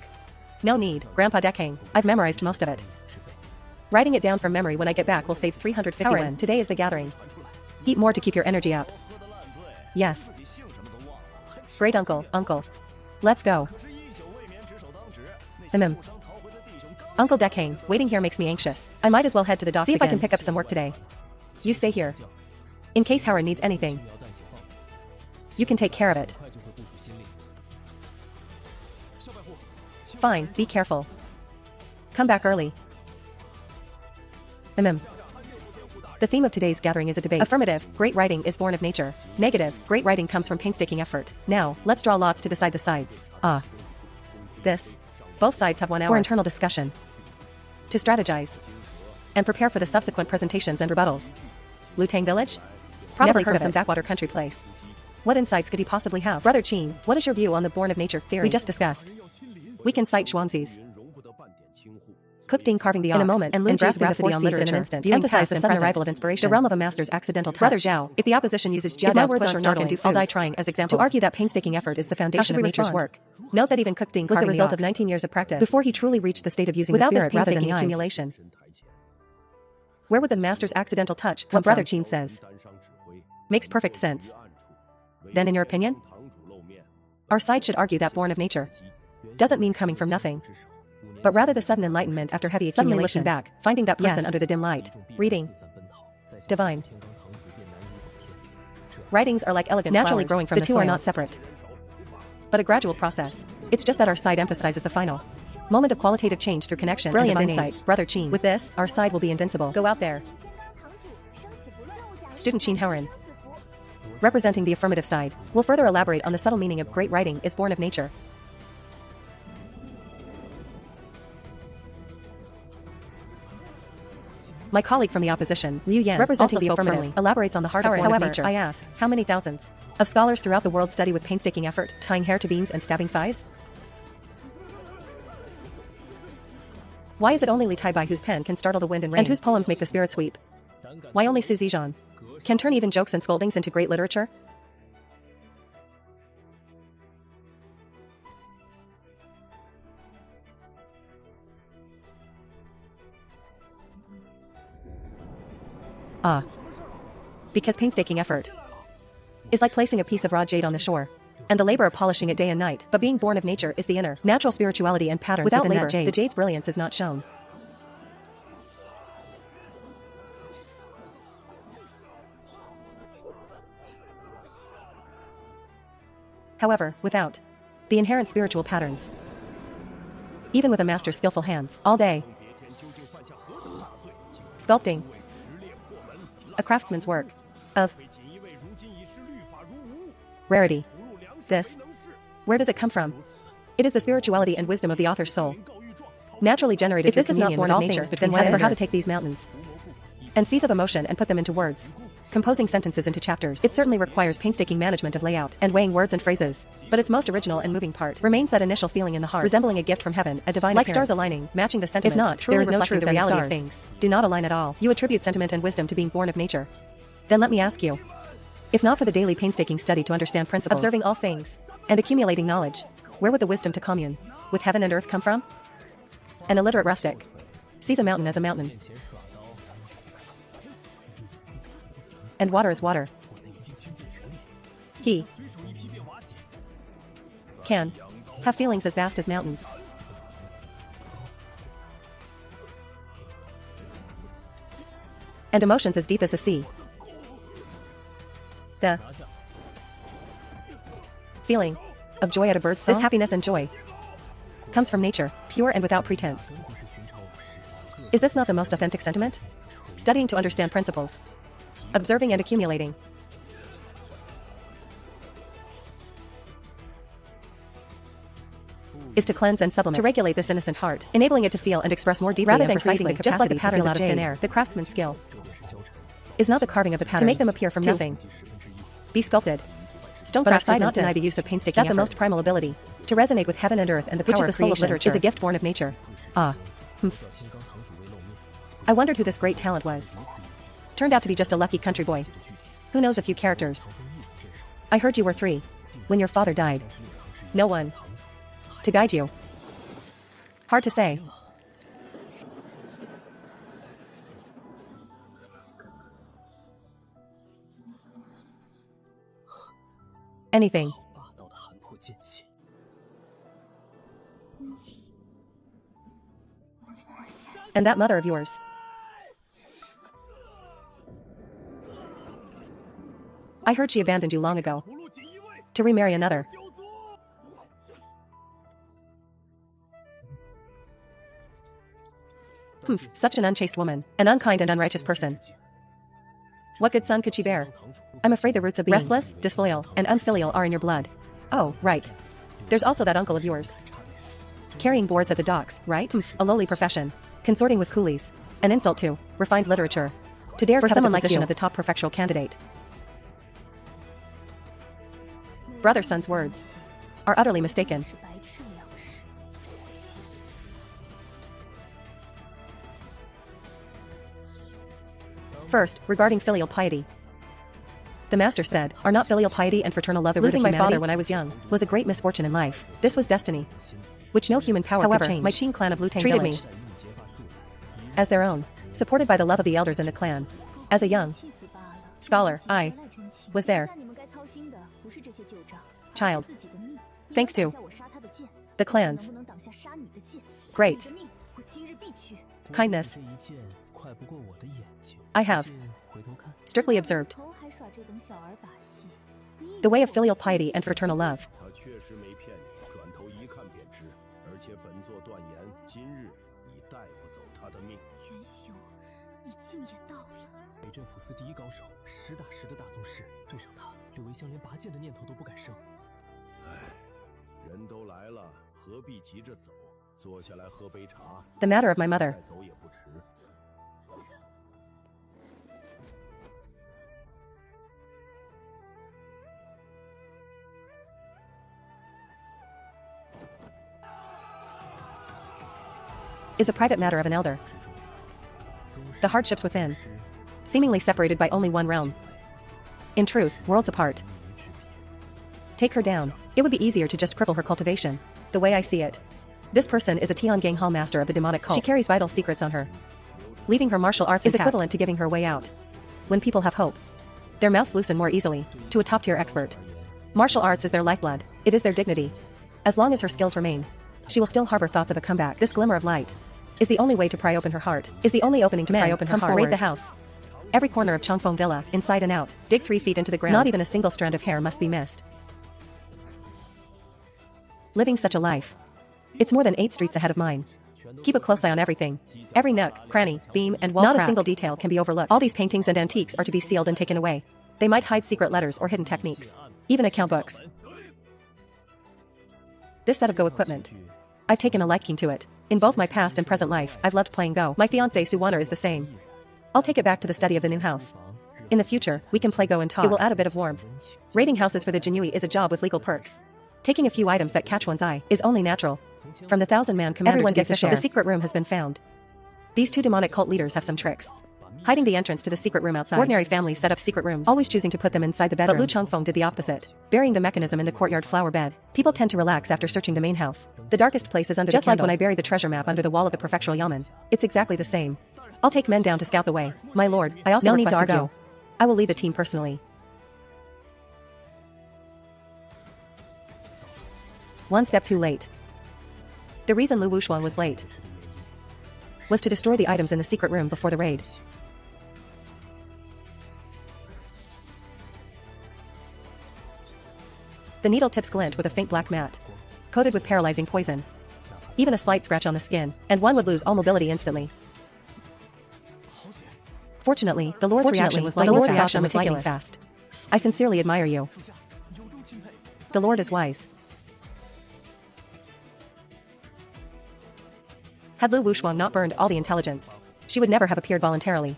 No need, Grandpa Dekang, I've memorized most of it. Writing it down from memory when I get back will save 350 wen. Today is the gathering. Eat more to keep your energy up. Yes. Great uncle. Let's go. Uncle Dekang, waiting here makes me anxious. I might as well head to the docks again. See if I can pick up some work today. You stay here. In case Haran needs anything, you can take care of it. Fine, be careful. Come back early. The theme of today's gathering is a debate. Affirmative, great writing is born of nature. Negative, great writing comes from painstaking effort. Now, let's draw lots to decide the sides. This. Both sides have 1 hour for internal discussion. To strategize. And prepare for the subsequent presentations and rebuttals. Lutang Village? Probably never heard of some backwater country place. What insights could he possibly have? Brother Qin, what is your view on the born of nature theory we just discussed? We can cite Zhuangzi's Cook Ding carving the ox in a moment and grasping the city on literature in an instant, emphasize the sudden arrival of inspiration, the realm of a master's accidental touch. Brother Zhao, if the opposition uses Jiabao's push or knock and do I'll die trying as examples. To argue that painstaking effort is the foundation of nature's work. Note that even Cook Ding was the result of 19 years of practice before he truly reached the state of using the spirit rather than the accumulation. Where would the master's accidental touch come from? Brother Qin says. Makes perfect sense. Then in your opinion? Our side should argue that born of nature doesn't mean coming from nothing, but rather the sudden enlightenment after heavy accumulation. Suddenly looking back, finding that person under the dim light. Reading. Divine. Writings are like elegant naturally flowers. Growing from the two are not separate. but a gradual process. It's just that our side emphasizes the final moment of qualitative change through connection. Brilliant insight, Brother Qin. With this, our side will be invincible. Go out there. Student Qin Haoren, representing the affirmative side, will further elaborate on the subtle meaning of great writing is born of nature. My colleague from the opposition, Liu Yan, representing the affirmative, elaborates on the heart of born of nature. I ask, how many thousands of scholars throughout the world study with painstaking effort, tying hair to beams and stabbing thighs? Why is it only Li Taibai whose pen can startle the wind and rain, and whose poems make the spirits weep? Why only Su Zizhan can turn even jokes and scoldings into great literature? Because painstaking effort is like placing a piece of raw jade on the shore, and the labor of polishing it day and night. But being born of nature is the inner, natural spirituality and patterns without labor. The jade's brilliance is not shown. However, without the inherent spiritual patterns, even with a master's skillful hands, all day sculpting a craftsman's work of rarity. This, where does it come from? It is the spirituality and wisdom of the author's soul, naturally generated. If this is not born of nature, then as for how to take these mountains and seas of emotion and put them into words, composing sentences into chapters, it certainly requires painstaking management of layout and weighing words and phrases. But its most original and moving part remains that initial feeling in the heart, resembling a gift from heaven, a divine like appearance. Stars aligning, matching the sentiment. If not, there is no truth. The reality of things do not align at all. You attribute sentiment and wisdom to being born of nature. Then let me ask you, if not for the daily painstaking study to understand principles, observing all things, and accumulating knowledge, where would the wisdom to commune with heaven and earth come from? An illiterate rustic sees a mountain as a mountain, and water is water. He can have feelings as vast as mountains. And emotions as deep as the sea. The feeling of joy at a bird's song. This happiness and joy comes from nature, pure and without pretense. Is this not the most authentic sentiment? Studying to understand principles, observing and accumulating. Is to cleanse and supplement, to regulate this innocent heart, enabling it to feel and express more deeply rather than creating the capacity just like the patterns out of thin air. The craftsman's skill is not the carving of the patterns, to make them appear from nothing, be sculpted. Stonecraft does not deny the use of painstaking effort. That the most primal ability to resonate with heaven and earth and the power of creation is a gift born of nature. I wondered who this great talent was. Turned out to be just a lucky country boy who knows a few characters. I heard you were 3 when your father died. No one to guide you. Hard to say. Anything. And that mother of yours. I heard she abandoned you long ago to remarry another. Such an unchaste woman, an unkind and unrighteous person. What good son could she bear? I'm afraid the roots of being restless, disloyal, and unfilial are in your blood. Oh, right. There's also that uncle of yours. Carrying boards at the docks, right? A lowly profession. Consorting with coolies. An insult to refined literature. To dare for someone like you of the top prefectural candidate. Brother son's words are utterly mistaken. First, regarding filial piety. The master said, are not filial piety and fraternal love the root of humanity? Losing my father when I was young was a great misfortune in life. This was destiny, which no human power could change. My Qin clan of Lutang treated me as their own, supported by the love of the elders in the clan. As a young scholar, I was their child. Thanks to the clan's great kindness, I have strictly observed the way of filial piety and fraternal love. The matter of my mother. Is a private matter of an elder. The hardships within, seemingly separated by only one realm. In truth, worlds apart. Take her down. It would be easier to just cripple her cultivation. The way I see it. This person is a Tiangang Hall master of the demonic cult. She carries vital secrets on her. Leaving her martial arts is equivalent to giving her way out. When people have hope, their mouths loosen more easily, to a top-tier expert. Martial arts is their lifeblood. It is their dignity. As long as her skills remain, she will still harbor thoughts of a comeback. This glimmer of light is the only way to pry open her heart, is the only opening to pry open her heart. Raid the house. Every corner of Changfeng Villa, inside and out, dig 3 feet into the ground. Not even a single strand of hair must be missed. Living such a life. It's more than 8 streets ahead of mine. Keep a close eye on everything. Every nook, cranny, beam, and wall. Not a single detail can be overlooked. All these paintings and antiques are to be sealed and taken away. They might hide secret letters or hidden techniques. Even account books. This set of Go equipment. I've taken a liking to it. In both my past and present life, I've loved playing Go. My fiancé Suwana is the same. I'll take it back to the study of the new house. In the future, we can play Go and talk. It will add a bit of warmth. Raiding houses for the Jinyiwei is a job with legal perks. Taking a few items that catch one's eye is only natural. From the 1,000-man commander, everyone gets a share. The secret room has been found. These 2 demonic cult leaders have some tricks. Hiding the entrance to the secret room outside. Ordinary families set up secret rooms, always choosing to put them inside the bedroom. But Lu Changfeng did the opposite, burying the mechanism in the courtyard flower bed. People tend to relax after searching the main house. The darkest place is under the candle. Just like when I buried the treasure map under the wall of the prefectural yamen. It's exactly the same. I'll take men down to scout the way. My lord, I also request to argue. I will lead the team personally. One step too late. The reason Lu Wuxia was late was to destroy the items in the secret room before the raid. The needle tips glint with a faint black matte, coated with paralyzing poison. Even a slight scratch on the skin, and one would lose all mobility instantly. Fortunately, the Lord's reaction was lightning fast. I sincerely admire you. The Lord is wise. Had Lu Wuxia not burned all the intelligence, she would never have appeared voluntarily.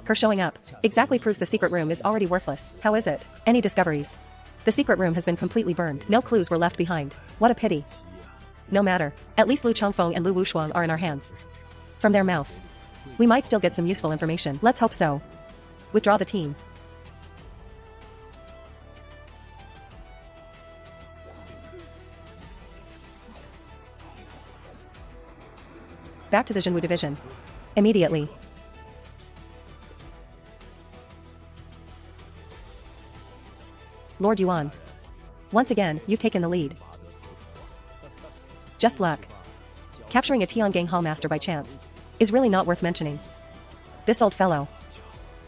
Her showing up exactly proves the secret room is already worthless. How is it? Any discoveries? The secret room has been completely burned. No clues were left behind. What a pity. No matter. At least Lu Changfeng and Lu Wuxia are in our hands. From their mouths, we might still get some useful information. Let's hope so. Withdraw the team. Back to the Jinyiwei division. Immediately. Lord Yuan. Once again, you've taken the lead. Just luck. Capturing a Tiangang Hall master by chance is really not worth mentioning. This old fellow.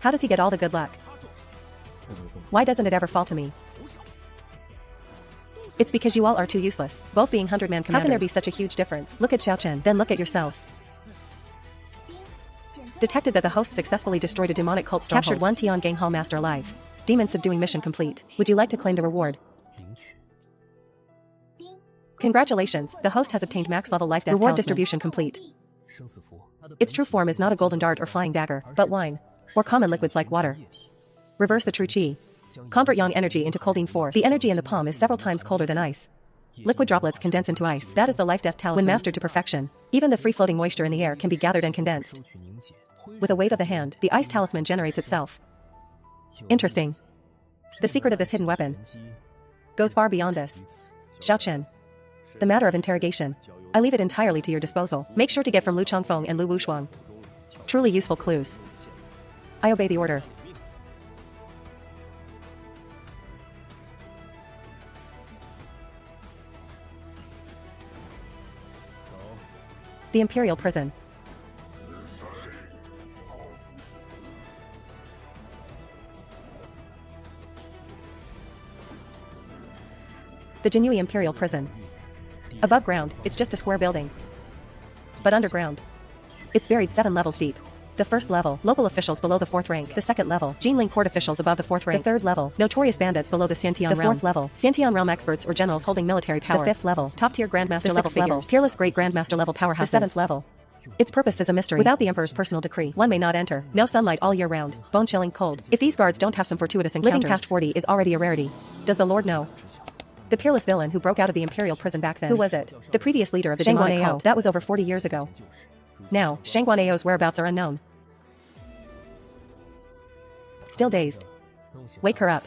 How does he get all the good luck? Why doesn't it ever fall to me? It's because you all are too useless, both being 100-man commanders. How can there be such a huge difference? Look at Xiao Chen, then look at yourselves. Detected that the host successfully destroyed a demonic cult stronghold. Captured 1 Tiangang Hall master alive. Demon subduing mission complete. Would you like to claim the reward? Congratulations, the host has obtained max level life death reward distribution complete. Its true form is not a golden dart or flying dagger, but wine, or common liquids like water. Reverse the true chi. Convert yang energy into colding force. The energy in the palm is several times colder than ice. Liquid droplets condense into ice. That is the life death talisman. When mastered to perfection, even the free-floating moisture in the air can be gathered and condensed. With a wave of the hand, the ice talisman generates itself. Interesting. The secret of this hidden weapon goes far beyond this. Xiao Chen. The matter of interrogation. I leave it entirely to your disposal. Make sure to get from Lu Changfeng and Lu Wuxia truly useful clues. I obey the order. The Imperial Prison. The Jinyiwei Imperial Prison. Above ground, it's just a square building. But underground, it's buried 7 levels deep. The first level, local officials below the 4th rank. The second level, Jinling court officials above the 4th rank. The third level, notorious bandits below the Xiantian realm. The 4th level, Xiantian realm experts or generals holding military power. The 5th level, top-tier grandmaster level figures. Peerless great grandmaster level powerhouses. The 7th level. Its purpose is a mystery. Without the Emperor's personal decree, one may not enter. No sunlight all year round. Bone-chilling cold. If these guards don't have some fortuitous encounters, living past 40 is already a rarity. Does the Lord know? The peerless villain who broke out of the imperial prison back then. Who was it? The previous leader of the demonic cult. That was over 40 years ago. Now, Shangguan Ao's whereabouts are unknown. Still dazed. Wake her up.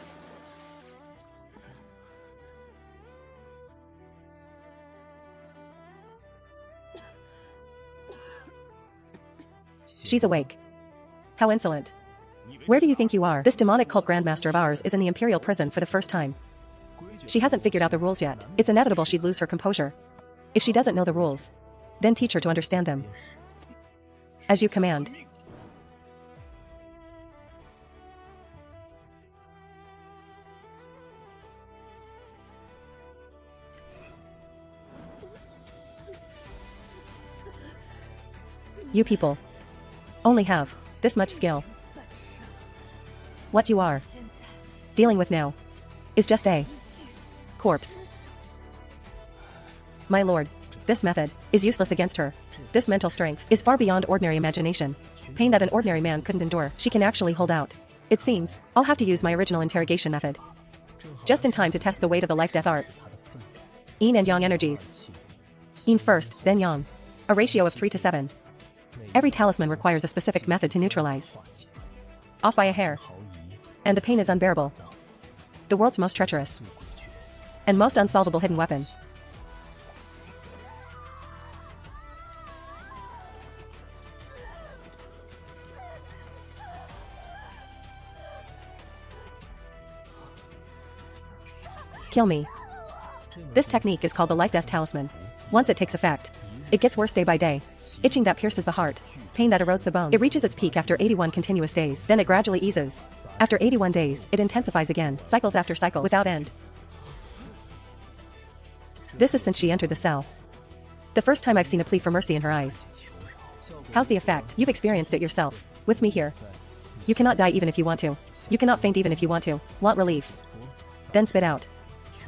She's awake. How insolent. Where do you think you are? This demonic cult grandmaster of ours is in the imperial prison for the first time. She hasn't figured out the rules yet. It's inevitable she'd lose her composure. If she doesn't know the rules, then teach her to understand them. As you command. You people only have this much skill. What you are dealing with now is just a corpse. My lord, this method is useless against her. This mental strength is far beyond ordinary imagination. Pain that an ordinary man couldn't endure, she can actually hold out. It seems I'll have to use my original interrogation method. Just in time to test the weight of the life-death arts. Yin and Yang energies. Yin first, then Yang. A ratio of 3 to 7. Every talisman requires a specific method to neutralize. Off by a hair. And the pain is unbearable. The world's most treacherous and most unsolvable hidden weapon. Kill me. This technique is called the life-death talisman. Once it takes effect, it gets worse day by day. Itching that pierces the heart, pain that erodes the bones. It reaches its peak after 81 continuous days, then it gradually eases. After 81 days, it intensifies again, cycles after cycles, without end. This is since she entered the cell. The first time I've seen a plea for mercy in her eyes. How's the effect? You've experienced it yourself. With me here. You cannot die even if you want to. You cannot faint even if you want to. Want relief? Then spit out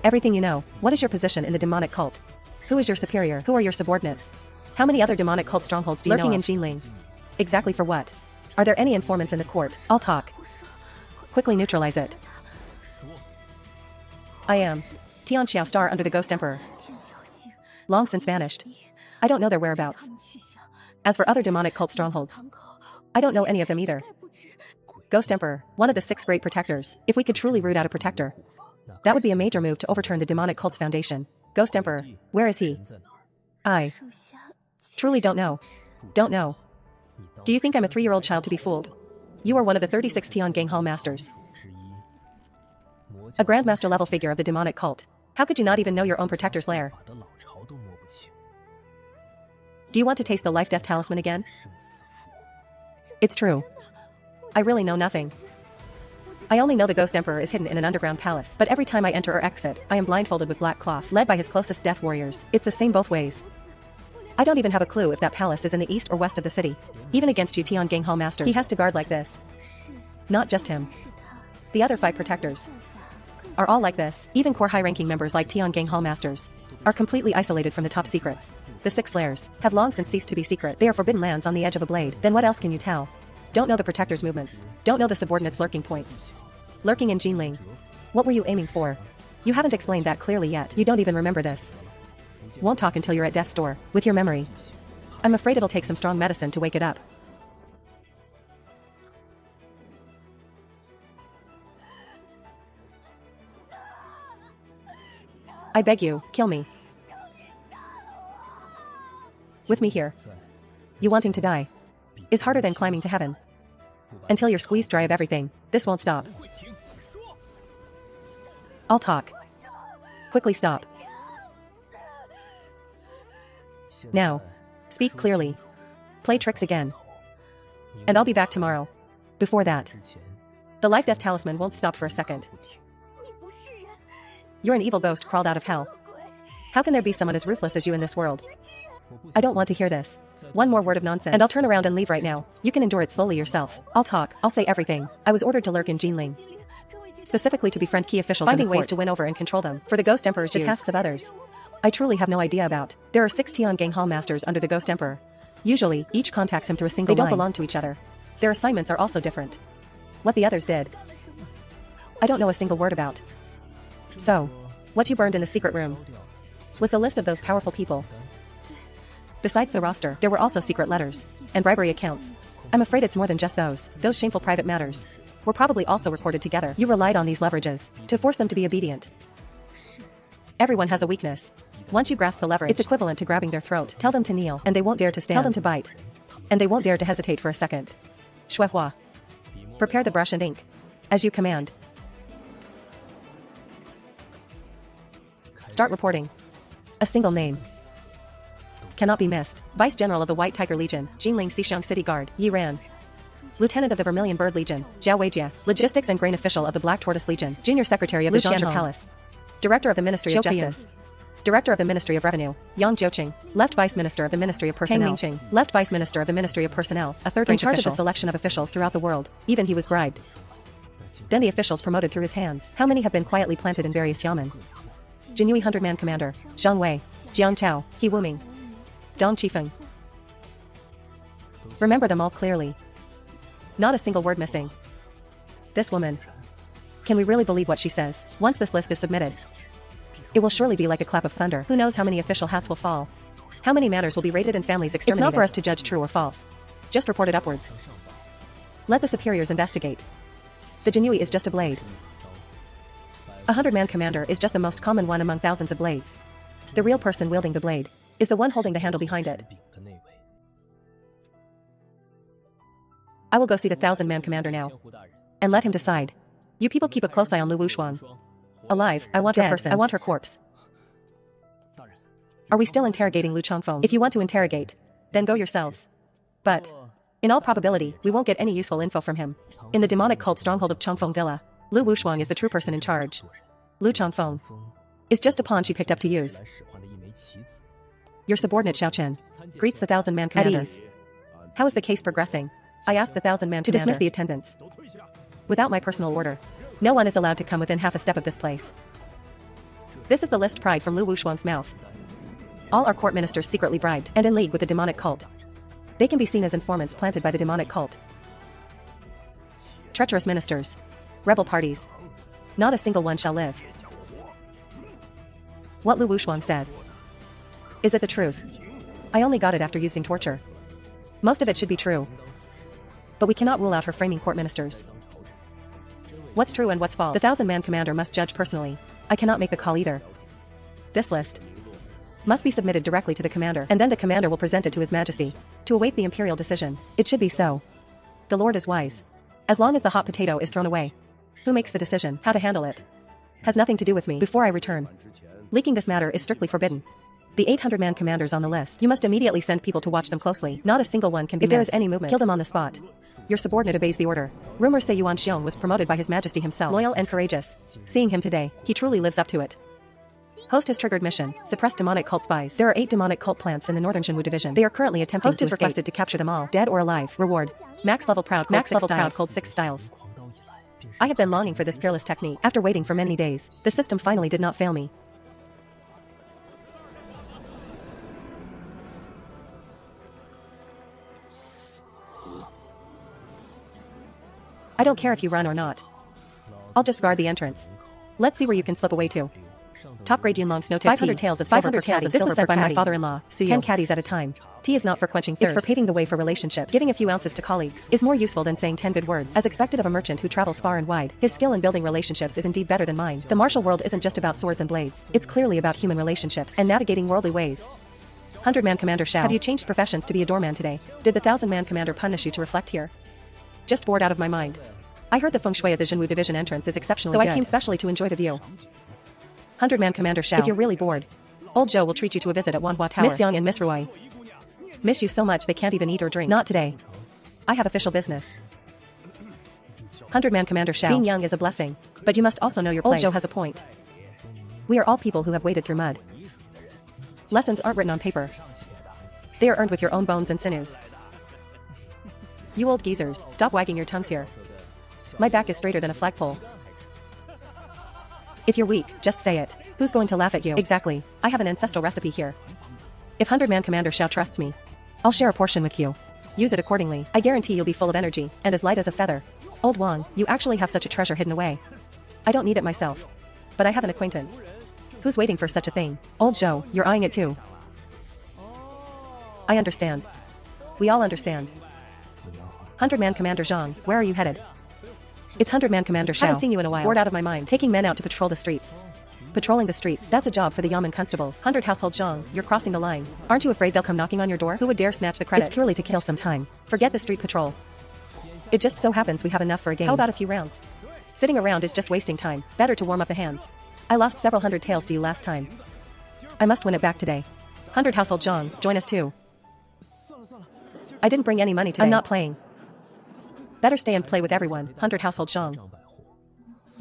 everything you know. What is your position in the demonic cult? Who is your superior? Who are your subordinates? How many other demonic cult strongholds do you know of? Lurking in Jinling. Exactly for what? Are there any informants in the court? I'll talk. Quickly neutralize it. I am Tian Xiao Star under the Ghost Emperor. Long since vanished. I don't know their whereabouts. As for other demonic cult strongholds, I don't know any of them either. Ghost Emperor, one of the 6 great protectors. If we could truly root out a protector, that would be a major move to overturn the demonic cult's foundation. Ghost Emperor, where is he? I truly don't know. Don't know. Do you think I'm a 3-year-old child to be fooled? You are one of the 36 Tian Gang Hall Masters. A Grandmaster level figure of the demonic cult. How could you not even know your own protector's lair? Do you want to taste the life-death talisman again? It's true. I really know nothing. I only know the Ghost Emperor is hidden in an underground palace, but every time I enter or exit, I am blindfolded with black cloth, led by his closest death warriors. It's the same both ways. I don't even have a clue if that palace is in the east or west of the city. Even against you Tian Gang Hall Masters, he has to guard like this. Not just him. The other 5 protectors are all like this. Even core high-ranking members like Tian Gang Hall Masters are completely isolated from the top secrets. The 6 lairs have long since ceased to be secrets. They are forbidden lands on the edge of a blade. Then what else can you tell? Don't know the protector's movements. Don't know the subordinates' lurking points. Lurking in Jinling. What were you aiming for? You haven't explained that clearly yet. You don't even remember this. Won't talk until you're at death's door, with your memory. I'm afraid it'll take some strong medicine to wake it up. I beg you, kill me. With me here. You wanting to die is harder than climbing to heaven. Until you're squeezed dry of everything, this won't stop. I'll talk. Quickly stop. Now. Speak clearly. Play tricks again. And I'll be back tomorrow. Before that, the life-death talisman won't stop for a second. You're an evil ghost crawled out of hell. How can there be someone as ruthless as you in this world? I don't want to hear this. One more word of nonsense, and I'll turn around and leave right now. You can endure it slowly yourself. I'll talk, I'll say everything. I was ordered to lurk in Jinling, specifically to befriend key officials, finding ways to win over and control them. For the Ghost Emperor's the tasks of others, I truly have no idea about. There are 6 Tian Gang Hall Masters under the Ghost Emperor. Usually, each contacts him through a single line. They don't belong to each other. Their assignments are also different. What the others did, I don't know a single word about. So, what you burned in the secret room was the list of those powerful people. Besides the roster, there were also secret letters and bribery accounts. I'm afraid it's more than just those. Those shameful private matters were probably also recorded together. You relied on these leverages to force them to be obedient. Everyone has a weakness. Once you grasp the leverage, it's equivalent to grabbing their throat. Tell them to kneel, and they won't dare to stand. Tell them to bite, and they won't dare to hesitate for a second. Shuehua. Prepare the brush and ink, as you command. Start reporting. A single name cannot be missed. Vice General of the White Tiger Legion, Jinling Xixiang City Guard, Yi Ran. Lieutenant of the Vermilion Bird Legion, Zhao Weijie. Logistics and Grain Official of the Black Tortoise Legion, Junior Secretary of the Zhangzhou Palace. Director of the Ministry of Justice. Director of the Ministry of Revenue, Yang Jiuqing. Left Vice Minister of the Ministry of Personnel, Tang Mingqing. Left Vice Minister of the Ministry of Personnel, a third-rank official. In charge of the selection of officials throughout the world. Even he was bribed. Then the officials promoted through his hands. How many have been quietly planted in various yamen? Jinyiwei 100-man commander, Zhang Wei, Jiang Chao, He Wuming, Dong Qifeng. Remember them all clearly. Not a single word missing. This woman. Can we really believe what she says? Once this list is submitted, it will surely be like a clap of thunder. Who knows how many official hats will fall? How many matters will be raided and families exterminated? It's not for us to judge true or false. Just report it upwards. Let the superiors investigate. The Jinyiwei is just a blade. A 100-man commander is just the most common one among thousands of blades. The real person wielding the blade is the one holding the handle behind it. I will go see the 1,000-man commander now and let him decide. You people keep a close eye on Lu Wushuang. Alive, I want her person. I want her corpse. Are we still interrogating Lu Changfeng? If you want to interrogate, then go yourselves. But, in all probability, we won't get any useful info from him. In the demonic cult stronghold of Changfeng Villa, Lu Wushuang is the true person in charge. Lu Changfeng is just a pawn she picked up to use. Your subordinate Xiao Chen greets the 1,000-man commander. At ease. How is the case progressing? I ask the 1,000-man to dismiss the attendants. Without my personal order, no one is allowed to come within half a step of this place. This is the list pried from Lu Wushuang's mouth. All our court ministers secretly bribed and in league with the demonic cult. They can be seen as informants planted by the demonic cult. Treacherous ministers. Rebel parties. Not a single one shall live. What Lu Wushuang said. Is it the truth? I only got it after using torture. Most of it should be true. But we cannot rule out her framing court ministers. What's true and what's false? The 1,000-man commander must judge personally. I cannot make the call either. This list must be submitted directly to the commander, and then the commander will present it to His Majesty to await the imperial decision. It should be so. The Lord is wise. As long as the hot potato is thrown away, who makes the decision, how to handle it, has nothing to do with me. Before I return, leaking this matter is strictly forbidden. The 800-man commanders on the list, you must immediately send people to watch them closely. Not a single one can be missed. If there is any movement, kill them on the spot. Your subordinate obeys the order. Rumors say Yuan Xiong was promoted by His Majesty himself. Loyal and courageous. Seeing him today, he truly lives up to it. Host has triggered mission. Suppress demonic cult spies. There are 8 demonic cult plants in the Northern Shenwu division. They are currently attempting to escape. Host has requested to capture them all, dead or alive. Reward. Max level proud. Max level proud. Cold 6 styles. I have been longing for this peerless technique. After waiting for many days, the system finally did not fail me. I don't care if you run or not. I'll just guard the entrance. Let's see where you can slip away to. Top grade Yunlong snow tip 500 tails of 500 tails of this was sent by my father-in-law, 10 caddies at a time. Tea is not for quenching thirst. It's for paving the way for relationships. Giving a few ounces to colleagues is more useful than saying 10 good words. As expected of a merchant who travels far and wide, his skill in building relationships is indeed better than mine. The martial world isn't just about swords and blades. It's clearly about human relationships and navigating worldly ways. 100-man commander Shao. Have you changed professions to be a doorman today? Did the 1,000-man commander punish you to reflect here? Just bored out of my mind. I heard the feng shui of the Jinwu division entrance is exceptionally good. So I came specially to enjoy the view. 100-man commander Shao. If you're really bored, old Joe will treat you to a visit at Wanhua Tower. Miss Yang and Miss Ruai miss you so much they can't even eat or drink. Not today. I have official business. 100-man commander Shao. Being young is a blessing, but you must also know your place. Old Joe has a point. We are all people who have waded through mud. Lessons aren't written on paper. They are earned with your own bones and sinews. You old geezers, stop wagging your tongues here. My back is straighter than a flagpole. If you're weak, just say it. Who's going to laugh at you? Exactly. I have an ancestral recipe here. If 100-man Commander Xiao trusts me, I'll share a portion with you. Use it accordingly. I guarantee you'll be full of energy, and as light as a feather. Old Wang, you actually have such a treasure hidden away. I don't need it myself. But I have an acquaintance. Who's waiting for such a thing? Old Zhou, you're eyeing it too. I understand. We all understand. 100-man Commander Zhang, where are you headed? It's 100-man Commander Xiao. Haven't seen you in a while. Bored out of my mind. Taking men out to patrol the streets. Patrolling the streets, that's a job for the Yamen constables. 100 household Zhang, you're crossing the line. Aren't you afraid they'll come knocking on your door? Who would dare snatch the credit? It's purely to kill some time. Forget the street patrol. It just so happens we have enough for a game. How about a few rounds? Sitting around is just wasting time. Better to warm up the hands. I lost several hundred taels to you last time. I must win it back today. 100 household Zhang, join us too. I didn't bring any money today. I'm not playing. Better stay and play with everyone, 100 household Zhang.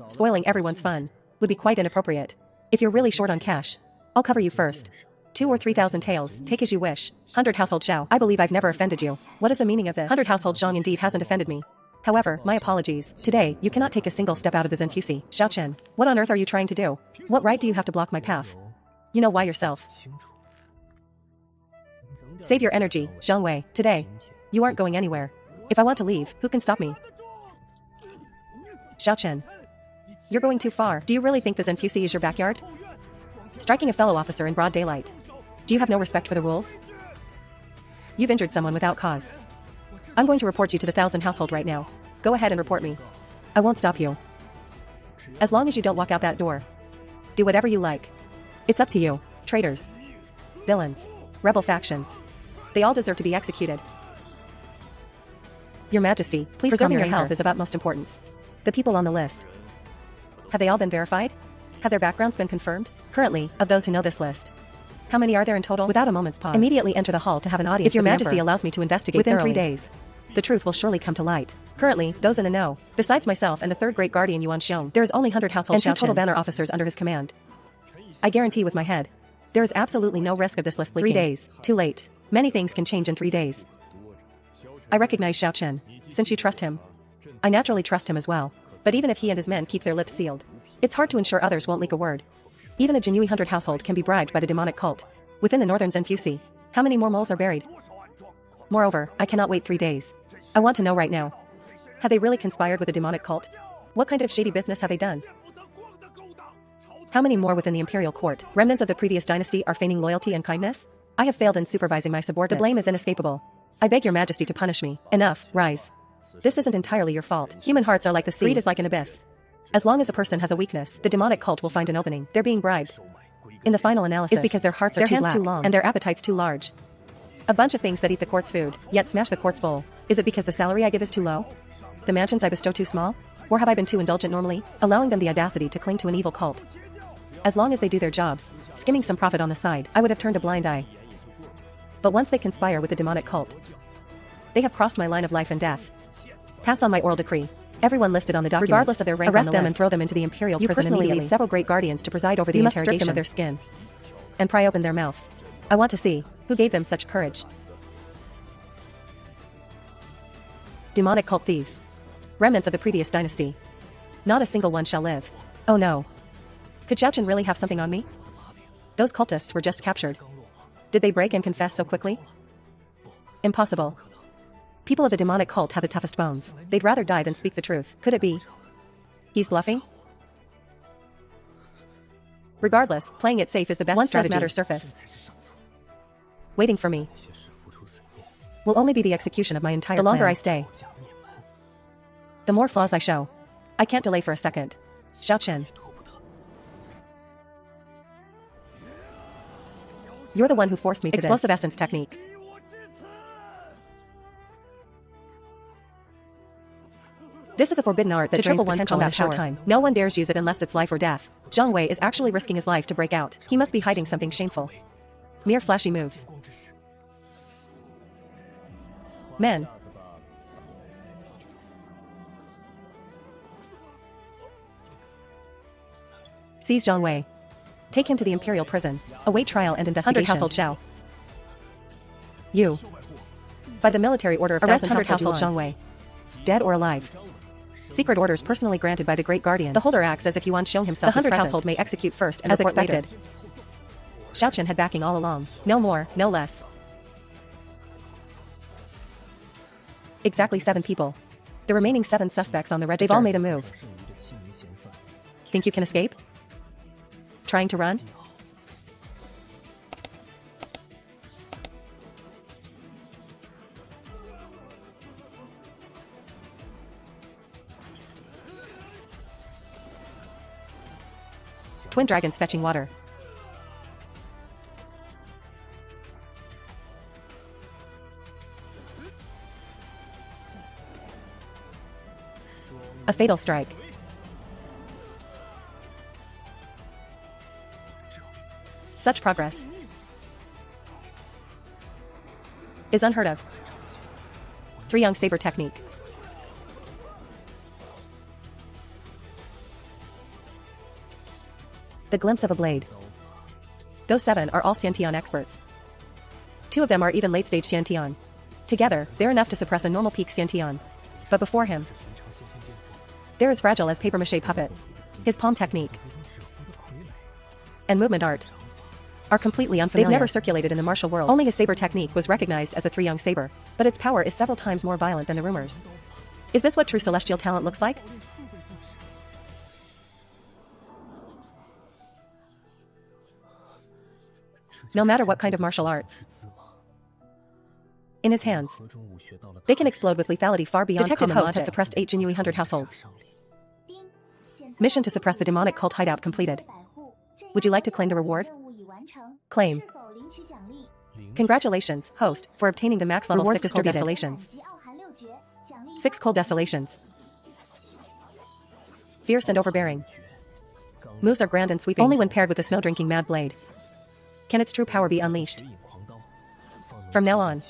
Spoiling everyone's fun would be quite inappropriate. If you're really short on cash, I'll cover you first. 2 or 3,000 taels, take as you wish. 100 household Xiao, I believe I've never offended you. What is the meaning of this? 100 household Zhang indeed hasn't offended me. However, my apologies. Today, you cannot take a single step out of the Zenfusi. Xiao Chen, what on earth are you trying to do? What right do you have to block my path? You know why yourself. Save your energy, Zhang Wei. Today, you aren't going anywhere. If I want to leave, who can stop me? Xiao Chen. You're going too far. Do you really think the Zenfusi is your backyard? Striking a fellow officer in broad daylight. Do you have no respect for the rules? You've injured someone without cause. I'm going to report you to the 1,000 household right now. Go ahead and report me. I won't stop you. As long as you don't walk out that door. Do whatever you like. It's up to you. Traitors. Villains. Rebel factions. They all deserve to be executed. Your Majesty, please preserving your health is of utmost importance. The people on the list. Have they all been verified? Have their backgrounds been confirmed? Currently, of those who know this list. How many are there in total? Without a moment's pause, immediately enter the hall to have an audience. If your Majesty allows me to investigate within thoroughly. 3 days, the truth will surely come to light. Currently, those in the know, besides myself and the third great guardian Yuan Xiong, there is only 100 household and 2 total banner officers under his command. I guarantee with my head, there is absolutely no risk of this list leaking. 3 days, too late. Many things can change in 3 days. I recognize Xiao Chen. Since you trust him, I naturally trust him as well. But even if he and his men keep their lips sealed, it's hard to ensure others won't leak a word. Even a Jinyiwei 100 household can be bribed by the demonic cult. Within the northern Zenfusi, how many more moles are buried? Moreover, I cannot wait 3 days. I want to know right now. Have they really conspired with the demonic cult? What kind of shady business have they done? How many more within the imperial court, remnants of the previous dynasty, are feigning loyalty and kindness? I have failed in supervising my subordinates. The blame is inescapable. I beg your Majesty to punish me. Enough, rise. This isn't entirely your fault. Human hearts are like the sea. Greed is like an abyss. As long as a person has a weakness, the demonic cult will find an opening. They're being bribed. In the final analysis, it's because their hearts are too long and their appetites too large. A bunch of things that eat the court's food, yet smash the court's bowl. Is it because the salary I give is too low? The mansions I bestow too small? Or have I been too indulgent normally, allowing them the audacity to cling to an evil cult? As long as they do their jobs, skimming some profit on the side, I would have turned a blind eye. But once they conspire with the demonic cult, they have crossed my line of life and death. Pass on my oral decree. Everyone listed on the document, regardless of their rank, arrest them and throw them into the imperial prison immediately. You personally lead several great guardians to preside over the interrogation. You must strip them of their skin and pry open their mouths. I want to see who gave them such courage. Demonic cult thieves. Remnants of the previous dynasty. Not a single one shall live. Oh no. Could Xiao Chen really have something on me? Those cultists were just captured. Did they break and confess so quickly? Impossible. People of the demonic cult have the toughest bones. They'd rather die than speak the truth. Could it be he's bluffing? Regardless, playing it safe is the best strategy. Once matters surface, waiting for me will only be the execution of my entire plan. The longer I stay, the more flaws I show. I can't delay for a second. Xiao Chen. You're the one who forced me to explosive essence technique. This is a forbidden art that drains potential in a short time. No one dares use it unless it's life or death. Zhang Wei is actually risking his life to break out. He must be hiding something shameful. Mere flashy moves. Men. Seize Zhang Wei. Take him to the imperial prison. Await trial and investigation. 100 household Xiao. You. By the military order of arrest 100 household Jinyiwei. Dead or alive. Secret orders personally granted by the Great Guardian. The holder acts as if Yuan Xiong himself. The 100 household may execute first and as expected. Later. Xiaochen had backing all along. No more, no less. Exactly 7 people. The remaining 7 suspects on the register. They've all made a move. Think you can escape? Trying to run? Twin dragons fetching water. A fatal strike. Such progress is unheard of. 3 young saber technique. The glimpse of a blade. Those 7 are all Xiantian experts. 2 of them are even late-stage Xiantian. Together, they're enough to suppress a normal peak Xiantian. But before him, they're as fragile as papier-mâché puppets. His palm technique and movement art are completely unfamiliar. They've never circulated in the martial world. Only his saber technique was recognized as the 3 young saber, but its power is several times more violent than the rumors. Is this what true celestial talent looks like? No matter what kind of martial arts. In his hands, they can explode with lethality far beyond Detected common host logic. Has suppressed 8 Jinyiwei 100 households. Mission to suppress the demonic cult hideout completed. Would you like to claim the reward? Claim. Congratulations, host, for obtaining the max level 6 cold desolations. 6 cold desolations. Fierce and overbearing. Moves are grand and sweeping only when paired with a snow-drinking mad blade. Can its true power be unleashed? From now on,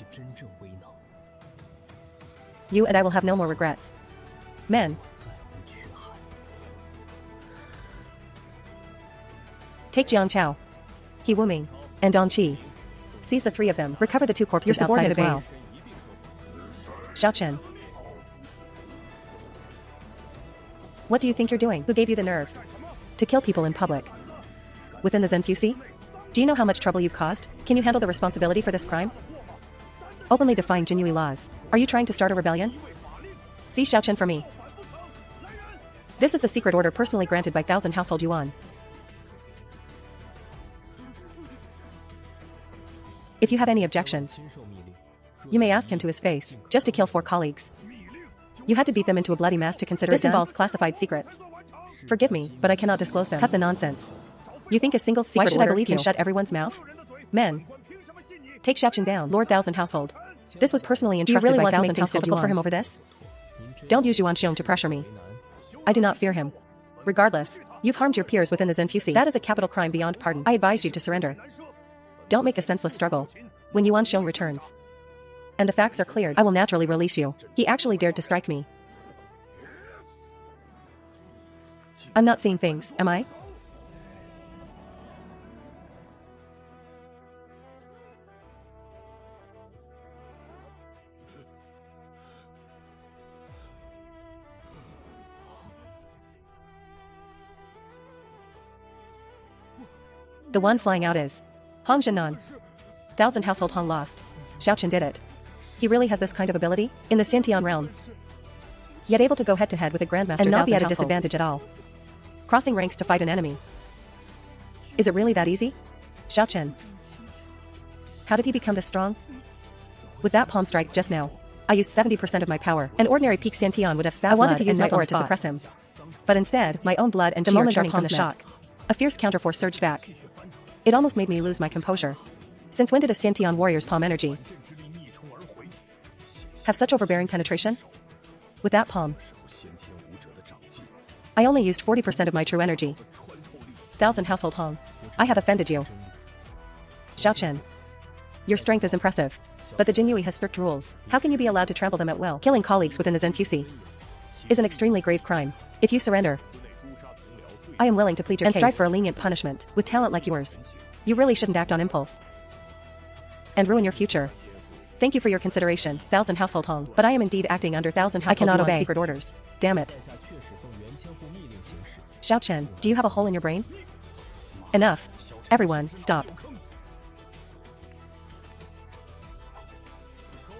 you and I will have no more regrets. Men. Take Jiang Chao, He Wuming, and Dong Qi. Seize the 3 of them. Recover the 2 corpses outside as well. Xiao Chen. What do you think you're doing? Who gave you the nerve to kill people in public? Within the Zenfusi? Do you know how much trouble you've caused? Can you handle the responsibility for this crime? Openly defying Jinyiwei laws. Are you trying to start a rebellion? See Xiao Chen for me. This is a secret order personally granted by 1,000 household yuan. If you have any objections, you may ask him to his face, just to kill 4 colleagues. You had to beat them into a bloody mess to consider this involves classified secrets. Forgive me, but I cannot disclose them. Cut the nonsense. You think a single secret order I believe can shut everyone's mouth? Men. Take Xiao Chen down, Lord 1,000 household. This was personally entrusted by 1,000 household difficult for him over this? Don't use Yuan Xiong to pressure me. I do not fear him. Regardless, you've harmed your peers within the Zenfusi. That is a capital crime beyond pardon. I advise you to surrender. Don't make a senseless struggle. When Yuan Xiong returns, and the facts are cleared, I will naturally release you. He actually dared to strike me. I'm not seeing things, am I? The one flying out is Hong Zhenan. 1,000 household Hong lost. Xiao Chen did it. He really has this kind of ability in the Xiantian realm. Yet able to go head-to-head with a grandmaster and not be at a disadvantage at all. Crossing ranks to fight an enemy. Is it really that easy? Xiao Chen. How did he become this strong? With that palm strike just now, I used 70% of my power. An ordinary peak Xiantian would have spat blood. I wanted to use my aura to suppress him. But instead, my own blood and chi are turning from the shock. A fierce counterforce surged back. It almost made me lose my composure. Since when did a Xiantian warrior's palm energy have such overbearing penetration? With that palm, I only used 40% of my true energy. 1,000 household Hong. I have offended you. Xiao Chen. Your strength is impressive. But the Jinyiwei has strict rules. How can you be allowed to trample them at will? Killing colleagues within the Zenfusi is an extremely grave crime. If you surrender, I am willing to plead your case and strive for a lenient punishment. With talent like yours, you really shouldn't act on impulse and ruin your future. Thank you for your consideration, 1,000 household Hong, but I am indeed acting under 1,000 household cannot yuan obey. secret orders. Damn it. Xiao Chen, do you have a hole in your brain? Enough. Everyone, stop.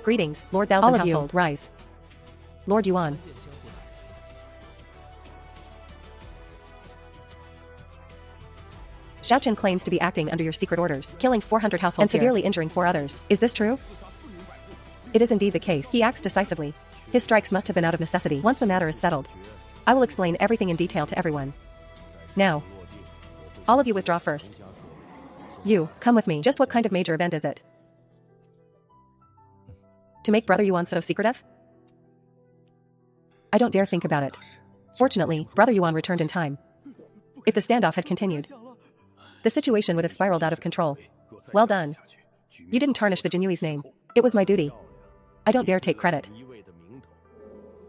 Greetings, Lord 1,000 All of household, you, rise. Lord Yuan. Xiao Chen claims to be acting under your secret orders, killing 400 households and severely injuring 4 others. Is this true? It is indeed the case. He acts decisively. His strikes must have been out of necessity. Once the matter is settled, I will explain everything in detail to everyone. Now, all of you withdraw first. You, come with me. Just what kind of major event is it? To make Brother Yuan so secretive? I don't dare think about it. Fortunately, Brother Yuan returned in time. If the standoff had continued, the situation would have spiraled out of control. Well done. You didn't tarnish the Jinyiwei's name. It was my duty. I don't dare take credit.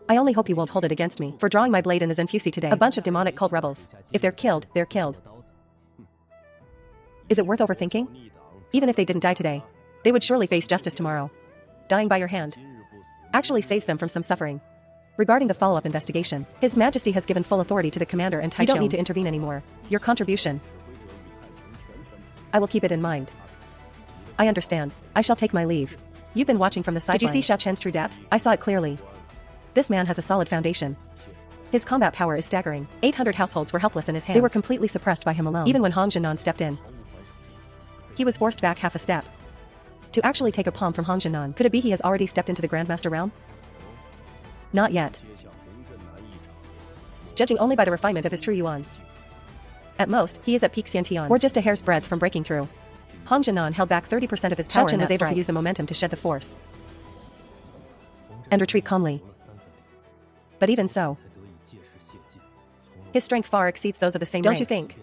I only hope you won't hold it against me for drawing my blade in the Zenfusi today. A bunch of demonic cult rebels. If they're killed, they're killed. Is it worth overthinking? Even if they didn't die today, they would surely face justice tomorrow. Dying by your hand actually saves them from some suffering. Regarding the follow-up investigation, His Majesty has given full authority to the commander and you don't need to intervene anymore. Your contribution, I will keep it in mind. I understand. I shall take my leave. You've been watching from the sidelines. Did you see Xiao Chen's true depth? I saw it clearly. This man has a solid foundation. His combat power is staggering. 800 households were helpless in his hands. They were completely suppressed by him alone. Even when Hong Zhennan stepped in, he was forced back half a step. To actually take a palm from Hong Zhennan, could it be he has already stepped into the Grandmaster realm? Not yet. Judging only by the refinement of his true yuan. At most, he is at peak Xiantian, or just a hair's breadth from breaking through. Hong Zhennan held back 30% of his power and was able to use the momentum to shed the force and retreat calmly. But even so, his strength far exceeds those of the same rank. Don't you think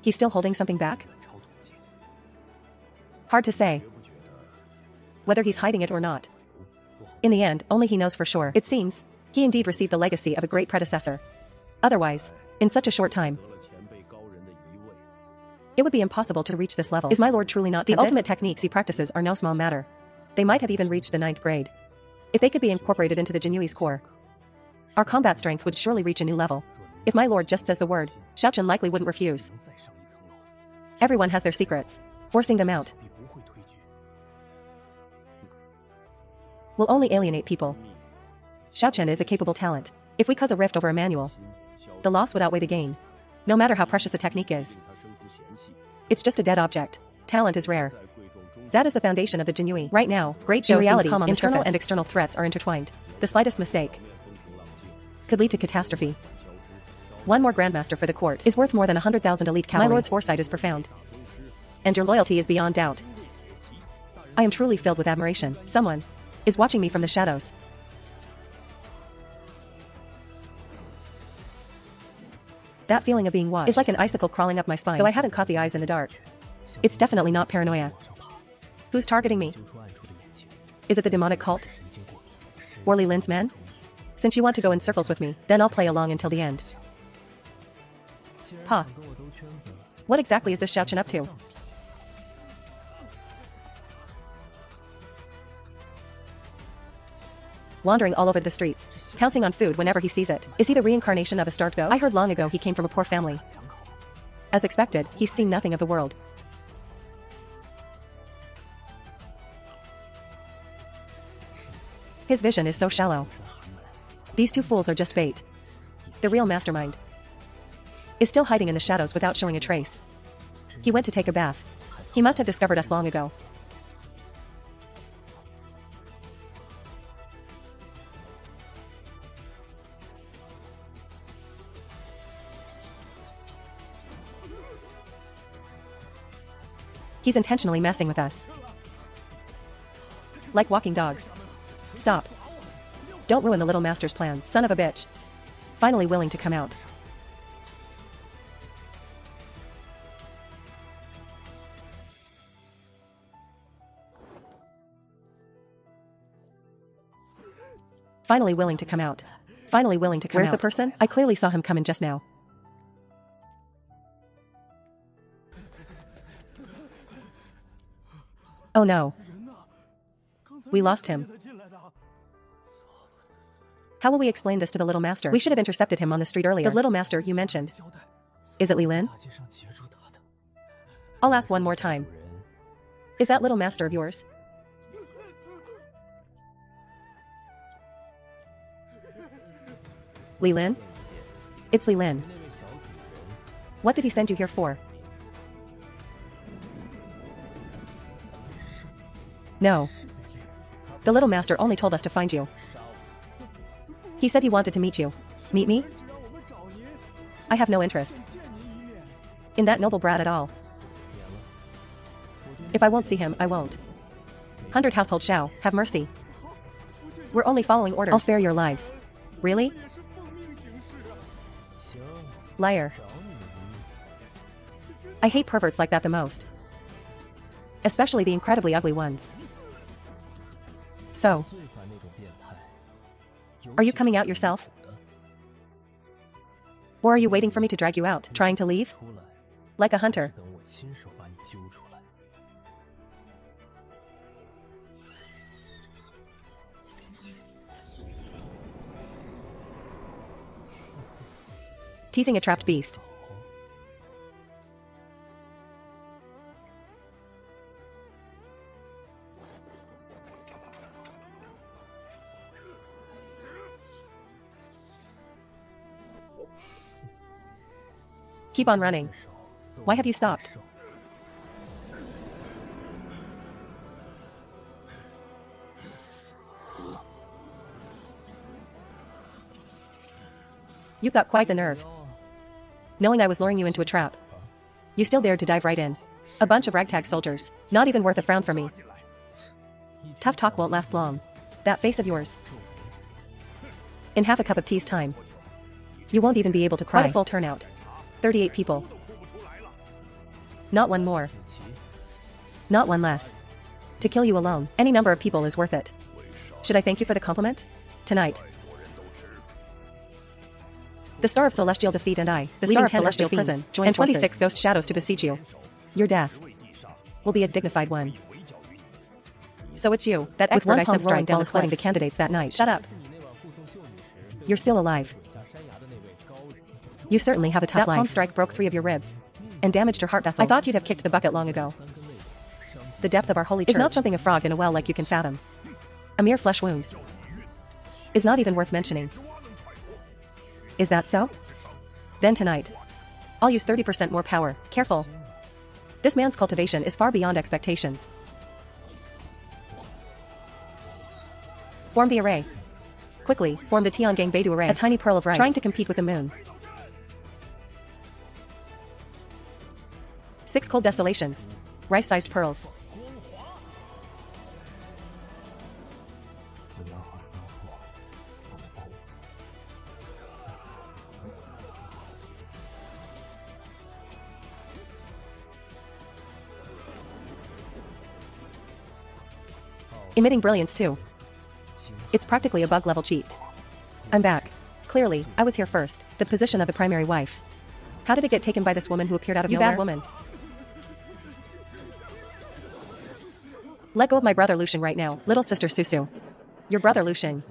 he's still holding something back? Hard to say whether he's hiding it or not. In the end, only he knows for sure. It seems he indeed received the legacy of a great predecessor. Otherwise, in such a short time, it would be impossible to reach this level. Is my lord truly not tempted? The ultimate techniques he practices are no small matter. They might have even reached the 9th grade. If they could be incorporated into the Jinyiwei's core, our combat strength would surely reach a new level. If my lord just says the word, Xiao Chen likely wouldn't refuse. Everyone has their secrets. Forcing them out will only alienate people. Xiao Chen is a capable talent. If we cause a rift over a manual, the loss would outweigh the gain, no matter how precious a technique is. It's just a dead object. Talent is rare. That is the foundation of the Jinyiwei. Right now, Great Zhou seems calm on the surface. Internal and external threats are intertwined. The slightest mistake could lead to catastrophe. One more Grandmaster for the court is worth more than 100,000 elite cavalry. My lord's foresight is profound, and your loyalty is beyond doubt. I am truly filled with admiration. Someone is watching me from the shadows. That feeling of being watched is like an icicle crawling up my spine, though I haven't caught the eyes in the dark. It's definitely not paranoia. Who's targeting me? Is it the demonic cult? Or Li Lin's men? Since you want to go in circles with me, then I'll play along until the end. Huh. What exactly is this Xiao Chen up to? Wandering all over the streets, pouncing on food whenever he sees it. Is he the reincarnation of a starved ghost? I heard long ago he came from a poor family. As expected, he's seen nothing of the world. His vision is so shallow. These two fools are just bait. The real mastermind is still hiding in the shadows without showing a trace. He went to take a bath. He must have discovered us long ago. He's intentionally messing with us. Like walking dogs. Stop. Don't ruin the little master's plans, son of a bitch. Finally willing to come out. Finally willing to come out. Finally willing to come out. Where's the person? I clearly saw him come in just now. Oh no. We lost him. How will we explain this to the little master? We should have intercepted him on the street earlier. The little master you mentioned. Is it Li Lin? I'll ask one more time. Is that little master of yours? Li Lin? It's Li Lin. What did he send you here for? No. The little master only told us to find you. He said he wanted to meet you. Meet me? I have no interest in that noble brat at all. If I won't see him, I won't. 100 household shall have mercy. We're only following orders. I'll spare your lives. Really? Liar. I hate perverts like that the most. Especially the incredibly ugly ones. So, are you coming out yourself? Or are you waiting for me to drag you out, trying to leave? Like a hunter. Teasing a trapped beast. Keep on running. Why have you stopped? You've got quite the nerve. Knowing I was luring you into a trap. You still dared to dive right in. A bunch of ragtag soldiers. Not even worth a frown for me. Tough talk won't last long. That face of yours. In half a cup of tea's time. You won't even be able to cry. Quite a full turnout. 38 people. Not one more. Not one less. To kill you alone, any number of people is worth it. Should I thank you for the compliment? Tonight. The Star of Celestial Defeat and I, the Star of Celestial Prison, and 26 Ghost Shadows to besiege you. Your death will be a dignified one. So it's you, that expert I sent rolling down the escorting the candidates that night. Shut up. You're still alive. You certainly have a tough life. That palm strike broke 3 of your ribs and damaged your heart vessels. I thought you'd have kicked the bucket long ago. The depth of our holy church is not something a frog in a well like you can fathom. A mere flesh wound is not even worth mentioning. Is that so? Then tonight, I'll use 30% more power. Careful. This man's cultivation is far beyond expectations. Form the array. Quickly, form the Tiangang Beidou array. A tiny pearl of rice. Trying to compete with the moon. 6 cold desolations. Rice-sized pearls. Emitting brilliance too. It's practically a bug-level cheat. I'm back. Clearly, I was here first. The position of the primary wife. How did it get taken by this woman who appeared out of nowhere? You bad woman. Let go of my brother Lucian right now, little sister Susu. Your brother Lucian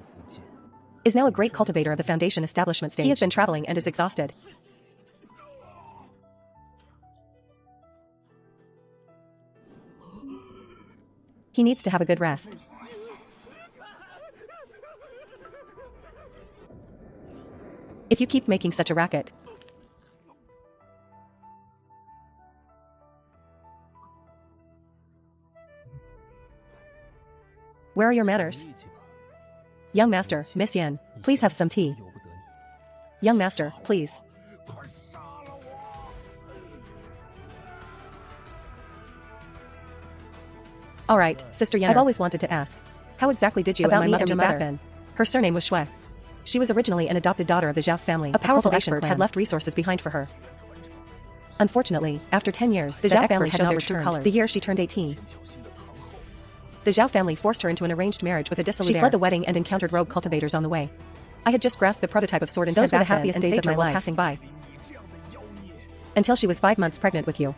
is now a great cultivator of the Foundation establishment stage. He has been traveling and is exhausted. He needs to have a good rest. If you keep making such a racket. Where are your manners? Young master, Miss Yan, please have some tea. Young master, please. All right, Sister Yan. I've always wanted to ask. How exactly did you and my mother meet back then? Her surname was Shui. She was originally an adopted daughter of the Zhao family. A powerful expert had left resources behind for her. Unfortunately, after 10 years, the Zhao family had not returned. The year she turned 18. The Zhao family forced her into an arranged marriage with a dissolute heir. She fled the wedding and encountered rogue cultivators on the way. I had just grasped the prototype of sword and those were the happiest days of my life passing by. Until she was 5 months pregnant with you.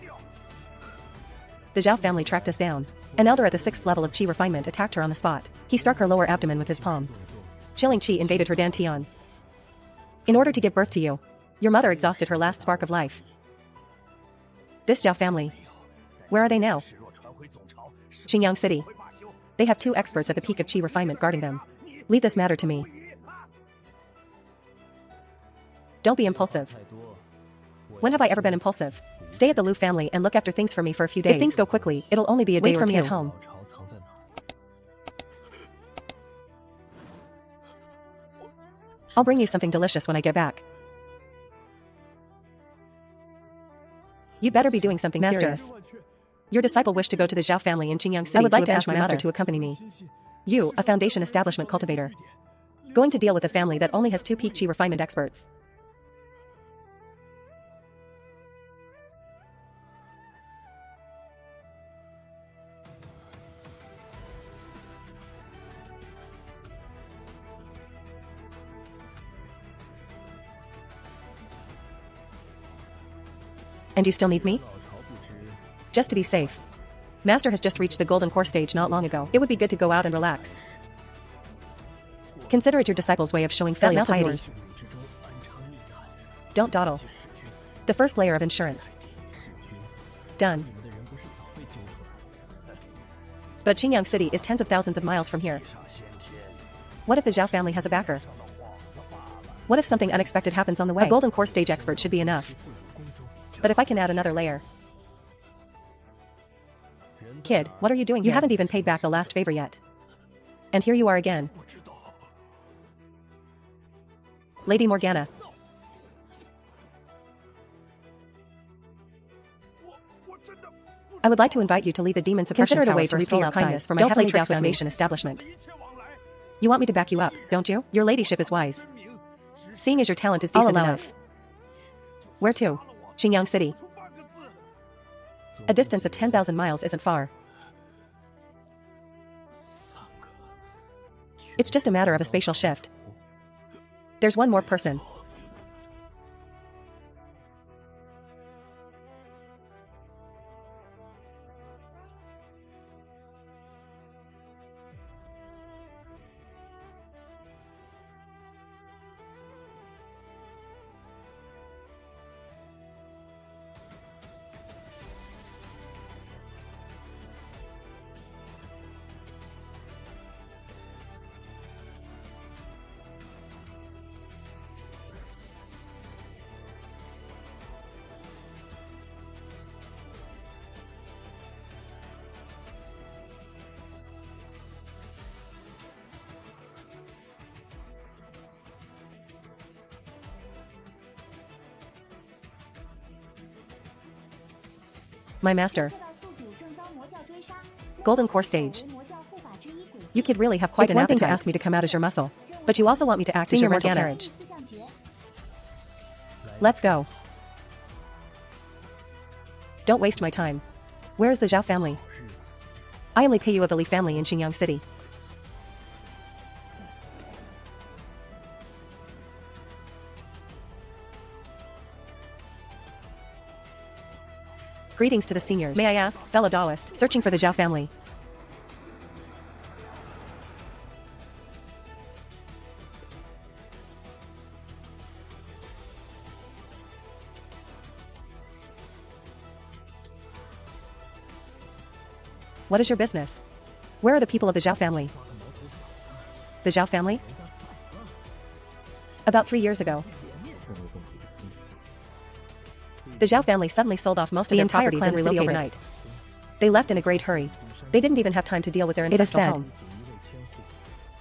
The Zhao family tracked us down. An elder at the 6th level of Qi refinement attacked her on the spot. He struck her lower abdomen with his palm. Chilling Qi invaded her dantian. In order to give birth to you, your mother exhausted her last spark of life. This Zhao family. Where are they now? Xinjiang City. They have 2 experts at the peak of Qi refinement guarding them. Leave this matter to me. Don't be impulsive. When have I ever been impulsive? Stay at the Lu family and look after things for me for a few days. If things go quickly, it'll only be a day or two. Wait for me at home. I'll bring you something delicious when I get back. You'd better be doing something serious. Your disciple wished to go to the Zhao family in Jinyiwei City. I would like to ask my master to accompany me. You, a foundation establishment cultivator. Going to deal with a family that only has 2 peak Qi refinement experts. And you still need me? Just to be safe. Master has just reached the golden core stage not long ago. It would be good to go out and relax. Consider it your disciple's way of showing filial piety. Don't dawdle. The first layer of insurance. Done. But Xinjiang City is tens of thousands of miles from here. What if the Zhao family has a backer? What if something unexpected happens on the way? A golden core stage expert should be enough. But if I can add another layer... Kid, what are you doing here? You haven't even paid back the last favor yet. And here you are again. Lady Morgana. I would like to invite you to lead the demon suppression tower to repay your kindness for my heavenly Dao Foundation establishment. You want me to back you up, don't you? Your ladyship is wise. Seeing as your talent is decent enough. Where to? Xinjiang City. A distance of 10,000 miles isn't far. It's just a matter of a spatial shift. There's one more person. My master. Golden core stage. You could really have quite an appetite to ask me to come out as your muscle, but you also want me to act as your mental carriage. Let's go. Don't waste my time. Where is the Zhao family? I only pay you of the Li family in Xinjiang City. Greetings to the seniors. May I ask, fellow Daoist, searching for the Zhao family. What is your business? Where are the people of the Zhao family? The Zhao family? About 3 years ago. The Zhao family suddenly sold off most of their properties and relocated overnight. They left in a great hurry. They didn't even have time to deal with their ancestral home.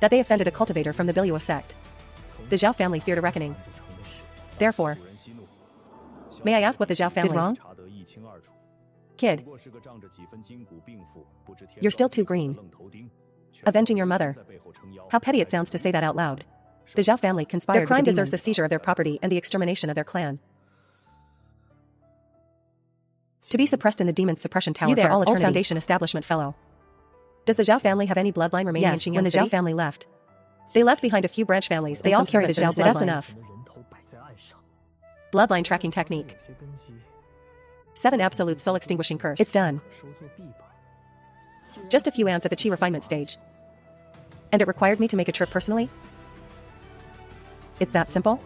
That they offended a cultivator from the Biluo sect. The Zhao family feared a reckoning. Therefore, may I ask what the Zhao family did wrong? Kid, you're still too green. Avenging your mother. How petty it sounds to say that out loud. The Zhao family conspired. Their crime deserves the seizure of their property and the extermination of their clan. To be suppressed in the demon's suppression tower for all eternity. Old foundation establishment fellow. Does the Zhao family have any bloodline remaining in Xinjiang City? When the Zhao family left, they left behind a few branch families. They all carry the Zhao bloodline. That's enough. Bloodline tracking technique. 7 absolute soul-extinguishing curse. It's done. Just a few ants at the chi refinement stage. And it required me to make a trip personally? It's that simple?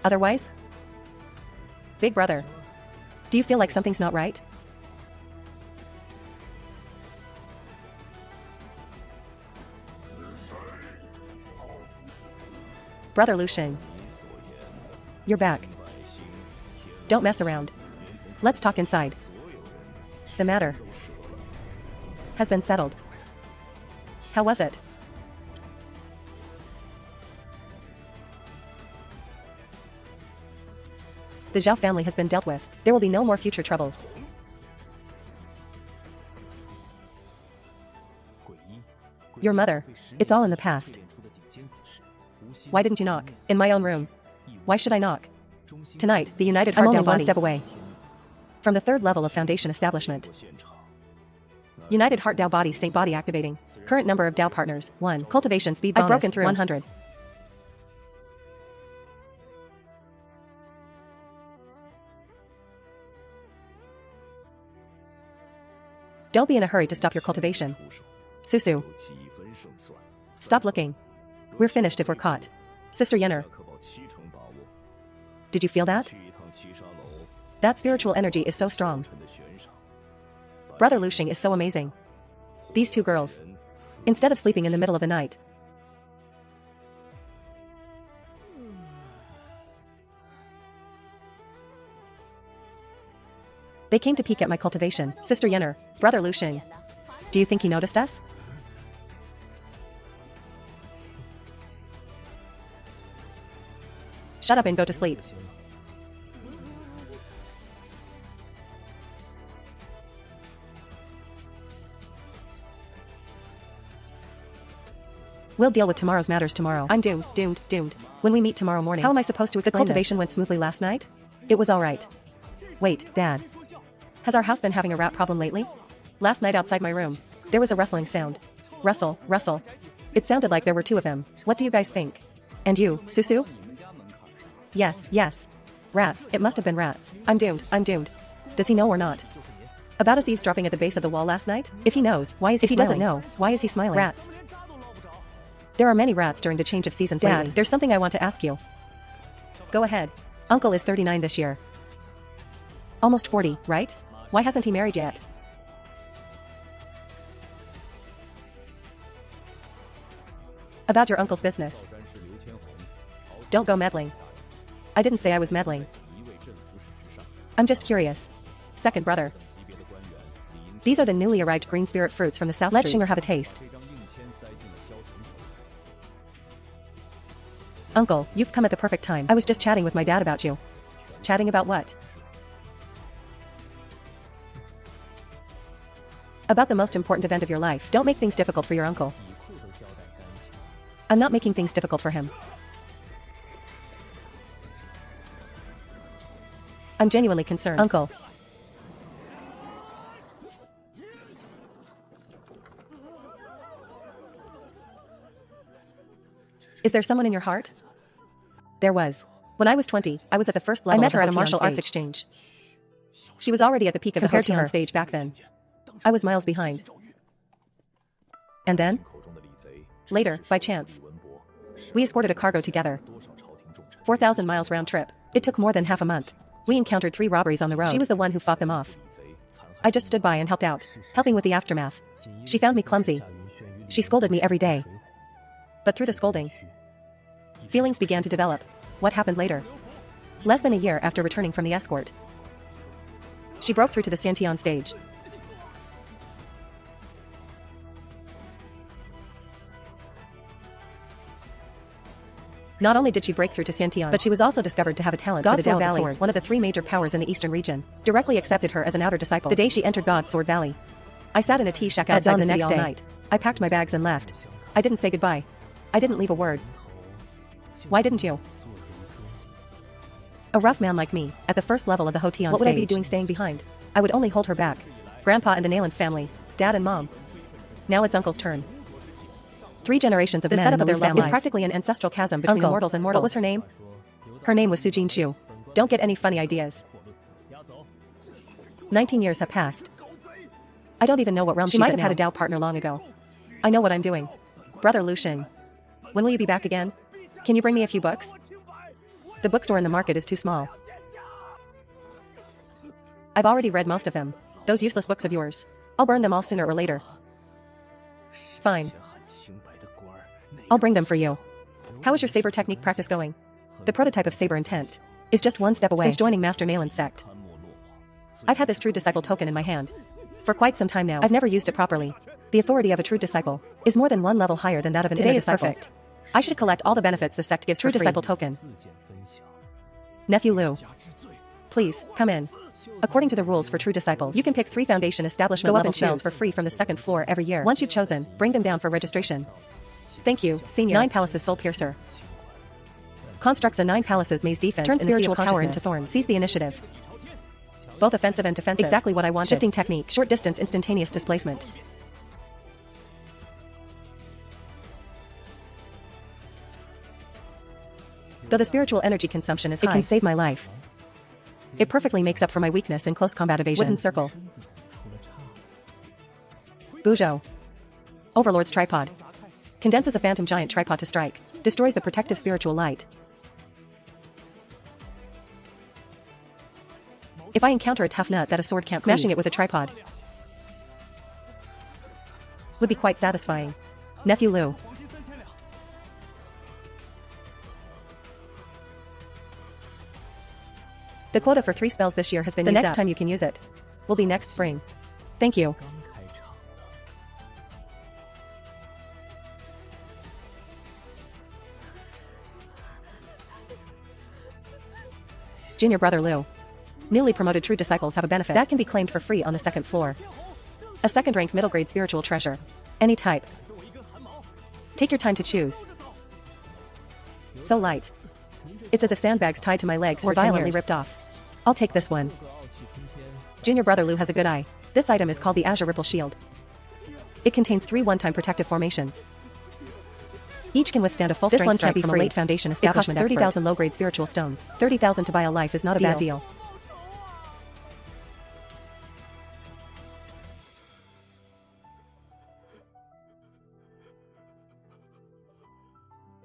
Otherwise? Big brother. Do you feel like something's not right? Brother Lu Xing. You're back. Don't mess around. Let's talk inside. The matter has been settled. How was it? The Zhao family has been dealt with. There will be no more future troubles. Your mother. It's all in the past. Why didn't you knock? In my own room. Why should I knock? Tonight, the United Heart Dao one step away from the 3rd level of Foundation establishment. United Heart Dao Body Sync Body activating. Current number of Dao partners, 1. Cultivation speed bonus, I've broken through 100. Don't be in a hurry to stop your cultivation. Susu. Stop looking. We're finished if we're caught. Sister Yenner. Did you feel that? That spiritual energy is so strong. Brother Lu Xing is so amazing. These 2 girls. Instead of sleeping in the middle of the night. They came to peek at my cultivation. Sister Yenner, Brother Lu Xing. Do you think he noticed us? Shut up and go to sleep. We'll deal with tomorrow's matters tomorrow. I'm doomed. When we meet tomorrow morning, how am I supposed to explain this? The cultivation went smoothly last night? It was alright. Wait, Dad. Has our house been having a rat problem lately? Last night outside my room, there was a rustling sound. Rustle. It sounded like there were 2 of them. What do you guys think? And you, Susu? Yes. Rats, it must have been rats. I'm doomed. Does he know or not? About us eavesdropping at the base of the wall last night? If he knows, why is he smiling? If he doesn't know, why is he smiling? Rats. There are many rats during the change of seasons lately. Dad, there's something I want to ask you. Go ahead. Uncle is 39 this year. Almost 40, right? Why hasn't he married yet? About your uncle's business. Don't go meddling. I didn't say I was meddling. I'm just curious. Second brother. These are the newly arrived green spirit fruits from the South Street. Let Xinger have a taste. Uncle, you've come at the perfect time. I was just chatting with my dad about you. Chatting about what? About the most important event of your life. Don't make things difficult for your uncle. I'm not making things difficult for him. I'm genuinely concerned. Uncle. Is there someone in your heart? There was. When I was 20, I was at the 1st level. I met her at a martial arts exchange. She was already at the peak of the Hoteon stage back then. I was miles behind. And then? Later, by chance. We escorted a cargo together. 4,000 miles round trip. It took more than half a month. We encountered 3 robberies on the road. She was the one who fought them off. I just stood by and helped out, helping with the aftermath. She found me clumsy. She scolded me every day. But through the scolding, feelings began to develop. What happened later? Less than a year after returning from the escort, she broke through to the Santian stage. Not only did she break through to Santian, but she was also discovered to have a talent for the Dao Valley, Sword, one of the 3 major powers in the eastern region, directly accepted her as an outer disciple. The day she entered God's Sword Valley, I sat in a tea shack outside the city all night. I packed my bags and left. I didn't say goodbye. I didn't leave a word. Why didn't you? A rough man like me, at the 1st level of the Hoteon stage. What would I be doing staying behind? I would only hold her back. Grandpa and the Nayland family, Dad and Mom. Now it's Uncle's turn. 3 generations of the setup of their family is practically an ancestral chasm between immortals and mortals. What was her name? Her name was Su Jingqiu. Don't get any funny ideas. 19 years have passed. I don't even know what realm she might have had a Dao partner long ago. I know what I'm doing. Brother Lu Xing. When will you be back again? Can you bring me a few books? The bookstore in the market is too small. I've already read most of them. Those useless books of yours. I'll burn them all sooner or later. Fine. I'll bring them for you. How is your saber technique practice going? The prototype of saber intent is just one step away since joining Master Nalan's sect. I've had this true disciple token in my hand for quite some time now. I've never used it properly. The authority of a true disciple is more than one level higher than that of an inner disciple. Today is perfect. I should collect all the benefits the sect gives. True disciple token. Nephew Lu. Please, come in. According to the rules for true disciples, you can pick 3 foundation establishment level spells for free from the 2nd floor every year. Once you've chosen, bring them down for registration. Thank you, Senior. 9 Palaces Soul Piercer. Constructs a 9 Palaces maze defense. Turn spiritual power into thorns. Seize the initiative. Both offensive and defensive. Exactly what I wanted. Shifting technique. Short distance instantaneous displacement. Though the spiritual energy consumption is high, it can save my life. It perfectly makes up for my weakness in close combat evasion. Wooden circle. Buzhou. Overlord's tripod. Condenses a phantom giant tripod to strike. Destroys the protective spiritual light. If I encounter a tough nut that a sword can't cleave, smashing it with a tripod would be quite satisfying. Nephew Lu. The quota for 3 spells this year has been used up. The next time you can use it will be next spring. Thank you. Junior Brother Lu. Newly promoted true disciples have a benefit that can be claimed for free on the 2nd floor. A 2nd-rank middle-grade spiritual treasure. Any type. Take your time to choose. So light. It's as if sandbags tied to my legs were violently ripped off. I'll take this one. Junior Brother Lu has a good eye. This item is called the Azure Ripple Shield. It contains 3 one-time protective formations. Each can withstand a full strength strike from a late foundation establishment. It costs 30,000 low-grade spiritual stones. 30,000 to buy a life is not a bad deal.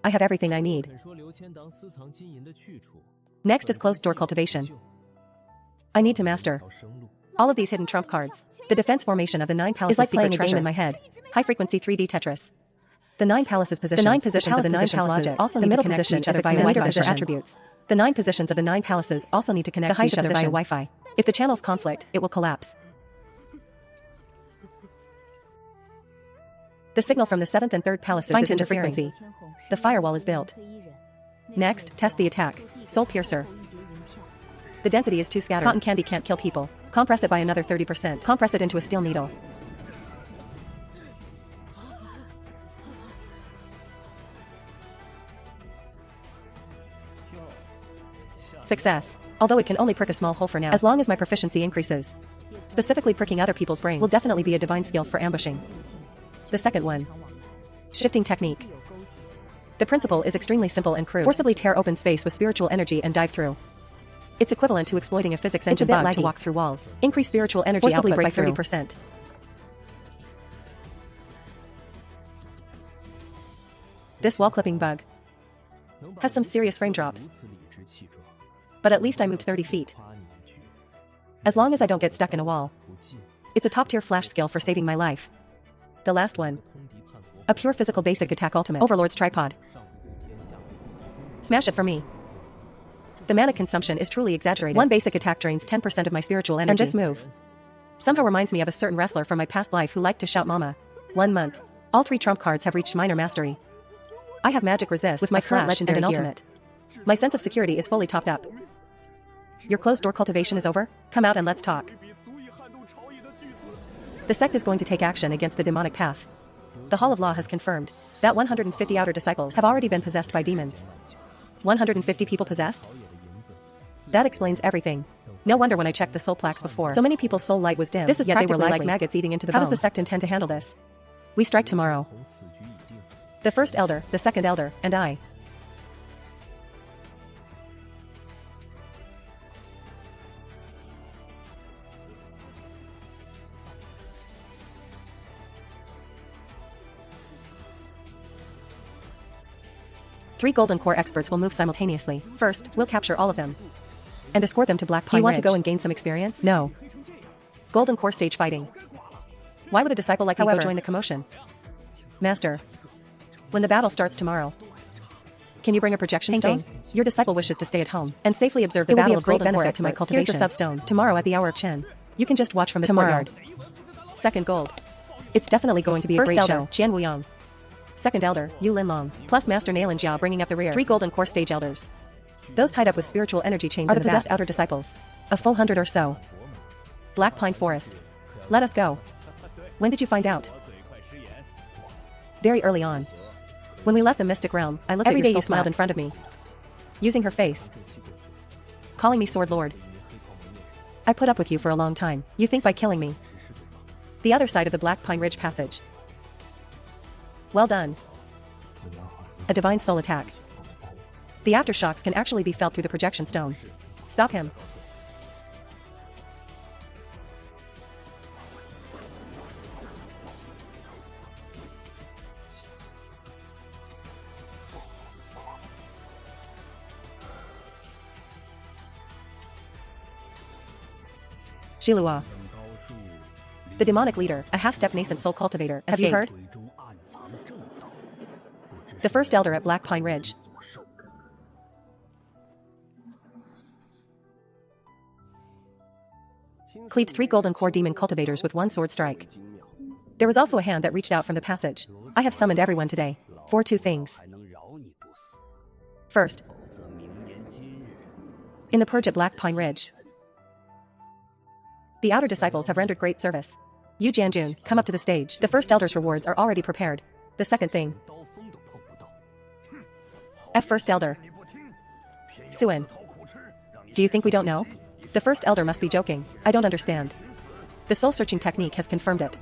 I have everything I need. Next is closed door cultivation. I need to master all of these hidden trump cards. The defense formation of the 9 Palaces is like playing a game in my head. High-frequency 3D Tetris. The 9 Palaces positions. The 9 positions of the 9 Palaces also need to connect to each other via Wi-Fi attributes. The 9 positions of the 9 Palaces also need to connect to each other via Wi-Fi. If the channels conflict, it will collapse. The signal from the 7th and 3rd Palaces is interfering. The firewall is built. Next, test the attack. Soul Piercer. The density is too scattered. Cotton candy can't kill people. Compress it by another 30%. Compress it into a steel needle. Success. Although it can only prick a small hole for now, as long as my proficiency increases. Specifically pricking other people's brains will definitely be a divine skill for ambushing. The second one. Shifting technique. The principle is extremely simple and crude. Forcibly tear open space with spiritual energy and dive through. It's equivalent to exploiting a physics engine bug to walk through walls. Increase spiritual energy output by 30%. This wall clipping bug has some serious frame drops. But at least I moved 30 feet. As long as I don't get stuck in a wall. It's a top-tier flash skill for saving my life. The last one. A pure physical basic attack ultimate. Overlord's tripod. Smash it for me. The mana consumption is truly exaggerated. One basic attack drains 10% of my spiritual energy. And this move somehow reminds me of a certain wrestler from my past life who liked to shout mama. 1 month. All 3 trump cards have reached minor mastery. I have magic resist with my current legendary and ultimate. My sense of security is fully topped up. Your closed door cultivation is over? Come out and let's talk. The sect is going to take action against the demonic path. The Hall of Law has confirmed that 150 outer disciples have already been possessed by demons. 150 people possessed? That explains everything. No wonder when I checked the soul plaques before, so many people's soul light was dim. This is yet practically they were like maggots eating into the bone. How does the sect intend to handle this? We strike tomorrow. The first elder, the second elder, and I. 3 golden core experts will move simultaneously. First, we'll capture all of them and escort them to Black Pine Ridge. Do you want to go and gain some experience? No. Golden core stage fighting. Why would a disciple like me go join the commotion? Master, when the battle starts tomorrow, can you bring a projection stone? Your disciple wishes to stay at home and safely observe the battle of great benefit to my cultivation. Here's the substone. Tomorrow at the hour of Chen. You can just watch from the courtyard. Second gold. It's definitely going to be a great show. Qian Wuyang. Second elder, Yu Linlong. Plus Master Nailin Jiao bringing up the rear. 3 golden core stage elders. Those tied up with spiritual energy chains are the possessed outer disciples. A full 100 or so. Black Pine Forest. Let us go. When did you find out? Very early on. When we left the mystic realm, I looked at your soul. You smiled in front of me, using her face, calling me Sword Lord. I put up with you for a long time. You think by killing me. The other side of the Black Pine Ridge passage. Well done. A divine soul attack. The aftershocks can actually be felt through the projection stone. Stop him. Shilua. The demonic leader, a half-step nascent soul cultivator, have you heard? The first elder at Black Pine Ridge. Cleaved 3 golden core demon cultivators with 1 sword strike. There was also a hand that reached out from the passage. I have summoned everyone today. For 2 things. First, in the purge at Black Pine Ridge, the outer disciples have rendered great service. Yu Jianjun, come up to the stage. The first elder's rewards are already prepared. The second thing. F first elder. Suen. Do you think we don't know? The first elder must be joking. I don't understand. The soul-searching technique has confirmed it.